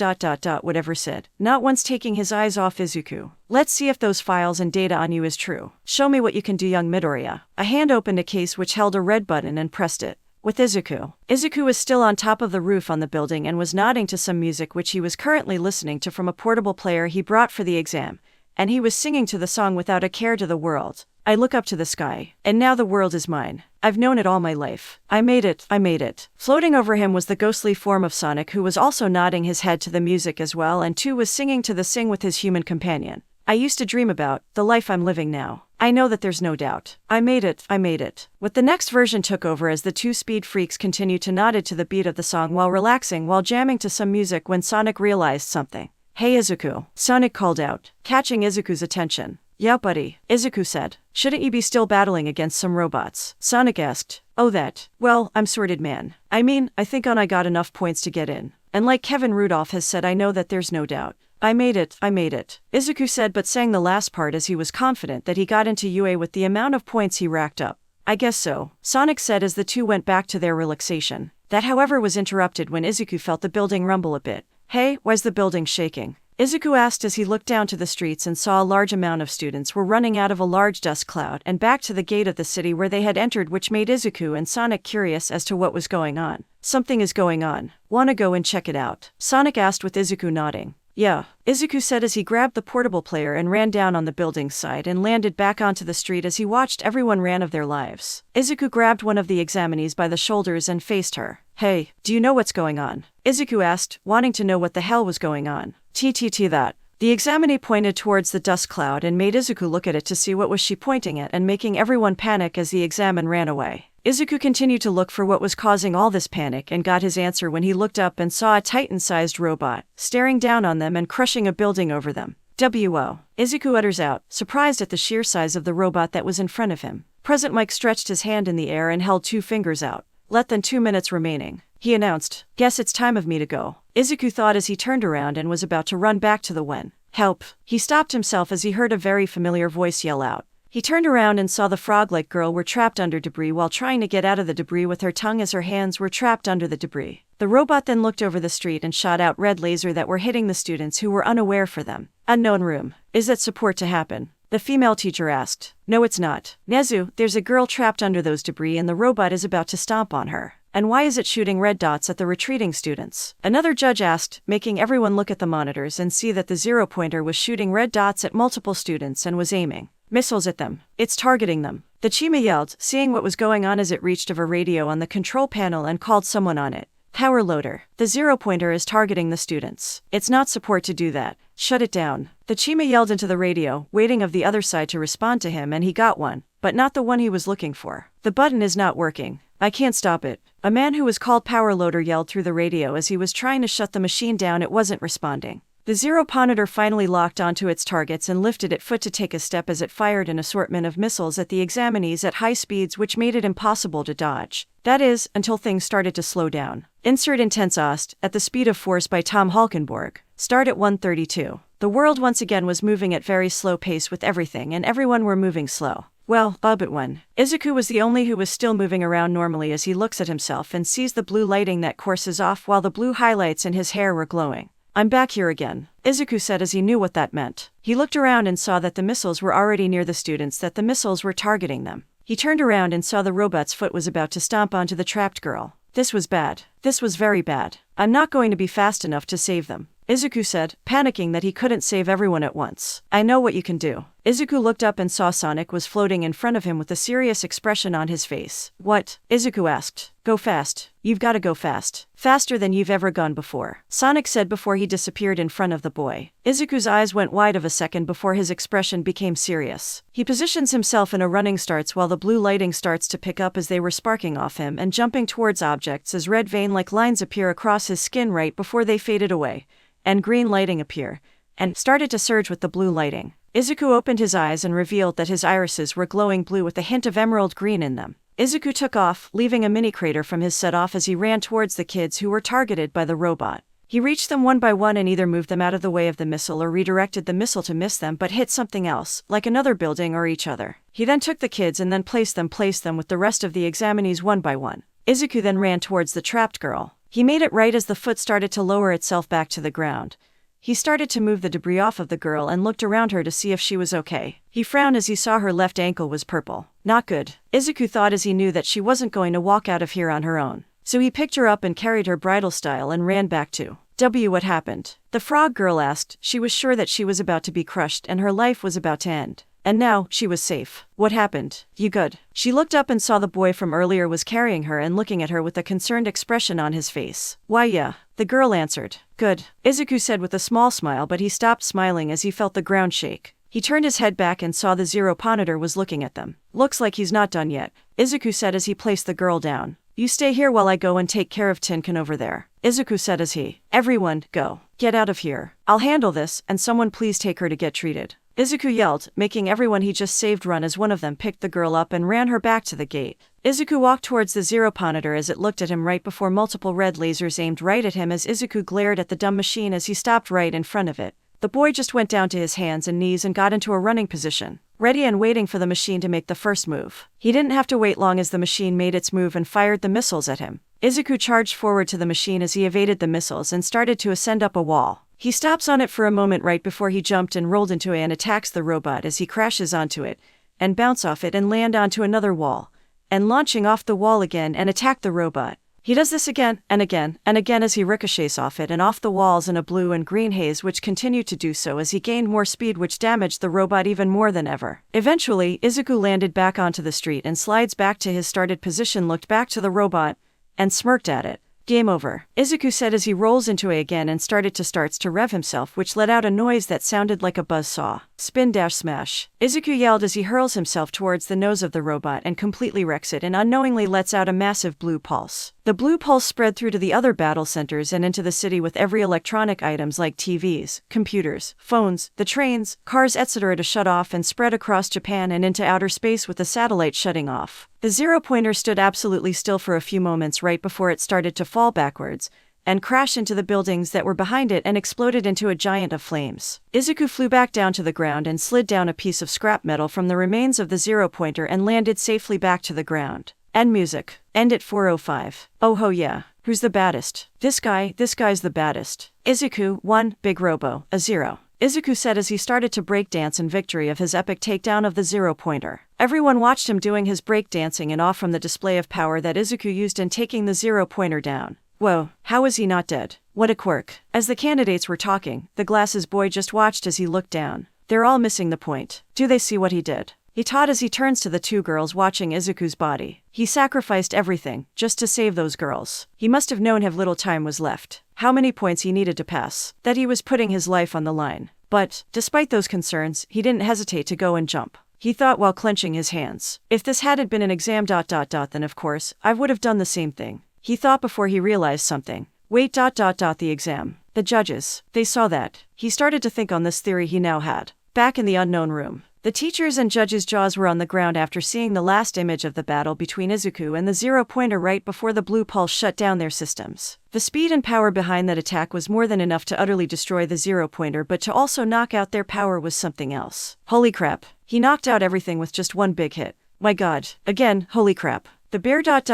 whatever said, not once taking his eyes off Izuku. Let's see if those files and data on you is true. Show me what you can do, young Midoriya. A hand opened a case which held a red button and pressed it. With Izuku. Izuku was still on top of the roof on the building and was nodding to some music which he was currently listening to from a portable player he brought for the exam, and he was singing to the song without a care to the world. I look up to the sky, and now the world is mine. I've known it all my life. I made it, I made it. Floating over him was the ghostly form of Sonic, who was also nodding his head to the music as well, and too was singing to the sing with his human companion. I used to dream about the life I'm living now. I know that there's no doubt. I made it, I made it. What the next version took over as the two speed freaks continued to nod to the beat of the song while relaxing while jamming to some music when Sonic realized something. Hey Izuku, Sonic called out, catching Izuku's attention. Yeah buddy, Izuku said. Shouldn't you be still battling against some robots? Sonic asked. Oh that. Well, I'm sorted man. I mean, I think I got enough points to get in. And like Kevin Rudolph has said, I know that there's no doubt. I made it, I made it. Izuku said, but sang the last part as he was confident that he got into UA with the amount of points he racked up. I guess so, Sonic said as the two went back to their relaxation. That however was interrupted when Izuku felt the building rumble a bit. Hey, why's the building shaking? Izuku asked as he looked down to the streets and saw a large amount of students were running out of a large dust cloud and back to the gate of the city where they had entered, which made Izuku and Sonic curious as to what was going on. Something is going on. Wanna go and check it out? Sonic asked with Izuku nodding. Yeah, Izuku said as he grabbed the portable player and ran down on the building's side and landed back onto the street as he watched everyone ran of their lives. Izuku grabbed one of the examinees by the shoulders and faced her. Hey, do you know what's going on? Izuku asked, wanting to know what the hell was going on. That. The examinee pointed towards the dust cloud and made Izuku look at it to see what was she pointing at and making everyone panic as the examine ran away. Izuku continued to look for what was causing all this panic and got his answer when he looked up and saw a Titan-sized robot, staring down on them and crushing a building over them. W.O. Izuku utters out, surprised at the sheer size of the robot that was in front of him. Present Mike stretched his hand in the air and held 2 fingers out. Less than 2 minutes remaining. He announced, guess it's time of me to go. Izuku thought as he turned around and was about to run back to the wen. Help. He stopped himself as he heard a very familiar voice yell out. He turned around and saw the frog-like girl were trapped under debris while trying to get out of the debris with her tongue as her hands were trapped under the debris. The robot then looked over the street and shot out red laser that were hitting the students who were unaware for them. Unknown room. Is that support to happen? The female teacher asked. No, it's not. Nezu, there's a girl trapped under those debris and the robot is about to stomp on her. And why is it shooting red dots at the retreating students? Another judge asked, making everyone look at the monitors and see that the zero-pointer was shooting red dots at multiple students and was aiming missiles at them. It's targeting them. The Chima yelled, seeing what was going on as it reached of a radio on the control panel and called someone on it. Power loader. The zero-pointer is targeting the students. It's not support to do that. Shut it down. The Chima yelled into the radio, waiting of the other side to respond to him, and he got one, but not the one he was looking for. The button is not working. I can't stop it. A man who was called Power Loader yelled through the radio as he was trying to shut the machine down. It wasn't responding. The zero-pointer finally locked onto its targets and lifted its foot to take a step as it fired an assortment of missiles at the examinees at high speeds, which made it impossible to dodge. That is, until things started to slow down. Insert Intense Ost, at the speed of force by Tom Halkenborg. Start at 132. The world once again was moving at very slow pace with everything and everyone were moving slow. Well, but one. Izuku was the only who was still moving around normally as he looks at himself and sees the blue lighting that courses off while the blue highlights in his hair were glowing. I'm back here again, Izuku said as he knew what that meant. He looked around and saw that the missiles were already near the students, that the missiles were targeting them. He turned around and saw the robot's foot was about to stomp onto the trapped girl. This was bad. This was very bad. I'm not going to be fast enough to save them, Izuku said, panicking that he couldn't save everyone at once. I know what you can do. Izuku looked up and saw Sonic was floating in front of him with a serious expression on his face. What? Izuku asked. Go fast. You've got to go fast. Faster than you've ever gone before, Sonic said before he disappeared in front of the boy. Izuku's eyes went wide of a second before his expression became serious. He positions himself in a running starts while the blue lighting starts to pick up as they were sparking off him and jumping towards objects as red vein-like lines appear across his skin right before they faded away, and green lighting appear, and started to surge with the blue lighting. Izuku opened his eyes and revealed that his irises were glowing blue with a hint of emerald green in them. Izuku took off, leaving a mini crater from his set off as he ran towards the kids who were targeted by the robot. He reached them one by one and either moved them out of the way of the missile or redirected the missile to miss them but hit something else, like another building or each other. He then took the kids and then placed them with the rest of the examinees one by one. Izuku then ran towards the trapped girl. He made it right as the foot started to lower itself back to the ground. He started to move the debris off of the girl and looked around her to see if she was okay. He frowned as he saw her left ankle was purple. Not good. Izuku thought as he knew that she wasn't going to walk out of here on her own. So he picked her up and carried her bridal style and ran back to what happened? The frog girl asked. She was sure that she was about to be crushed and her life was about to end. And now, she was safe. What happened? You good? She looked up and saw the boy from earlier was carrying her and looking at her with a concerned expression on his face. Why yeah. The girl answered. Good. Izuku said with a small smile, but he stopped smiling as he felt the ground shake. He turned his head back and saw the Zero Ponitor was looking at them. Looks like he's not done yet, Izuku said as he placed the girl down. You stay here while I go and take care of Tinkan over there, Izuku said as he. Everyone, go. Get out of here. I'll handle this, and someone please take her to get treated. Izuku yelled, making everyone he just saved run as one of them picked the girl up and ran her back to the gate. Izuku walked towards the Zero Ponitor as it looked at him right before multiple red lasers aimed right at him as Izuku glared at the dumb machine as he stopped right in front of it. The boy just went down to his hands and knees and got into a running position, ready and waiting for the machine to make the first move. He didn't have to wait long as the machine made its move and fired the missiles at him. Izuku charged forward to the machine as he evaded the missiles and started to ascend up a wall. He stops on it for a moment right before he jumped and rolled into it and attacks the robot as he crashes onto it, and bounce off it and land onto another wall, and launching off the wall again and attack the robot. He does this again, and again, and again as he ricochets off it and off the walls in a blue and green haze which continued to do so as he gained more speed which damaged the robot even more than ever. Eventually, Izuku landed back onto the street and slides back to his started position, looked back to the robot, and smirked at it. Game over, Izuku said as he rolls into it again and starts to rev himself, which let out a noise that sounded like a buzzsaw. Spin-smash. Izuku yelled as he hurls himself towards the nose of the robot and completely wrecks it and unknowingly lets out a massive blue pulse. The blue pulse spread through to the other battle centers and into the city with every electronic items like TVs, computers, phones, the trains, cars etc. to shut off and spread across Japan and into outer space with the satellite shutting off. The Zero Pointer stood absolutely still for a few moments right before it started to fall backwards and crash into the buildings that were behind it and exploded into a giant of flames. Izuku flew back down to the ground and slid down a piece of scrap metal from the remains of the Zero Pointer and landed safely back to the ground. End music. End at 4:05. Oh ho yeah. Who's the baddest? This guy's the baddest. Izuku, 1, Big Robo, a 0. Izuku said as he started to breakdance in victory of his epic takedown of the Zero Pointer. Everyone watched him doing his breakdancing in awe from the display of power that Izuku used in taking the Zero Pointer down. Whoa, how is he not dead? What a quirk. As the candidates were talking, the glasses boy just watched as he looked down. They're all missing the point. Do they see what he did? He taught as he turns to the two girls watching Izuku's body. He sacrificed everything, just to save those girls. He must have known how little time was left, how many points he needed to pass, that he was putting his life on the line. But, despite those concerns, he didn't hesitate to go and jump. He thought while clenching his hands. If this hadn't been an exam ... then of course, I would have done the same thing. He thought before he realized something. Wait ... the exam. The judges, they saw that. He started to think on this theory he now had. Back in the unknown room, the teachers and judges' jaws were on the ground after seeing the last image of the battle between Izuku and the Zero Pointer right before the blue pulse shut down their systems. The speed and power behind that attack was more than enough to utterly destroy the Zero Pointer, but to also knock out their power was something else. Holy crap. He knocked out everything with just one big hit. My god. Again, holy crap. The bear ... dog ...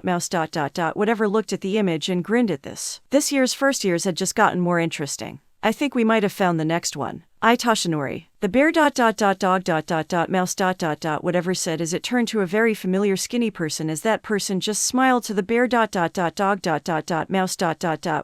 mouse ... whatever looked at the image and grinned at this. This year's first years had just gotten more interesting. I think we might have found the next one. Toshinori. The bear ... dog ... mouse ... whatever said as it turned to a very familiar skinny person as that person just smiled to the bear ... dog ... mouse ...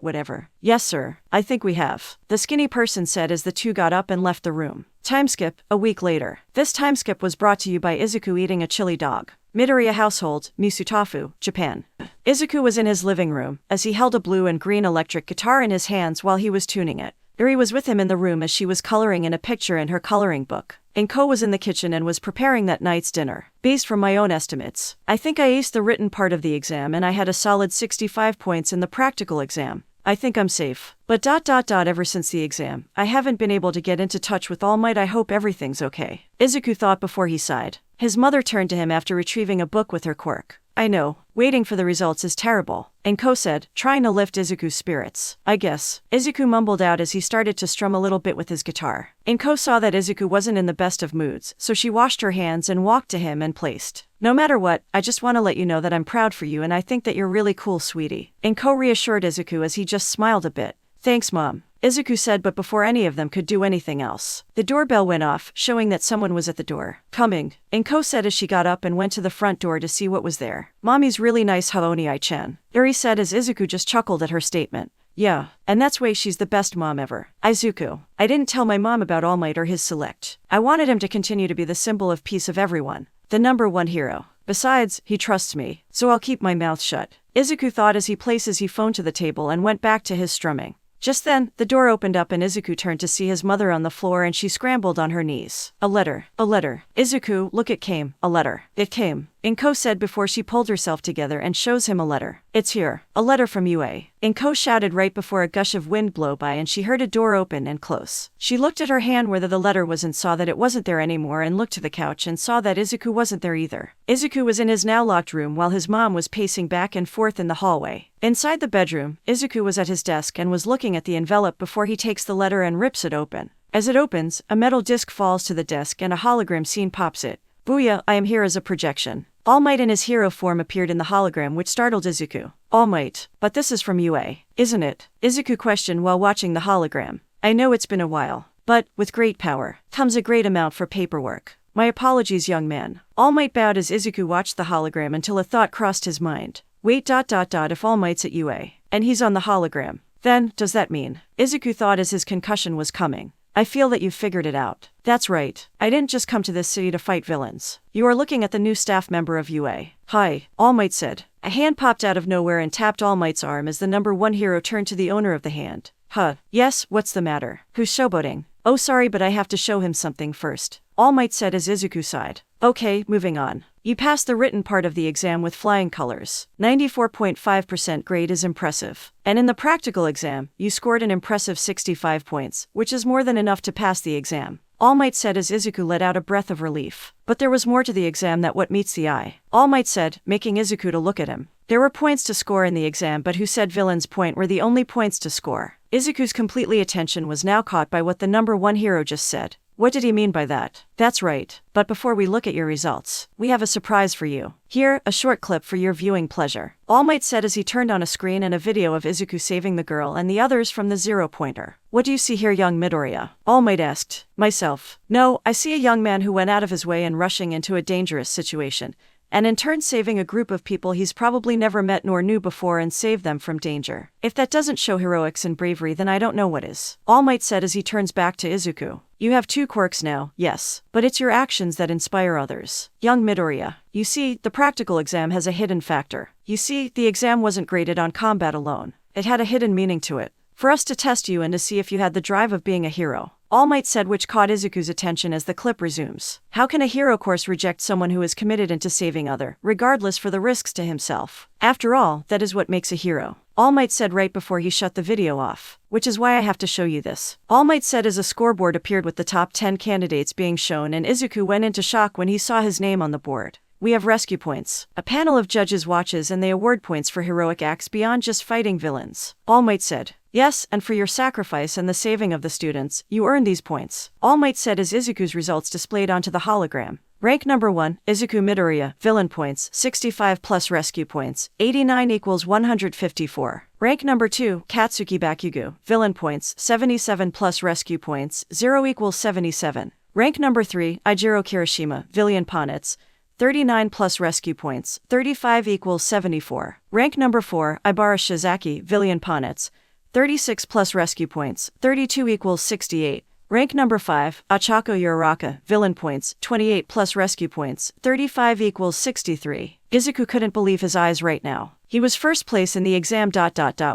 whatever. Yes sir, I think we have. The skinny person said as the two got up and left the room. Timeskip, a week later. This timeskip was brought to you by Izuku eating a chili dog. Midoriya household, Misutafu, Japan. Izuku was in his living room, as he held a blue and green electric guitar in his hands while he was tuning it. Eri was with him in the room as she was coloring in a picture in her coloring book. Inko was in the kitchen and was preparing that night's dinner. Based from my own estimates, I think I aced the written part of the exam and I had a solid 65 points in the practical exam. I think I'm safe. But ... ever since the exam, I haven't been able to get into touch with All Might. I hope everything's okay. Izuku thought before he sighed. His mother turned to him after retrieving a book with her quirk. I know, Waiting for the results is terrible, Enko said, trying to lift Izuku's spirits. I guess. Izuku mumbled out as he started to strum a little bit with his guitar. Enko saw that Izuku wasn't in the best of moods, so she washed her hands and walked to him and placed. No matter what, I just want to let you know that I'm proud for you and I think that you're really cool, sweetie. Enko reassured Izuku as he just smiled a bit. Thanks, Mom, Izuku said, but before any of them could do anything else, the doorbell went off, showing that someone was at the door. Coming, Enko said as she got up and went to the front door to see what was there. Mommy's really nice, Haoni-chan, Eri said as Izuku just chuckled at her statement. Yeah, and that's why she's the best mom ever. Izuku, I didn't tell my mom about All Might or his select. I wanted him to continue to be the symbol of peace of everyone, the #1 hero. Besides, he trusts me, so I'll keep my mouth shut, Izuku thought as he placed his phone to the table and went back to his strumming. Just then, the door opened up and Izuku turned to see his mother on the floor and she scrambled on her knees. A letter. A letter. Izuku, look, it came. A letter. It came, Enko said before she pulled herself together and shows him a letter. It's here. A letter from UA. Enko shouted right before a gush of wind blew by and she heard a door open and close. She looked at her hand where the letter was and saw that it wasn't there anymore and looked to the couch and saw that Izuku wasn't there either. Izuku was in his now locked room while his mom was pacing back and forth in the hallway. Inside the bedroom, Izuku was at his desk and was looking at the envelope before he takes the letter and rips it open. As it opens, a metal disc falls to the desk and a hologram scene pops it. Booyah, I am here as a projection. All Might in his hero form appeared in the hologram, which startled Izuku. All Might, but this is from UA, isn't it? Izuku questioned while watching the hologram. I know it's been a while, but, with great power, comes a great amount for paperwork. My apologies, young man. All Might bowed as Izuku watched the hologram until a thought crossed his mind. Wait, if All Might's at UA, and he's on the hologram, then, does that mean? Izuku thought as his concussion was coming. I feel that you've figured it out. That's right. I didn't just come to this city to fight villains. You are looking at the new staff member of UA. Hi, All Might said. A hand popped out of nowhere and tapped All Might's arm as the #1 hero turned to the owner of the hand. Huh. Yes, what's the matter? Who's showboating? Oh, sorry, but I have to show him something first, All Might said as Izuku sighed. Okay, moving on. You passed the written part of the exam with flying colors. 94.5% grade is impressive. And in the practical exam, you scored an impressive 65 points, which is more than enough to pass the exam, All Might said as Izuku let out a breath of relief. But there was more to the exam than what meets the eye, All Might said, making Izuku to look at him. There were points to score in the exam, but who said villain's point were the only points to score? Izuku's completely attention was now caught by what the #1 hero just said. What did he mean by that? That's right. But before we look at your results, we have a surprise for you. Here, a short clip for your viewing pleasure, All Might said as he turned on a screen and a video of Izuku saving the girl and the others from the zero-pointer. What do you see here, young Midoriya? All Might asked. Myself. No, I see a young man who went out of his way in rushing into a dangerous situation, and in turn saving a group of people he's probably never met nor knew before and saved them from danger. If that doesn't show heroics and bravery, then I don't know what is, All Might said as he turns back to Izuku. You have 2 quirks now, yes, but it's your actions that inspire others. Young Midoriya, you see, the practical exam has a hidden factor. You see, the exam wasn't graded on combat alone. It had a hidden meaning to it. For us to test you and to see if you had the drive of being a hero, All Might said, which caught Izuku's attention as the clip resumes. How can a hero course reject someone who is committed into saving other, regardless for the risks to himself? After all, that is what makes a hero, All Might said right before he shut the video off. Which is why I have to show you this, All Might said as a scoreboard appeared with the top 10 candidates being shown, and Izuku went into shock when he saw his name on the board. We have rescue points. A panel of judges watches and they award points for heroic acts beyond just fighting villains, All Might said. Yes, and for your sacrifice and the saving of the students, you earn these points, All Might said as Izuku's results displayed onto the hologram. Rank #1, Izuku Midoriya, villain points, 65 plus rescue points, 89 equals 154. Rank #2, Katsuki Bakugou, villain points, 77 plus rescue points, 0 equals 77. Rank #3, Ijiro Kirishima, villain points, 39 plus rescue points, 35 equals 74. Rank #4, Ibara Shizaki, villain points, 36 plus rescue points, 32 equals 68. Rank #5, Achako Uraraka, villain points, 28 plus rescue points, 35 equals 63. Izuku couldn't believe his eyes right now. He was first place in the exam ...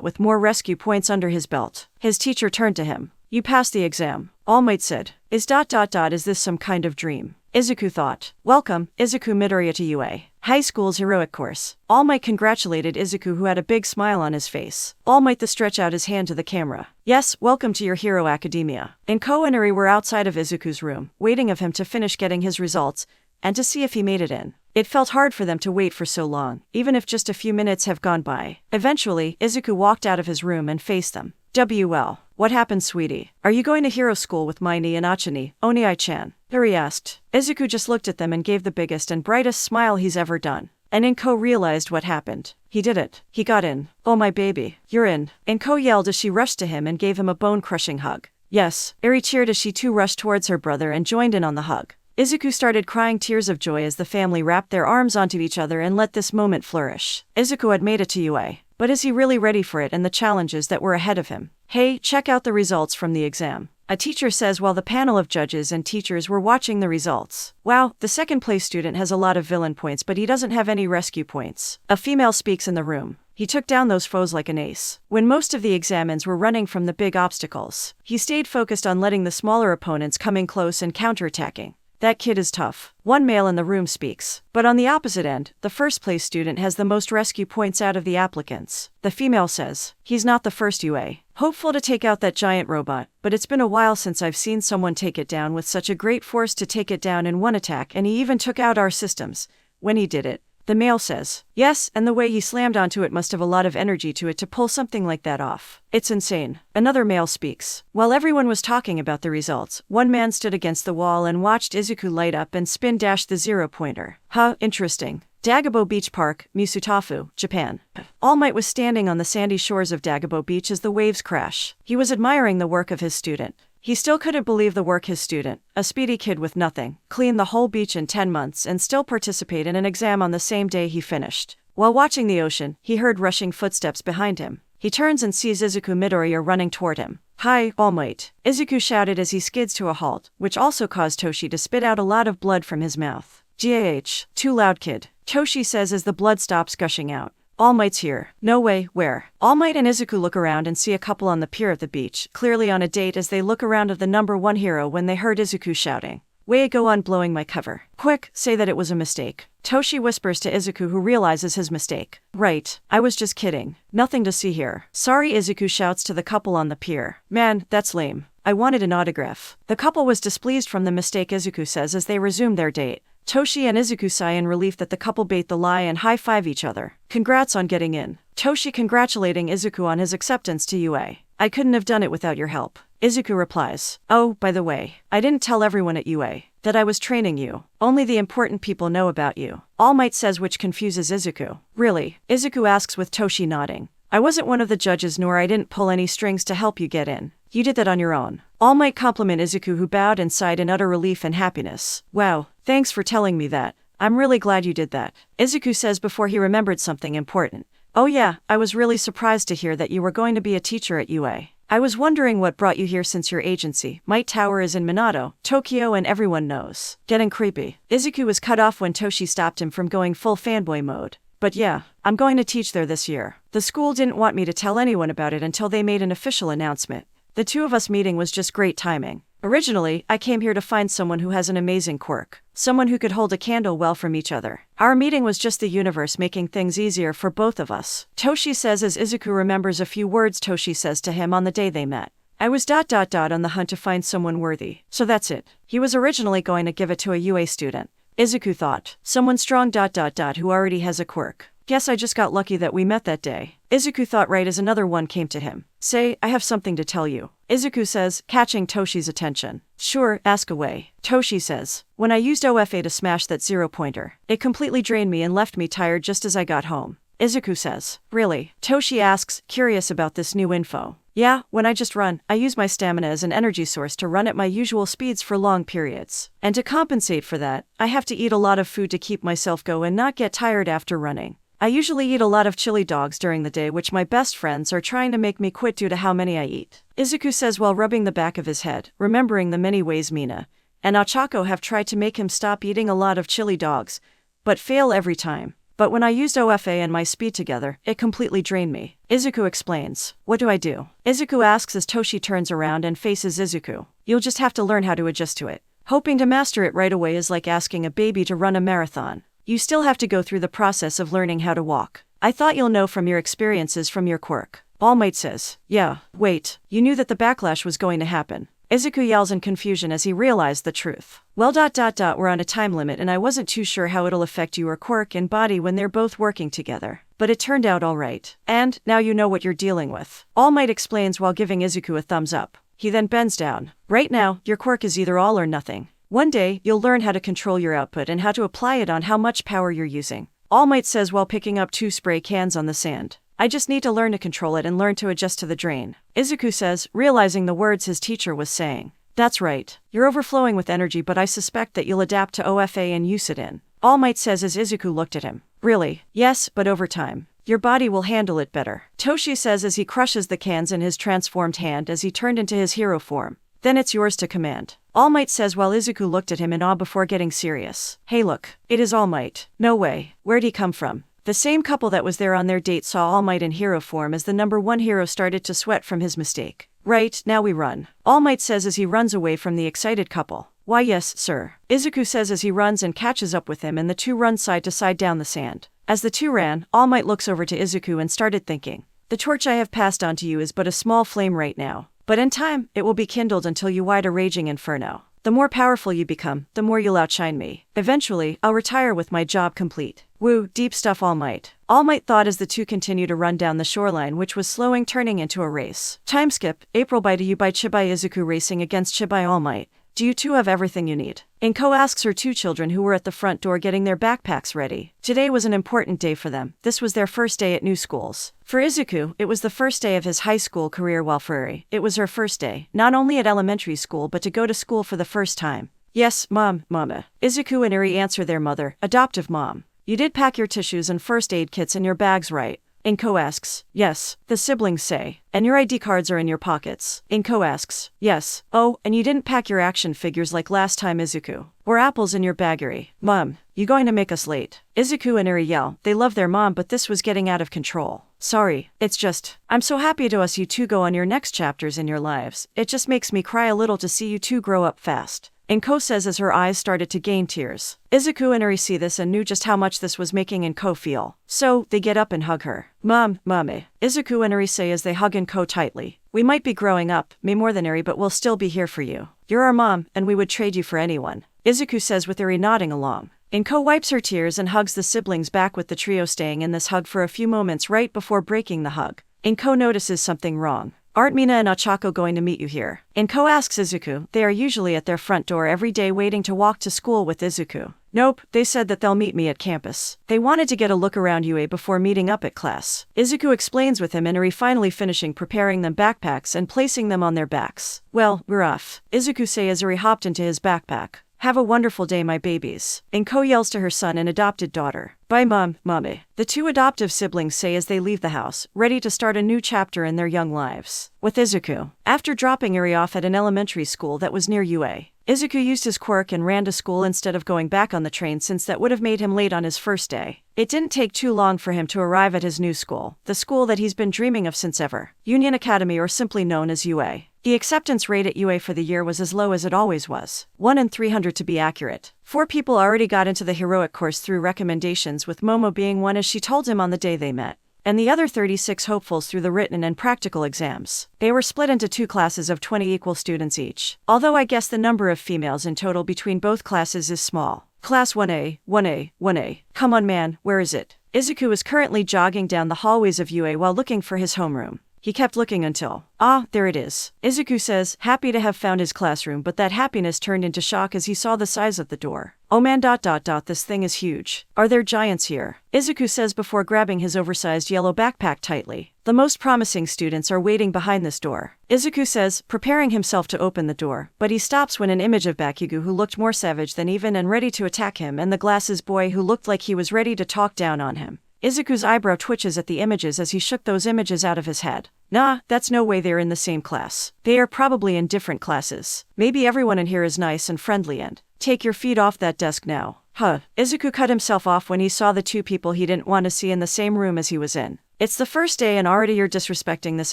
with more rescue points under his belt. His teacher turned to him. You passed the exam, All Might said. Is ... is this some kind of dream? Izuku thought. Welcome, Izuku Midoriya to UA High School's heroic course. All Might congratulated Izuku, who had a big smile on his face. All Might stretch out his hand to the camera. Yes, welcome to your hero academia. Enko and Eri were outside of Izuku's room, waiting of him to finish getting his results, and to see if he made it in. It felt hard for them to wait for so long, even if just a few minutes have gone by. Eventually, Izuku walked out of his room and faced them. "WL, what happened, sweetie? Are you going to hero school with Maini and Achini, Oni-chan?" Harry asked. Izuku just looked at them and gave the biggest and brightest smile he's ever done. And Inko realized what happened. He did it. He got in. "Oh my baby, you're in." Inko yelled as she rushed to him and gave him a bone-crushing hug. Yes, Eri cheered as she too rushed towards her brother and joined in on the hug. Izuku started crying tears of joy as the family wrapped their arms onto each other and let this moment flourish. Izuku had made it to UA. But is he really ready for it and the challenges that were ahead of him? "Hey, check out the results from the exam," a teacher says while the panel of judges and teachers were watching the results. "Wow, the second place student has a lot of villain points but he doesn't have any rescue points." A female speaks in the room. "He took down those foes like an ace." When most of the examines were running from the big obstacles, he stayed focused on letting the smaller opponents come in close and counterattacking. "That kid is tough," one male in the room speaks. But on the opposite end, the first place student has the most rescue points out of the applicants. The female says, "He's not the first UA. Hopeful to take out that giant robot, but it's been a while since I've seen someone take it down with such a great force to take it down in one attack, and he even took out our systems. When he did it." The male says, "Yes, and the way he slammed onto it must have a lot of energy to it to pull something like that off. It's insane." Another male speaks. While everyone was talking about the results, one man stood against the wall and watched Izuku light up and spin dash the zero-pointer. "Huh, interesting." Dagobah Beach Park, Misutafu, Japan. All Might was standing on the sandy shores of Dagobah Beach as the waves crash. He was admiring the work of his student. He still couldn't believe the work his student, a speedy kid with nothing, cleaned the whole beach in 10 months and still participate in an exam on the same day he finished. While watching the ocean, he heard rushing footsteps behind him. He turns and sees Izuku Midoriya running toward him. "Hi, All Might," Izuku shouted as he skids to a halt, which also caused Toshi to spit out a lot of blood from his mouth. "Gah, too loud, kid," Toshi says as the blood stops gushing out. "All Might's here." "No way, where?" All Might and Izuku look around and see a couple on the pier at the beach, clearly on a date as they look around at the number one hero when they heard Izuku shouting, "Way go on blowing my cover. Quick, say that it was a mistake." Toshi whispers to Izuku, who realizes his mistake. "Right, I was just kidding. Nothing to see here." "Sorry," Izuku shouts to the couple on the pier. "Man, that's lame. I wanted an autograph." The couple was displeased from the mistake, Izuku says as they resume their date. Toshi and Izuku sigh in relief that the couple bait the lie and high-five each other. "Congrats on getting in." Toshi congratulating Izuku on his acceptance to UA. "I couldn't have done it without your help." Izuku replies, "Oh, by the way, I didn't tell everyone at UA that I was training you. Only the important people know about you." All Might says, which confuses Izuku. "Really?" Izuku asks with Toshi nodding. "I wasn't one of the judges nor I didn't pull any strings to help you get in. You did that on your own." All Might compliment Izuku, who bowed and sighed in utter relief and happiness. "Wow, thanks for telling me that. I'm really glad you did that." Izuku says before he remembered something important. "Oh yeah, I was really surprised to hear that you were going to be a teacher at UA. I was wondering what brought you here since your agency, Might Tower, is in Minato, Tokyo, and everyone knows." Getting creepy. Izuku was cut off when Toshi stopped him from going full fanboy mode. "But yeah, I'm going to teach there this year. The school didn't want me to tell anyone about it until they made an official announcement. The two of us meeting was just great timing. Originally, I came here to find someone who has an amazing quirk. Someone who could hold a candle well from each other. Our meeting was just the universe making things easier for both of us." Toshi says as Izuku remembers a few words Toshi says to him on the day they met. "I was on the hunt to find someone worthy. So that's it." He was originally going to give it to a UA student. Izuku thought, "Someone strong who already has a quirk. Guess I just got lucky that we met that day." Izuku thought right as another one came to him. "Say, I have something to tell you." Izuku says, catching Toshi's attention. "Sure, ask away." Toshi says, "When I used OFA to smash that zero-pointer, it completely drained me and left me tired just as I got home." Izuku says, "Really?" Toshi asks, curious about this new info. "Yeah, when I just run, I use my stamina as an energy source to run at my usual speeds for long periods. And to compensate for that, I have to eat a lot of food to keep myself go and not get tired after running. I usually eat a lot of chili dogs during the day, which my best friends are trying to make me quit due to how many I eat." Izuku says while rubbing the back of his head, remembering the many ways Mina and Ochako have tried to make him stop eating a lot of chili dogs, but fail every time. "But when I used OFA and my speed together, it completely drained me." Izuku explains. "What do I do?" Izuku asks as Toshi turns around and faces Izuku. "You'll just have to learn how to adjust to it. Hoping to master it right away is like asking a baby to run a marathon. You still have to go through the process of learning how to walk. I thought you'll know from your experiences from your quirk." All Might says, "Yeah, wait, you knew that the backlash was going to happen." Izuku yells in confusion as he realized the truth. Well, we're on a time limit and I wasn't too sure how it'll affect your quirk and body when they're both working together. But it turned out alright. And, now you know what you're dealing with. All Might explains while giving Izuku a thumbs up. He then bends down. Right now, your quirk is either all or nothing. One day, you'll learn how to control your output and how to apply it on how much power you're using. All Might says while picking up 2 spray cans on the sand. I just need to learn to control it and learn to adjust to the drain. Izuku says, realizing the words his teacher was saying. That's right. You're overflowing with energy, but I suspect that you'll adapt to OFA and use it in. All Might says as Izuku looked at him. Really? Yes, but over time. Your body will handle it better. Toshi says as he crushes the cans in his transformed hand as he turned into his hero form. Then it's yours to command. All Might says while Izuku looked at him in awe before getting serious. Hey look, it is All Might. No way. Where'd he come from? The same couple that was there on their date saw All Might in hero form as the number 1 hero started to sweat from his mistake. Right, now we run. All Might says as he runs away from the excited couple. Why yes, sir. Izuku says as he runs and catches up with him and the two run side to side down the sand. As the two ran, All Might looks over to Izuku and started thinking. The torch I have passed on to you is but a small flame right now. But in time, it will be kindled until you light a raging inferno. The more powerful you become, the more you'll outshine me. Eventually, I'll retire with my job complete. Woo, deep stuff All Might. All Might thought as the two continued to run down the shoreline which was slowing turning into a race. Time skip, April by you by Chibai Izuku racing against Chibai All Might. Do you two have everything you need? Inko asks her 2 children who were at the front door getting their backpacks ready. Today was an important day for them. This was their first day at new schools. For Izuku, it was the first day of his high school career, while for Eri, it was her first day, not only at elementary school but to go to school for the first time. Yes, Mom, Mama. Izuku and Eri answer their mother, adoptive mom. You did pack your tissues and first aid kits in your bags, right? Inko asks. Yes, the siblings say. And your ID cards are in your pockets. Inko asks. Yes. Oh, and you didn't pack your action figures like last time, Izuku. Or apples in your baggery. Mom, you going to make us late? Izuku and Eri yell. They love their mom, but this was getting out of control. Sorry, it's just, I'm so happy to us you two go on your next chapters in your lives. It just makes me cry a little to see you two grow up fast. Inko says as her eyes started to gain tears. Izuku and Eri see this and knew just how much this was making Inko feel. So, they get up and hug her. Mom, Mommy. Izuku and Eri say as they hug Inko tightly. We might be growing up, me more than Eri, but we'll still be here for you. You're our mom, and we would trade you for anyone. Izuku says with Eri nodding along. Inko wipes her tears and hugs the siblings back with the trio staying in this hug for a few moments right before breaking the hug. Inko notices something wrong. Aren't Mina and Ochako going to meet you here? Inko asks Izuku. They are usually at their front door every day waiting to walk to school with Izuku. Nope, they said that they'll meet me at campus. They wanted to get a look around UA before meeting up at class. Izuku explains with him and Eri finally finishing preparing them backpacks and placing them on their backs. Well, we're off. Izuku say as Eri hopped into his backpack. Have a wonderful day, my babies. Inko yells to her son and adopted daughter. Bye, Mom, Mommy. The two adoptive siblings say as they leave the house, ready to start a new chapter in their young lives. With Izuku. After dropping Eri off at an elementary school that was near UA, Izuku used his quirk and ran to school instead of going back on the train since that would have made him late on his first day. It didn't take too long for him to arrive at his new school, the school that he's been dreaming of since ever, Union Academy, or simply known as UA. The acceptance rate at UA for the year was as low as it always was, 1 in 300 to be accurate. 4 people already got into the heroic course through recommendations, with Momo being one as she told him on the day they met, and the other 36 hopefuls through the written and practical exams. They were split into 2 classes of 20 equal students each, although I guess the number of females in total between both classes is small. Class 1A, 1A, 1A. Come on man, where is it? Izuku is currently jogging down the hallways of UA while looking for his homeroom. He kept looking until, there it is. Izuku says, happy to have found his classroom, but that happiness turned into shock as he saw the size of the door. Oh man, this thing is huge. Are there giants here? Izuku says before grabbing his oversized yellow backpack tightly. The most promising students are waiting behind this door. Izuku says, preparing himself to open the door, but he stops when an image of Bakugou, who looked more savage than even and ready to attack him, and the glasses boy who looked like he was ready to talk down on him. Izuku's eyebrow twitches at the images as he shook those images out of his head. Nah, that's no way they're in the same class. They are probably in different classes. Maybe everyone in here is nice and friendly and, take your feet off that desk now. Huh. Izuku cut himself off when he saw the 2 people he didn't want to see in the same room as he was in. It's the first day and already you're disrespecting this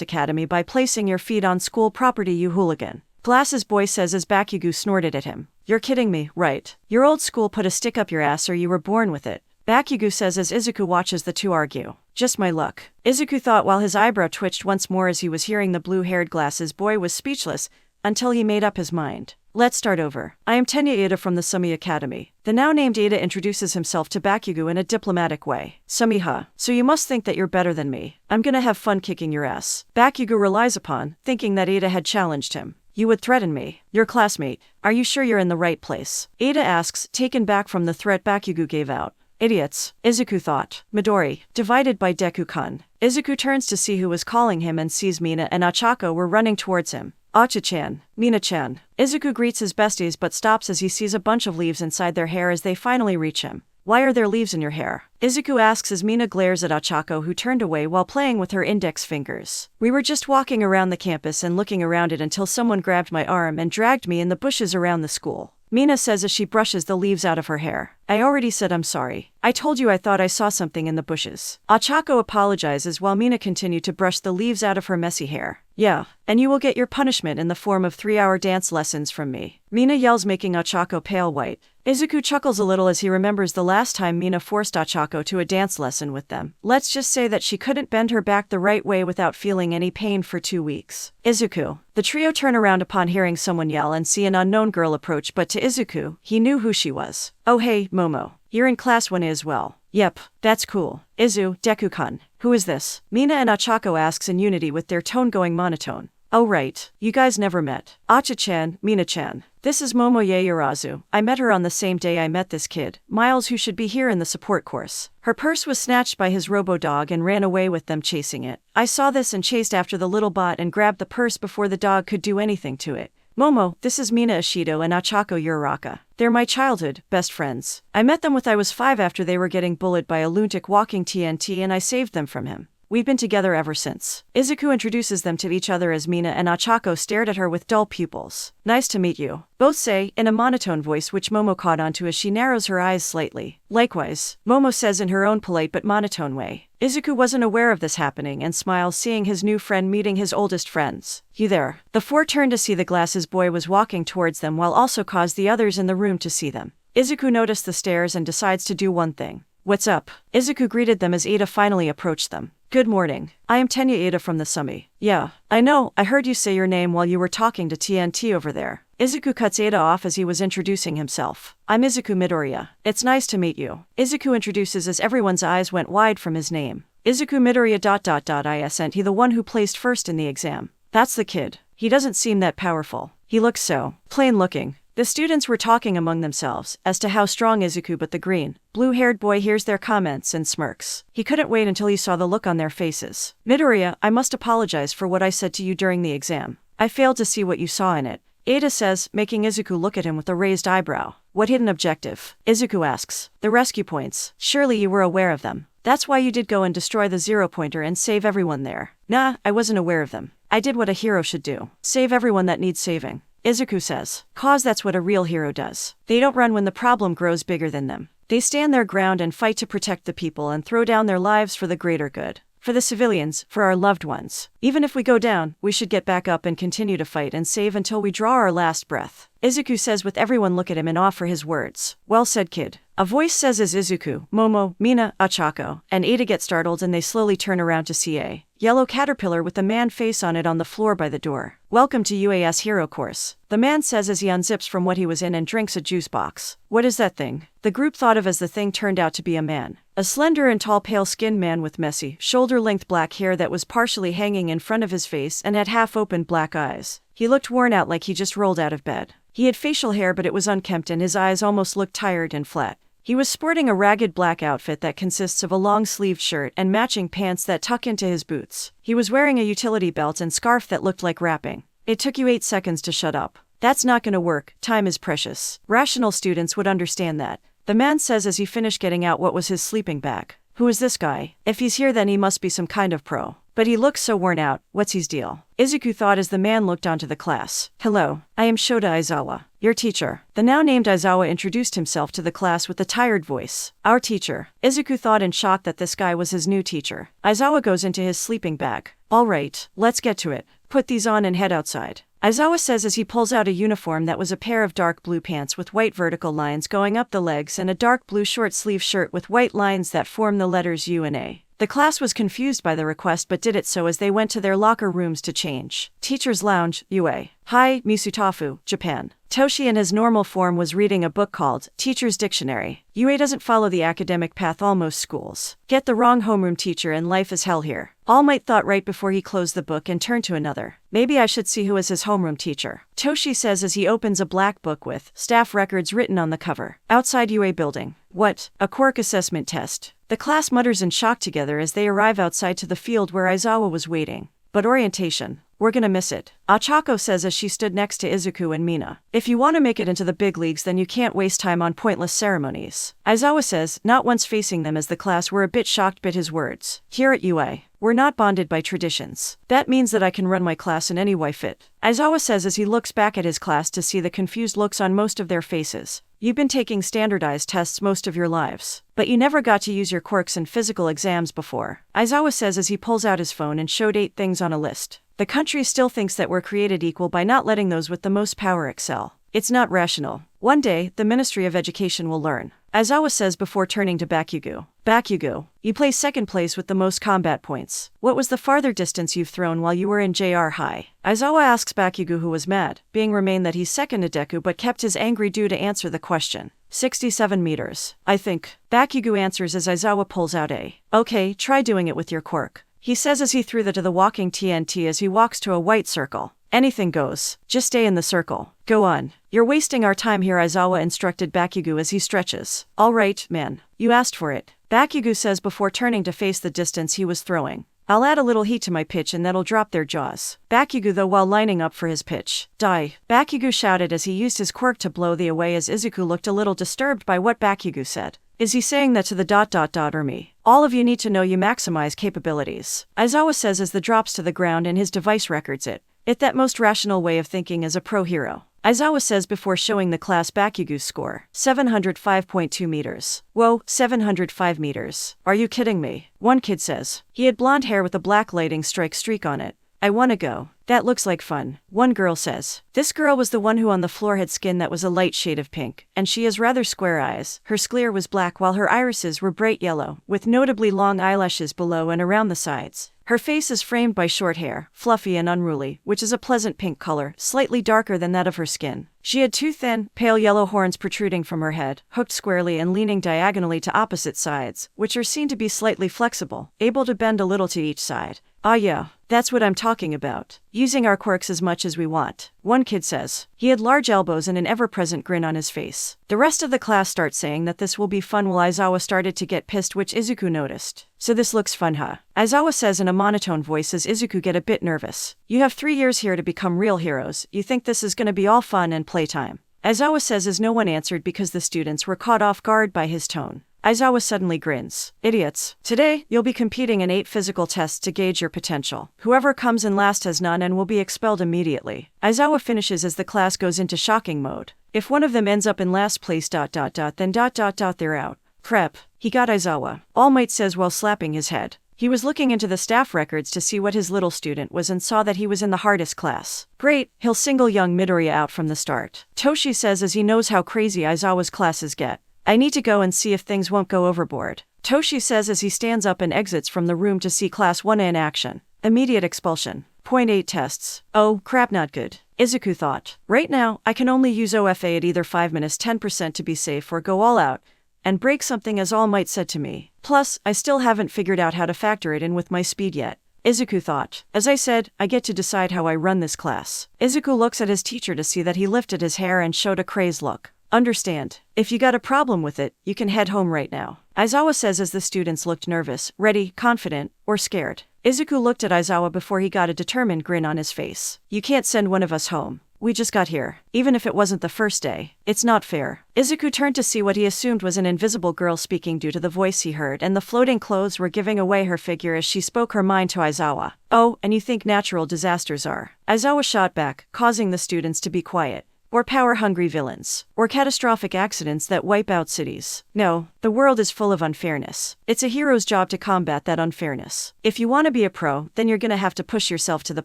academy by placing your feet on school property, you hooligan. Glasses boy says as Bakugou snorted at him. You're kidding me, right? Your old school put a stick up your ass or you were born with it. Bakugou says as Izuku watches the 2 argue. Just my luck. Izuku thought while his eyebrow twitched once more as he was hearing the blue-haired glasses boy was speechless, until he made up his mind. Let's start over. I am Tenya Ada from the Sumi Academy. The now-named Ada introduces himself to Bakugou in a diplomatic way. Sumi-ha, so you must think that you're better than me. I'm gonna have fun kicking your ass. Bakugou relies upon, thinking that Ada had challenged him. You would threaten me. Your classmate. Are you sure you're in the right place? Ada asks, taken back from the threat Bakugou gave out. Idiots, Izuku thought. Midori, divided by Deku-kun. Izuku turns to see who was calling him and sees Mina and Ochako were running towards him. Acha-chan, Mina-chan. Izuku greets his besties but stops as he sees a bunch of leaves inside their hair as they finally reach him. Why are there leaves in your hair? Izuku asks as Mina glares at Ochako, who turned away while playing with her index fingers. We were just walking around the campus and looking around it until someone grabbed my arm and dragged me in the bushes around the school. Mina says as she brushes the leaves out of her hair. I already said I'm sorry. I told you I thought I saw something in the bushes. Ochako apologizes while Mina continued to brush the leaves out of her messy hair. Yeah, and you will get your punishment in the form of 3-hour dance lessons from me. Mina yells, making Ochako pale white. Izuku chuckles a little as he remembers the last time Mina forced Ochako to a dance lesson with them. Let's just say that she couldn't bend her back the right way without feeling any pain for 2 weeks. Izuku. The trio turn around upon hearing someone yell and see an unknown girl approach, but to Izuku, he knew who she was. Oh hey, Momo. You're in class 1A as well. Yep, that's cool. Izu, Deku-kun. Who is this? Mina and Ochako asks in unity with their tone going monotone. Oh right, you guys never met. Acha-chan, Mina-chan. This is Momo Yaoyorozu. I met her on the same day I met this kid, Miles, who should be here in the support course. Her purse was snatched by his robo-dog and ran away with them chasing it. I saw this and chased after the little bot and grabbed the purse before the dog could do anything to it. Momo, this is Mina Ishido and Ochako Uraraka. They're my childhood best friends. I met them when I was 5 after they were getting bullied by a lunatic walking TNT and I saved them from him. We've been together ever since. Izuku introduces them to each other as Mina and Ochako stared at her with dull pupils. Nice to meet you. Both say, in a monotone voice which Momo caught onto as she narrows her eyes slightly. Likewise, Momo says in her own polite but monotone way. Izuku wasn't aware of this happening and smiles seeing his new friend meeting his oldest friends. You there. The 4 turn to see the glasses boy was walking towards them while also caused the others in the room to see them. Izuku noticed the stares and decides to do one thing. What's up? Izuku greeted them as Ada finally approached them. Good morning. I am Tenya Ada from the Sumi. Yeah, I know, I heard you say your name while you were talking to TNT over there. Izuku cuts Ada off as he was introducing himself. I'm Izuku Midoriya. It's nice to meet you. Izuku introduces as everyone's eyes went wide from his name. Izuku Midoriya ... Isn't he the one who placed first in the exam? That's the kid. He doesn't seem that powerful. He looks so plain looking. The students were talking among themselves as to how strong Izuku, but the green, blue-haired boy hears their comments and smirks. He couldn't wait until he saw the look on their faces. Midoriya, I must apologize for what I said to you during the exam. I failed to see what you saw in it. Ada says, making Izuku look at him with a raised eyebrow. What hidden objective? Izuku asks. The rescue points. Surely you were aware of them. That's why you did go and destroy the zero-pointer and save everyone there. Nah, I wasn't aware of them. I did what a hero should do. Save everyone that needs saving. Izuku says. 'Cause that's what a real hero does. They don't run when the problem grows bigger than them. They stand their ground and fight to protect the people and throw down their lives for the greater good. For the civilians, for our loved ones. Even if we go down, we should get back up and continue to fight and save until we draw our last breath. Izuku says with everyone look at him in awe for his words. Well said, kid. A voice says as Izuku, Momo, Mina, Ochako, and Ada get startled and they slowly turn around to see a yellow caterpillar with a man face on it on the floor by the door. Welcome to UAS Hero Course. The man says as he unzips from what he was in and drinks a juice box. What is that thing? The group thought of as the thing turned out to be a man. A slender and tall pale-skinned man with messy, shoulder-length black hair that was partially hanging in front of his face and had half-opened black eyes. He looked worn out like he just rolled out of bed. He had facial hair but it was unkempt and his eyes almost looked tired and flat. He was sporting a ragged black outfit that consists of a long-sleeved shirt and matching pants that tuck into his boots. He was wearing a utility belt and scarf that looked like wrapping. It took you 8 seconds to shut up. That's not gonna work, time is precious. Rational students would understand that. The man says as he finished getting out what was his sleeping bag. Who is this guy? If he's here then he must be some kind of pro. But he looks so worn out, what's his deal? Izuku thought as the man looked onto the class. Hello, I am Shota Aizawa, your teacher. The now named Aizawa introduced himself to the class with a tired voice. Our teacher. Izuku thought in shock that this guy was his new teacher. Aizawa goes into his sleeping bag. Alright, let's get to it. Put these on and head outside. Aizawa says as he pulls out a uniform that was a pair of dark blue pants with white vertical lines going up the legs and a dark blue short sleeve shirt with white lines that form the letters U and A. The class was confused by the request but did it so as they went to their locker rooms to change. Teacher's Lounge, UA. Hi, Misutafu, Japan. Toshi in his normal form was reading a book called Teacher's Dictionary. UA doesn't follow the academic path all most schools. Get the wrong homeroom teacher and life is hell here. All Might thought right before he closed the book and turned to another. Maybe I should see who is his homeroom teacher. Toshi says as he opens a black book with staff records written on the cover. Outside UA building. What? A quirk assessment test. The class mutters in shock together as they arrive outside to the field where Aizawa was waiting. But orientation. We're gonna miss it. Achako says as she stood next to Izuku and Mina. If you want to make it into the big leagues then you can't waste time on pointless ceremonies. Aizawa says, not once facing them as the class were a bit shocked by his words. Here at UA, we're not bonded by traditions. That means that I can run my class in any way fit. Aizawa says as he looks back at his class to see the confused looks on most of their faces. You've been taking standardized tests most of your lives, but you never got to use your quirks in physical exams before. Aizawa says as he pulls out his phone and showed 8 things on a list. The country still thinks that we're created equal by not letting those with the most power excel. It's not rational. One day, the Ministry of Education will learn. Aizawa says before turning to Bakugou. Bakugou, you place second place with the most combat points. What was the farther distance you've thrown while you were in JR High? Aizawa asks Bakugou, who was mad, being remained that he's second to Deku but kept his angry due to answer the question. 67 meters. I think. Bakugou answers as Aizawa pulls out a. Okay, try doing it with your quirk. He says as he threw that to the walking TNT as he walks to a white circle. Anything goes. Just stay in the circle. Go on. You're wasting our time here, Aizawa instructed Bakugou as he stretches. All right, man. You asked for it. Bakugou says before turning to face the distance he was throwing. I'll add a little heat to my pitch and that'll drop their jaws. Bakugou though while lining up for his pitch. Die. Bakugou shouted as he used his quirk to blow the away as Izuku looked a little disturbed by what Bakugou said. Is he saying that to the ... or me? All of you need to know you maximize capabilities. Aizawa says as the drops to the ground and his device records it. It that most rational way of thinking as a pro hero. Aizawa says before showing the class Bakugou's score. 705.2 meters. Whoa, 705 meters. Are you kidding me? One kid says. He had blonde hair with a black lightning strike streak on it. I wanna go. That looks like fun. One girl says. This girl was the one who on the floor had skin that was a light shade of pink, and she has rather square eyes. Her sclera was black while her irises were bright yellow, with notably long eyelashes below and around the sides. Her face is framed by short hair, fluffy and unruly, which is a pleasant pink color, slightly darker than that of her skin. She had 2 thin, pale yellow horns protruding from her head, hooked squarely and leaning diagonally to opposite sides, which are seen to be slightly flexible, able to bend a little to each side. Ah yeah, that's what I'm talking about. Using our quirks as much as we want. One kid says. He had large elbows and an ever-present grin on his face. The rest of the class starts saying that this will be fun while Aizawa started to get pissed, which Izuku noticed. So this looks fun, huh? Aizawa says in a monotone voice as Izuku get a bit nervous. You have 3 years here to become real heroes. You think this is gonna be all fun and playtime? Aizawa says as no one answered because the students were caught off guard by his tone. Aizawa suddenly grins. Idiots. Today, you'll be competing in 8 physical tests to gauge your potential. Whoever comes in last has none and will be expelled immediately. Aizawa finishes as the class goes into shocking mode. If one of them ends up in last place ... then ... they're out. Crap. He got Aizawa. All Might says while slapping his head. He was looking into the staff records to see what his little student was and saw that he was in the hardest class. Great, he'll single young Midoriya out from the start. Toshi says as he knows how crazy Aizawa's classes get. I need to go and see if things won't go overboard. Toshi says as he stands up and exits from the room to see Class 1A in action. Immediate expulsion. Point 8 tests. Oh, crap, not good. Izuku thought. Right now, I can only use OFA at either 5-10% to be safe or go all out and break something as All Might said to me. Plus, I still haven't figured out how to factor it in with my speed yet. Izuku thought. As I said, I get to decide how I run this class. Izuku looks at his teacher to see that he lifted his hair and showed a crazed look. Understand. If you got a problem with it, you can head home right now. Aizawa says as the students looked nervous, ready, confident, or scared. Izuku looked at Aizawa before he got a determined grin on his face. You can't send one of us home. We just got here. Even if it wasn't the first day. It's not fair. Izuku turned to see what he assumed was an invisible girl speaking due to the voice he heard, and the floating clothes were giving away her figure as she spoke her mind to Aizawa. Oh, and you think natural disasters are. Aizawa shot back, causing the students to be quiet. Or power-hungry villains. Or catastrophic accidents that wipe out cities. No, the world is full of unfairness. It's a hero's job to combat that unfairness. If you want to be a pro, then you're gonna have to push yourself to the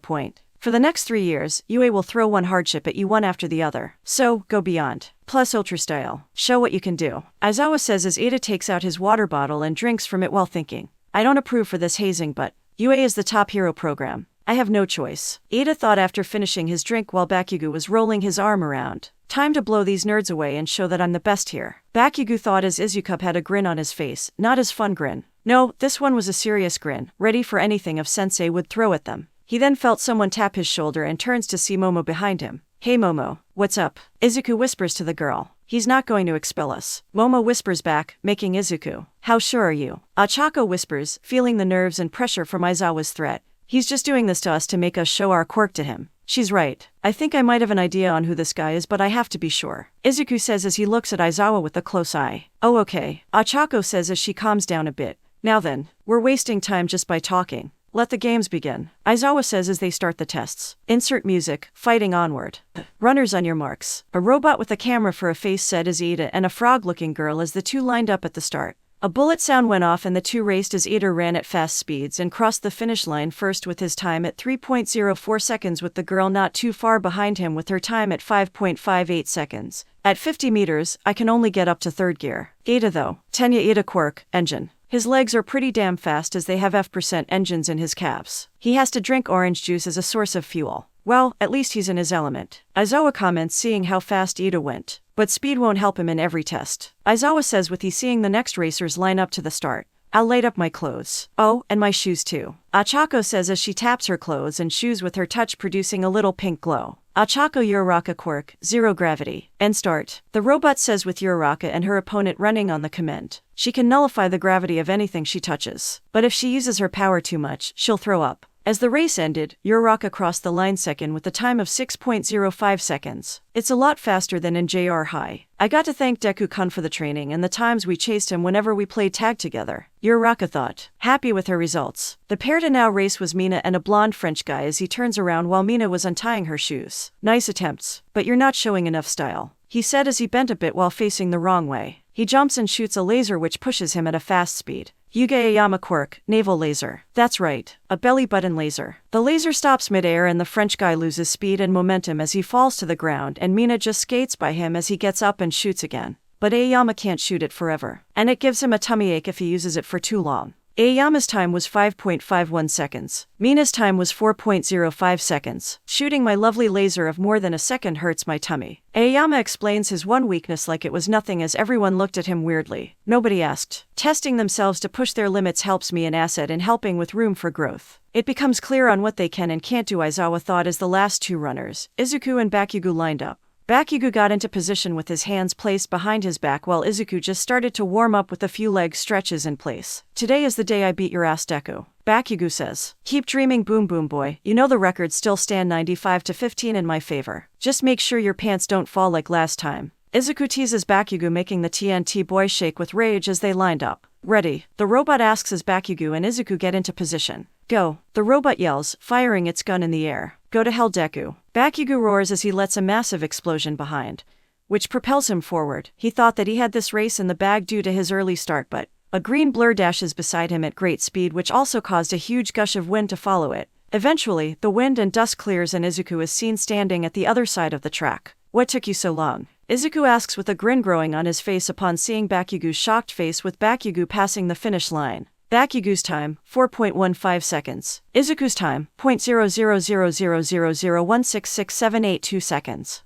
point. For the next 3 years, UA will throw one hardship at you one after the other. So, go beyond. Plus Ultra Style. Show what you can do. Aizawa says as Ida takes out his water bottle and drinks from it while thinking. I don't approve for this hazing, but UA is the top hero program. I have no choice. Ida thought after finishing his drink while Bakugou was rolling his arm around. Time to blow these nerds away and show that I'm the best here. Bakugou thought as Izuku had a grin on his face, not his fun grin. No, this one was a serious grin, ready for anything if Sensei would throw at them. He then felt someone tap his shoulder and turns to see Momo behind him. Hey Momo, what's up? Izuku whispers to the girl. He's not going to expel us. Momo whispers back, making Izuku. How sure are you? Achako whispers, feeling the nerves and pressure from Aizawa's threat. He's just doing this to us to make us show our quirk to him. She's right. I think I might have an idea on who this guy is, but I have to be sure. Izuku says as he looks at Aizawa with a close eye. Oh okay. Achako says as she calms down a bit. Now then, we're wasting time just by talking. Let the games begin. Aizawa says as they start the tests. Insert music, fighting onward. Runners on your marks. A robot with a camera for a face said as Ida and a frog-looking girl as the two lined up at the start. A bullet sound went off and the two raced as Ida ran at fast speeds and crossed the finish line first with his time at 3.04 seconds with the girl not too far behind him with her time at 5.58 seconds. At 50 meters, I can only get up to third gear. Ida though. Tenya Ida quirk, engine. His legs are pretty damn fast as they have F% engines in his calves. He has to drink orange juice as a source of fuel. Well, at least he's in his element. Aizawa comments seeing how fast Ida went. But speed won't help him in every test. Aizawa says with he seeing the next racers line up to the start. I'll light up my clothes. Oh, and my shoes too. Achako says as she taps her clothes and shoes with her touch producing a little pink glow. Achako Uraraka quirk, zero gravity. And start. The robot says with Uraraka and her opponent running on the command. She can nullify the gravity of anything she touches. But if she uses her power too much, she'll throw up. As the race ended, Uraraka crossed the line second with a time of 6.05 seconds. It's a lot faster than in JR High. I got to thank Deku-kun for the training and the times we chased him whenever we played tag together. Uraraka thought. Happy with her results. The pair to now race was Mina and a blonde French guy as he turns around while Mina was untying her shoes. Nice attempts, but you're not showing enough style, he said as he bent a bit while facing the wrong way. He jumps and shoots a laser which pushes him at a fast speed. Yuge Aoyama quirk, naval laser. That's right, a belly button laser. The laser stops midair and the French guy loses speed and momentum as he falls to the ground and Mina just skates by him as he gets up and shoots again. But Aoyama can't shoot it forever. And it gives him a tummy ache if he uses it for too long. Aoyama's time was 5.51 seconds. Mina's time was 4.05 seconds. Shooting my lovely laser of more than a second hurts my tummy. Aoyama explains his one weakness like it was nothing as everyone looked at him weirdly. Nobody asked. Testing themselves to push their limits helps me an asset in helping with room for growth. It becomes clear on what they can and can't do, Aizawa thought as the last two runners, Izuku and Bakugou, lined up. Bakugou got into position with his hands placed behind his back while Izuku just started to warm up with a few leg stretches in place. Today is the day I beat your ass, Deku. Bakugou says. Keep dreaming, boom boom boy. You know the records still stand 95-15 in my favor. Just make sure your pants don't fall like last time. Izuku teases Bakugou, making the TNT boy shake with rage as they lined up. Ready? The robot asks as Bakugou and Izuku get into position. Go. The robot yells, firing its gun in the air. Go to hell, Deku. Bakugou roars as he lets a massive explosion behind, which propels him forward. He thought that he had this race in the bag due to his early start, but a green blur dashes beside him at great speed, which also caused a huge gush of wind to follow it. Eventually, the wind and dust clears and Izuku is seen standing at the other side of the track. What took you so long? Izuku asks with a grin growing on his face upon seeing Bakugou's shocked face, with Bakugou passing the finish line. Bakugou's time, 4.15 seconds. Izuku's time, 0.000001667882 seconds.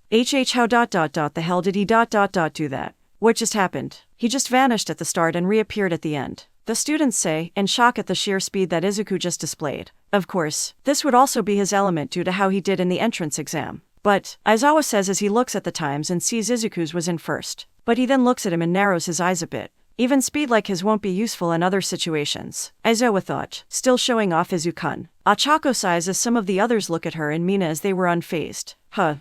How the hell did he do that? What just happened? He just vanished at the start and reappeared at the end. The students say, in shock at the sheer speed that Izuku just displayed. Of course, this would also be his element due to how he did in the entrance exam. But, Aizawa says as he looks at the times and sees Izuku's was in first. But he then looks at him and narrows his eyes a bit. Even speed like his won't be useful in other situations, Aizawa thought, still showing off Izuku. Achako sighs as some of the others look at her and Mina as they were unfazed.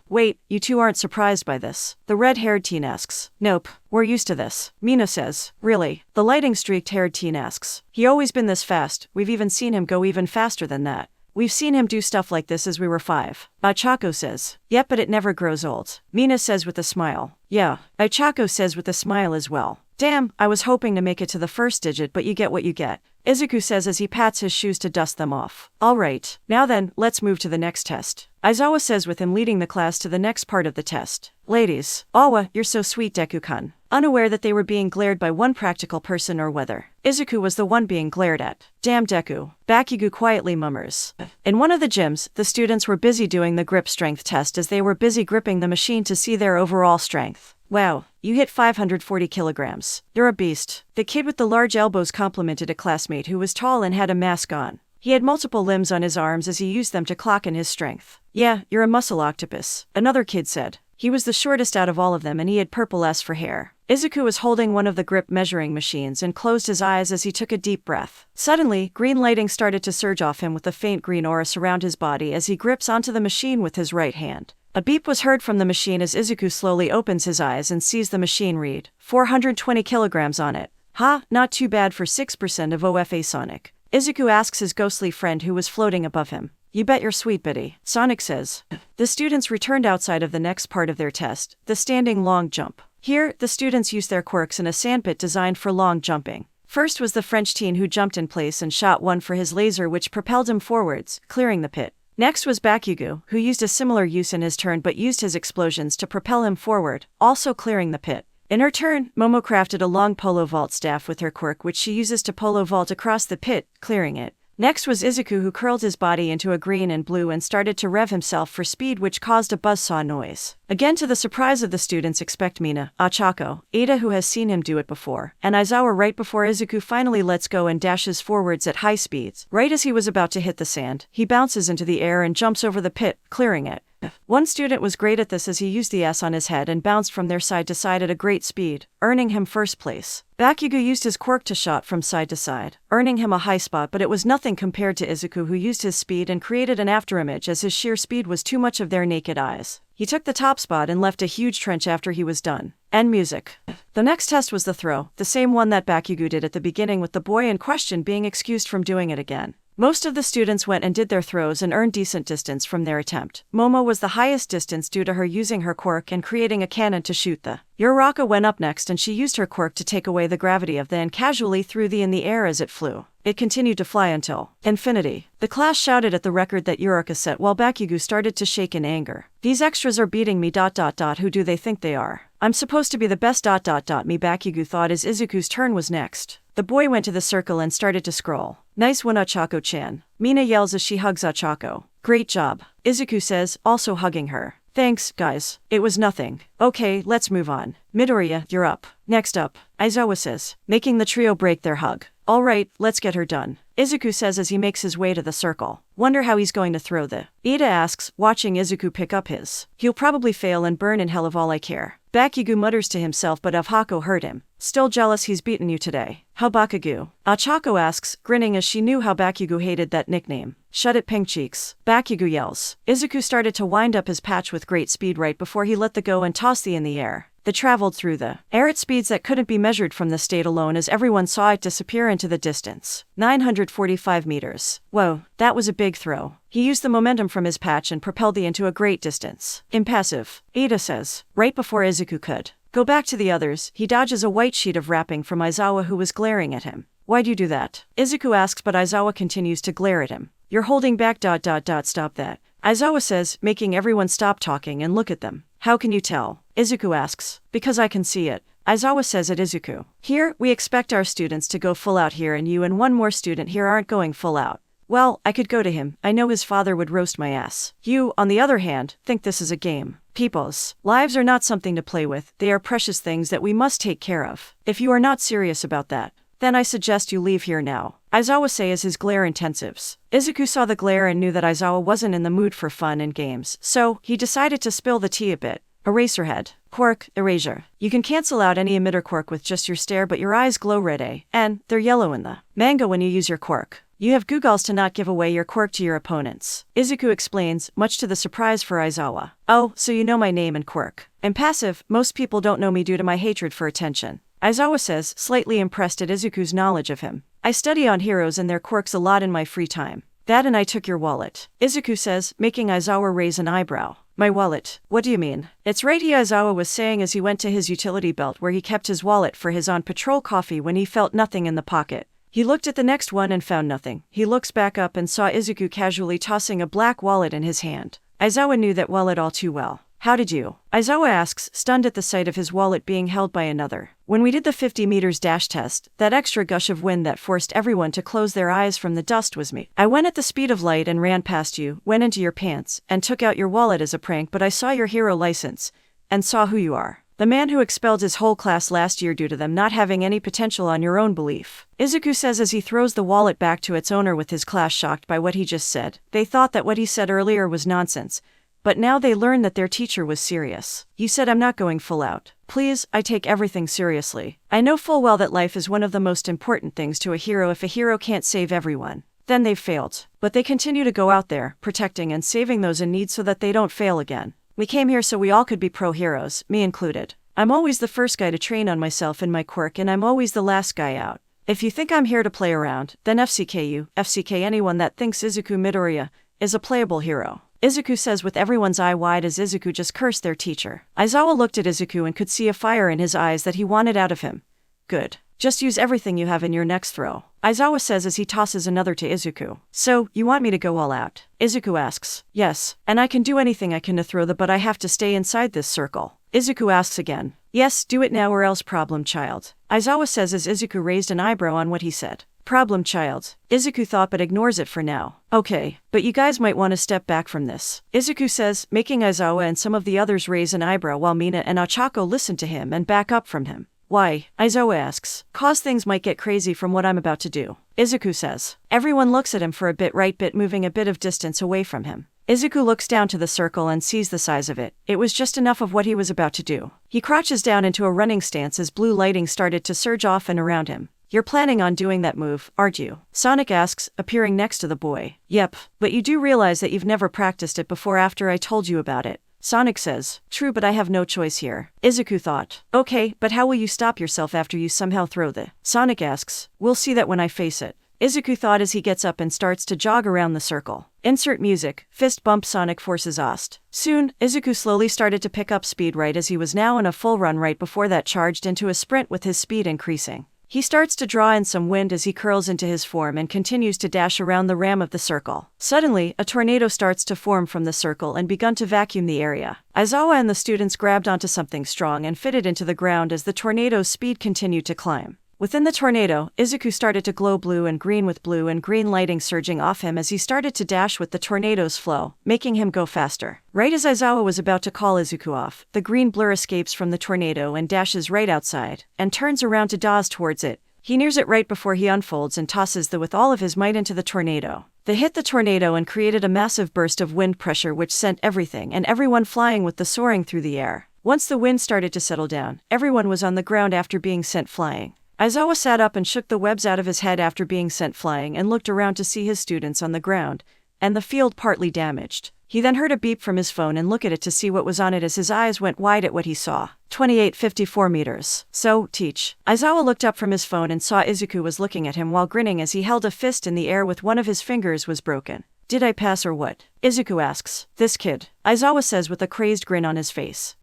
Wait, you two aren't surprised by this? The red-haired teen asks. Nope, we're used to this, Mina says. Really? The lighting-streaked haired teen asks. He always been this fast, we've even seen him go even faster than that. We've seen him do stuff like this as we were 5. Achako says. Yep, but it never grows old, Mina says with a smile. Yeah, Achako says with a smile as well. Damn, I was hoping to make it to the first digit, but you get what you get, Izuku says as he pats his shoes to dust them off. Alright, now then, let's move to the next test, Aizawa says with him leading the class to the next part of the test. Ladies. Awa, you're so sweet, Deku-kun. unaware that they were being glared by one practical person or whether Izuku was the one being glared at. Damn Deku, Bakugou quietly murmurs. In one of the gyms, the students were busy doing the grip strength test as they were busy gripping the machine to see their overall strength. Wow, you hit 540 kilograms. You're a beast. The kid with the large elbows complimented a classmate who was tall and had a mask on. He had multiple limbs on his arms as he used them to clock in his strength. Yeah, you're a muscle octopus, another kid said. He was the shortest out of all of them and he had purple S for hair. Izuku was holding one of the grip measuring machines and closed his eyes as he took a deep breath. Suddenly, green lighting started to surge off him with a faint green aura surround his body as he grips onto the machine with his right hand. A beep was heard from the machine as Izuku slowly opens his eyes and sees the machine read 420 kilograms on it. Ha, not too bad for 6% of OFA Sonic. Izuku asks his ghostly friend who was floating above him. You bet you're sweet, Biddy, Sonic says. The students returned outside of the next part of their test, the standing long jump. Here, the students used their quirks in a sandpit designed for long jumping. First was the French teen who jumped in place and shot one for his laser which propelled him forwards, clearing the pit. Next was Bakugou, who used a similar use in his turn but used his explosions to propel him forward, also clearing the pit. In her turn, Momo crafted a long polo vault staff with her quirk which she uses to polo vault across the pit, clearing it. Next was Izuku who curled his body into a green and blue and started to rev himself for speed which caused a buzzsaw noise. Again to the surprise of the students expect Mina, Ochako, Ada who has seen him do it before, and Aizawa right before Izuku finally lets go and dashes forwards at high speeds. Right as he was about to hit the sand, he bounces into the air and jumps over the pit, clearing it. One student was great at this as he used the S on his head and bounced from their side to side at a great speed, earning him first place. Bakugou used his quirk to shot from side to side, earning him a high spot but it was nothing compared to Izuku who used his speed and created an afterimage as his sheer speed was too much of their naked eyes. He took the top spot and left a huge trench after he was done. End music. The next test was the throw, the same one that Bakugou did at the beginning with the boy in question being excused from doing it again. Most of the students went and did their throws and earned decent distance from their attempt. Momo was the highest distance due to her using her quirk and creating a cannon to shoot the. Uraraka went up next and she used her quirk to take away the gravity of the and casually threw the in the air as it flew. It continued to fly until infinity. The class shouted at the record that Uraraka set while Bakugou started to shake in anger. These extras are beating me. Who do they think they are? I'm supposed to be the best. Me Bakugou thought as Izuku's turn was next. The boy went to the circle and started to scroll. Nice one Ochako-chan. Mina yells as she hugs Ochako. Great job. Izuku says, also hugging her. Thanks, guys. It was nothing. Okay, let's move on. Midoriya, you're up. Next up, Aizawa says, making the trio break their hug. Alright, let's get her done. Izuku says as he makes his way to the circle. Wonder how he's going to throw the. Ida asks, watching Izuku pick up his. He'll probably fail and burn in hell of all I care. Bakugou mutters to himself but Avhako heard him. Still jealous he's beaten you today. How Bakugou? Ochako asks, grinning as she knew how Bakugou hated that nickname. Shut it, pink cheeks. Bakugou yells. Izuku started to wind up his patch with great speed right before he let the go and tossed the in the air. They traveled through the air at speeds that couldn't be measured from the state alone as everyone saw it disappear into the distance. 945 meters. Whoa, that was a big throw. He used the momentum from his patch and propelled the into a great distance. Impassive, Ada says, right before Izuku could go back to the others. He dodges a white sheet of wrapping from Aizawa who was glaring at him. Why'd you do that? Izuku asks but Aizawa continues to glare at him. You're holding back. Stop that. Aizawa says, making everyone stop talking and look at them. How can you tell? Izuku asks. Because I can see it. Aizawa says at Izuku. Here, we expect our students to go full out here and you and one more student here aren't going full out. Well, I could go to him. I know his father would roast my ass. You, on the other hand, think this is a game. People's lives are not something to play with. They are precious things that we must take care of. If you are not serious about that, then I suggest you leave here now. Aizawa says as his glare intensives. Izuku saw the glare and knew that Aizawa wasn't in the mood for fun and games, so he decided to spill the tea a bit. Eraserhead. Quirk, erasure. You can cancel out any emitter quirk with just your stare but your eyes glow red, and they're yellow in the manga when you use your quirk. You have googles to not give away your quirk to your opponents. Izuku explains, much to the surprise for Aizawa. Oh, so you know my name and quirk. I'm passive, most people don't know me due to my hatred for attention. Aizawa says, slightly impressed at Izuku's knowledge of him. I study on heroes and their quirks a lot in my free time. That and I took your wallet. Izuku says, making Aizawa raise an eyebrow. My wallet? What do you mean? It's right, Aizawa was saying as he went to his utility belt where he kept his wallet for his on-patrol coffee when he felt nothing in the pocket. He looked at the next one and found nothing. He looks back up and saw Izuku casually tossing a black wallet in his hand. Aizawa knew that wallet all too well. How did you? Aizawa asks, stunned at the sight of his wallet being held by another. When we did the 50 meters dash test, that extra gush of wind that forced everyone to close their eyes from the dust was me. I went at the speed of light and ran past you, went into your pants, and took out your wallet as a prank, but I saw your hero license, and saw who you are. The man who expelled his whole class last year due to them not having any potential on your own belief. Izuku says as he throws the wallet back to its owner with his class shocked by what he just said. They thought that what he said earlier was nonsense, but now they learn that their teacher was serious. You said I'm not going full out. Please, I take everything seriously. I know full well that life is one of the most important things to a hero. If a hero can't save everyone, then they've failed. But they continue to go out there, protecting and saving those in need so that they don't fail again. We came here so we all could be pro-heroes, me included. I'm always the first guy to train on myself and my quirk, and I'm always the last guy out. If you think I'm here to play around, then FCK anyone that thinks Izuku Midoriya is a playable hero. Izuku says with everyone's eye wide as Izuku just cursed their teacher. Aizawa looked at Izuku and could see a fire in his eyes that he wanted out of him. Good. Just use everything you have in your next throw, Aizawa says as he tosses another to Izuku. So, you want me to go all out? Izuku asks. Yes, and I can do anything I can to throw but I have to stay inside this circle. Izuku asks again. Yes, do it now or else problem child, Aizawa says as Izuku raised an eyebrow on what he said. Problem child, Izuku thought but ignores it for now. Okay, but you guys might want to step back from this, Izuku says, making Aizawa and some of the others raise an eyebrow while Mina and Ochako listen to him and back up from him. Why? Aizawa asks. Cause things might get crazy from what I'm about to do, Izuku says. Everyone looks at him for a bit, moving a bit of distance away from him. Izuku looks down to the circle and sees the size of it. It was just enough of what he was about to do. He crouches down into a running stance as blue lighting started to surge off and around him. You're planning on doing that move, aren't you? Sonic asks, appearing next to the boy. Yep, but you do realize that you've never practiced it before after I told you about it. Sonic says, true, but I have no choice here. Izuku thought. Okay, but how will you stop yourself after you somehow throw the... Sonic asks, we'll see that when I face it. Izuku thought as he gets up and starts to jog around the circle. Insert music, fist bump Sonic forces Ost. Soon, Izuku slowly started to pick up speed right as he was now in a full run right before that charged into a sprint with his speed increasing. He starts to draw in some wind as he curls into his form and continues to dash around the ram of the circle. Suddenly, a tornado starts to form from the circle and begun to vacuum the area. Aizawa and the students grabbed onto something strong and fitted into the ground as the tornado's speed continued to climb. Within the tornado, Izuku started to glow blue and green with blue and green lighting surging off him as he started to dash with the tornado's flow, making him go faster. Right as Aizawa was about to call Izuku off, the green blur escapes from the tornado and dashes right outside, and turns around to dodge towards it. He nears it right before he unfolds and tosses with all of his might into the tornado. They hit the tornado and created a massive burst of wind pressure which sent everything and everyone flying with the soaring through the air. Once the wind started to settle down, everyone was on the ground after being sent flying. Aizawa sat up and shook the webs out of his head after being sent flying and looked around to see his students on the ground, and the field partly damaged. He then heard a beep from his phone and looked at it to see what was on it as his eyes went wide at what he saw. 2854 meters. So, teach. Aizawa looked up from his phone and saw Izuku was looking at him while grinning as he held a fist in the air with one of his fingers was broken. Did I pass or what? Izuku asks. This kid, Aizawa says with a crazed grin on his face.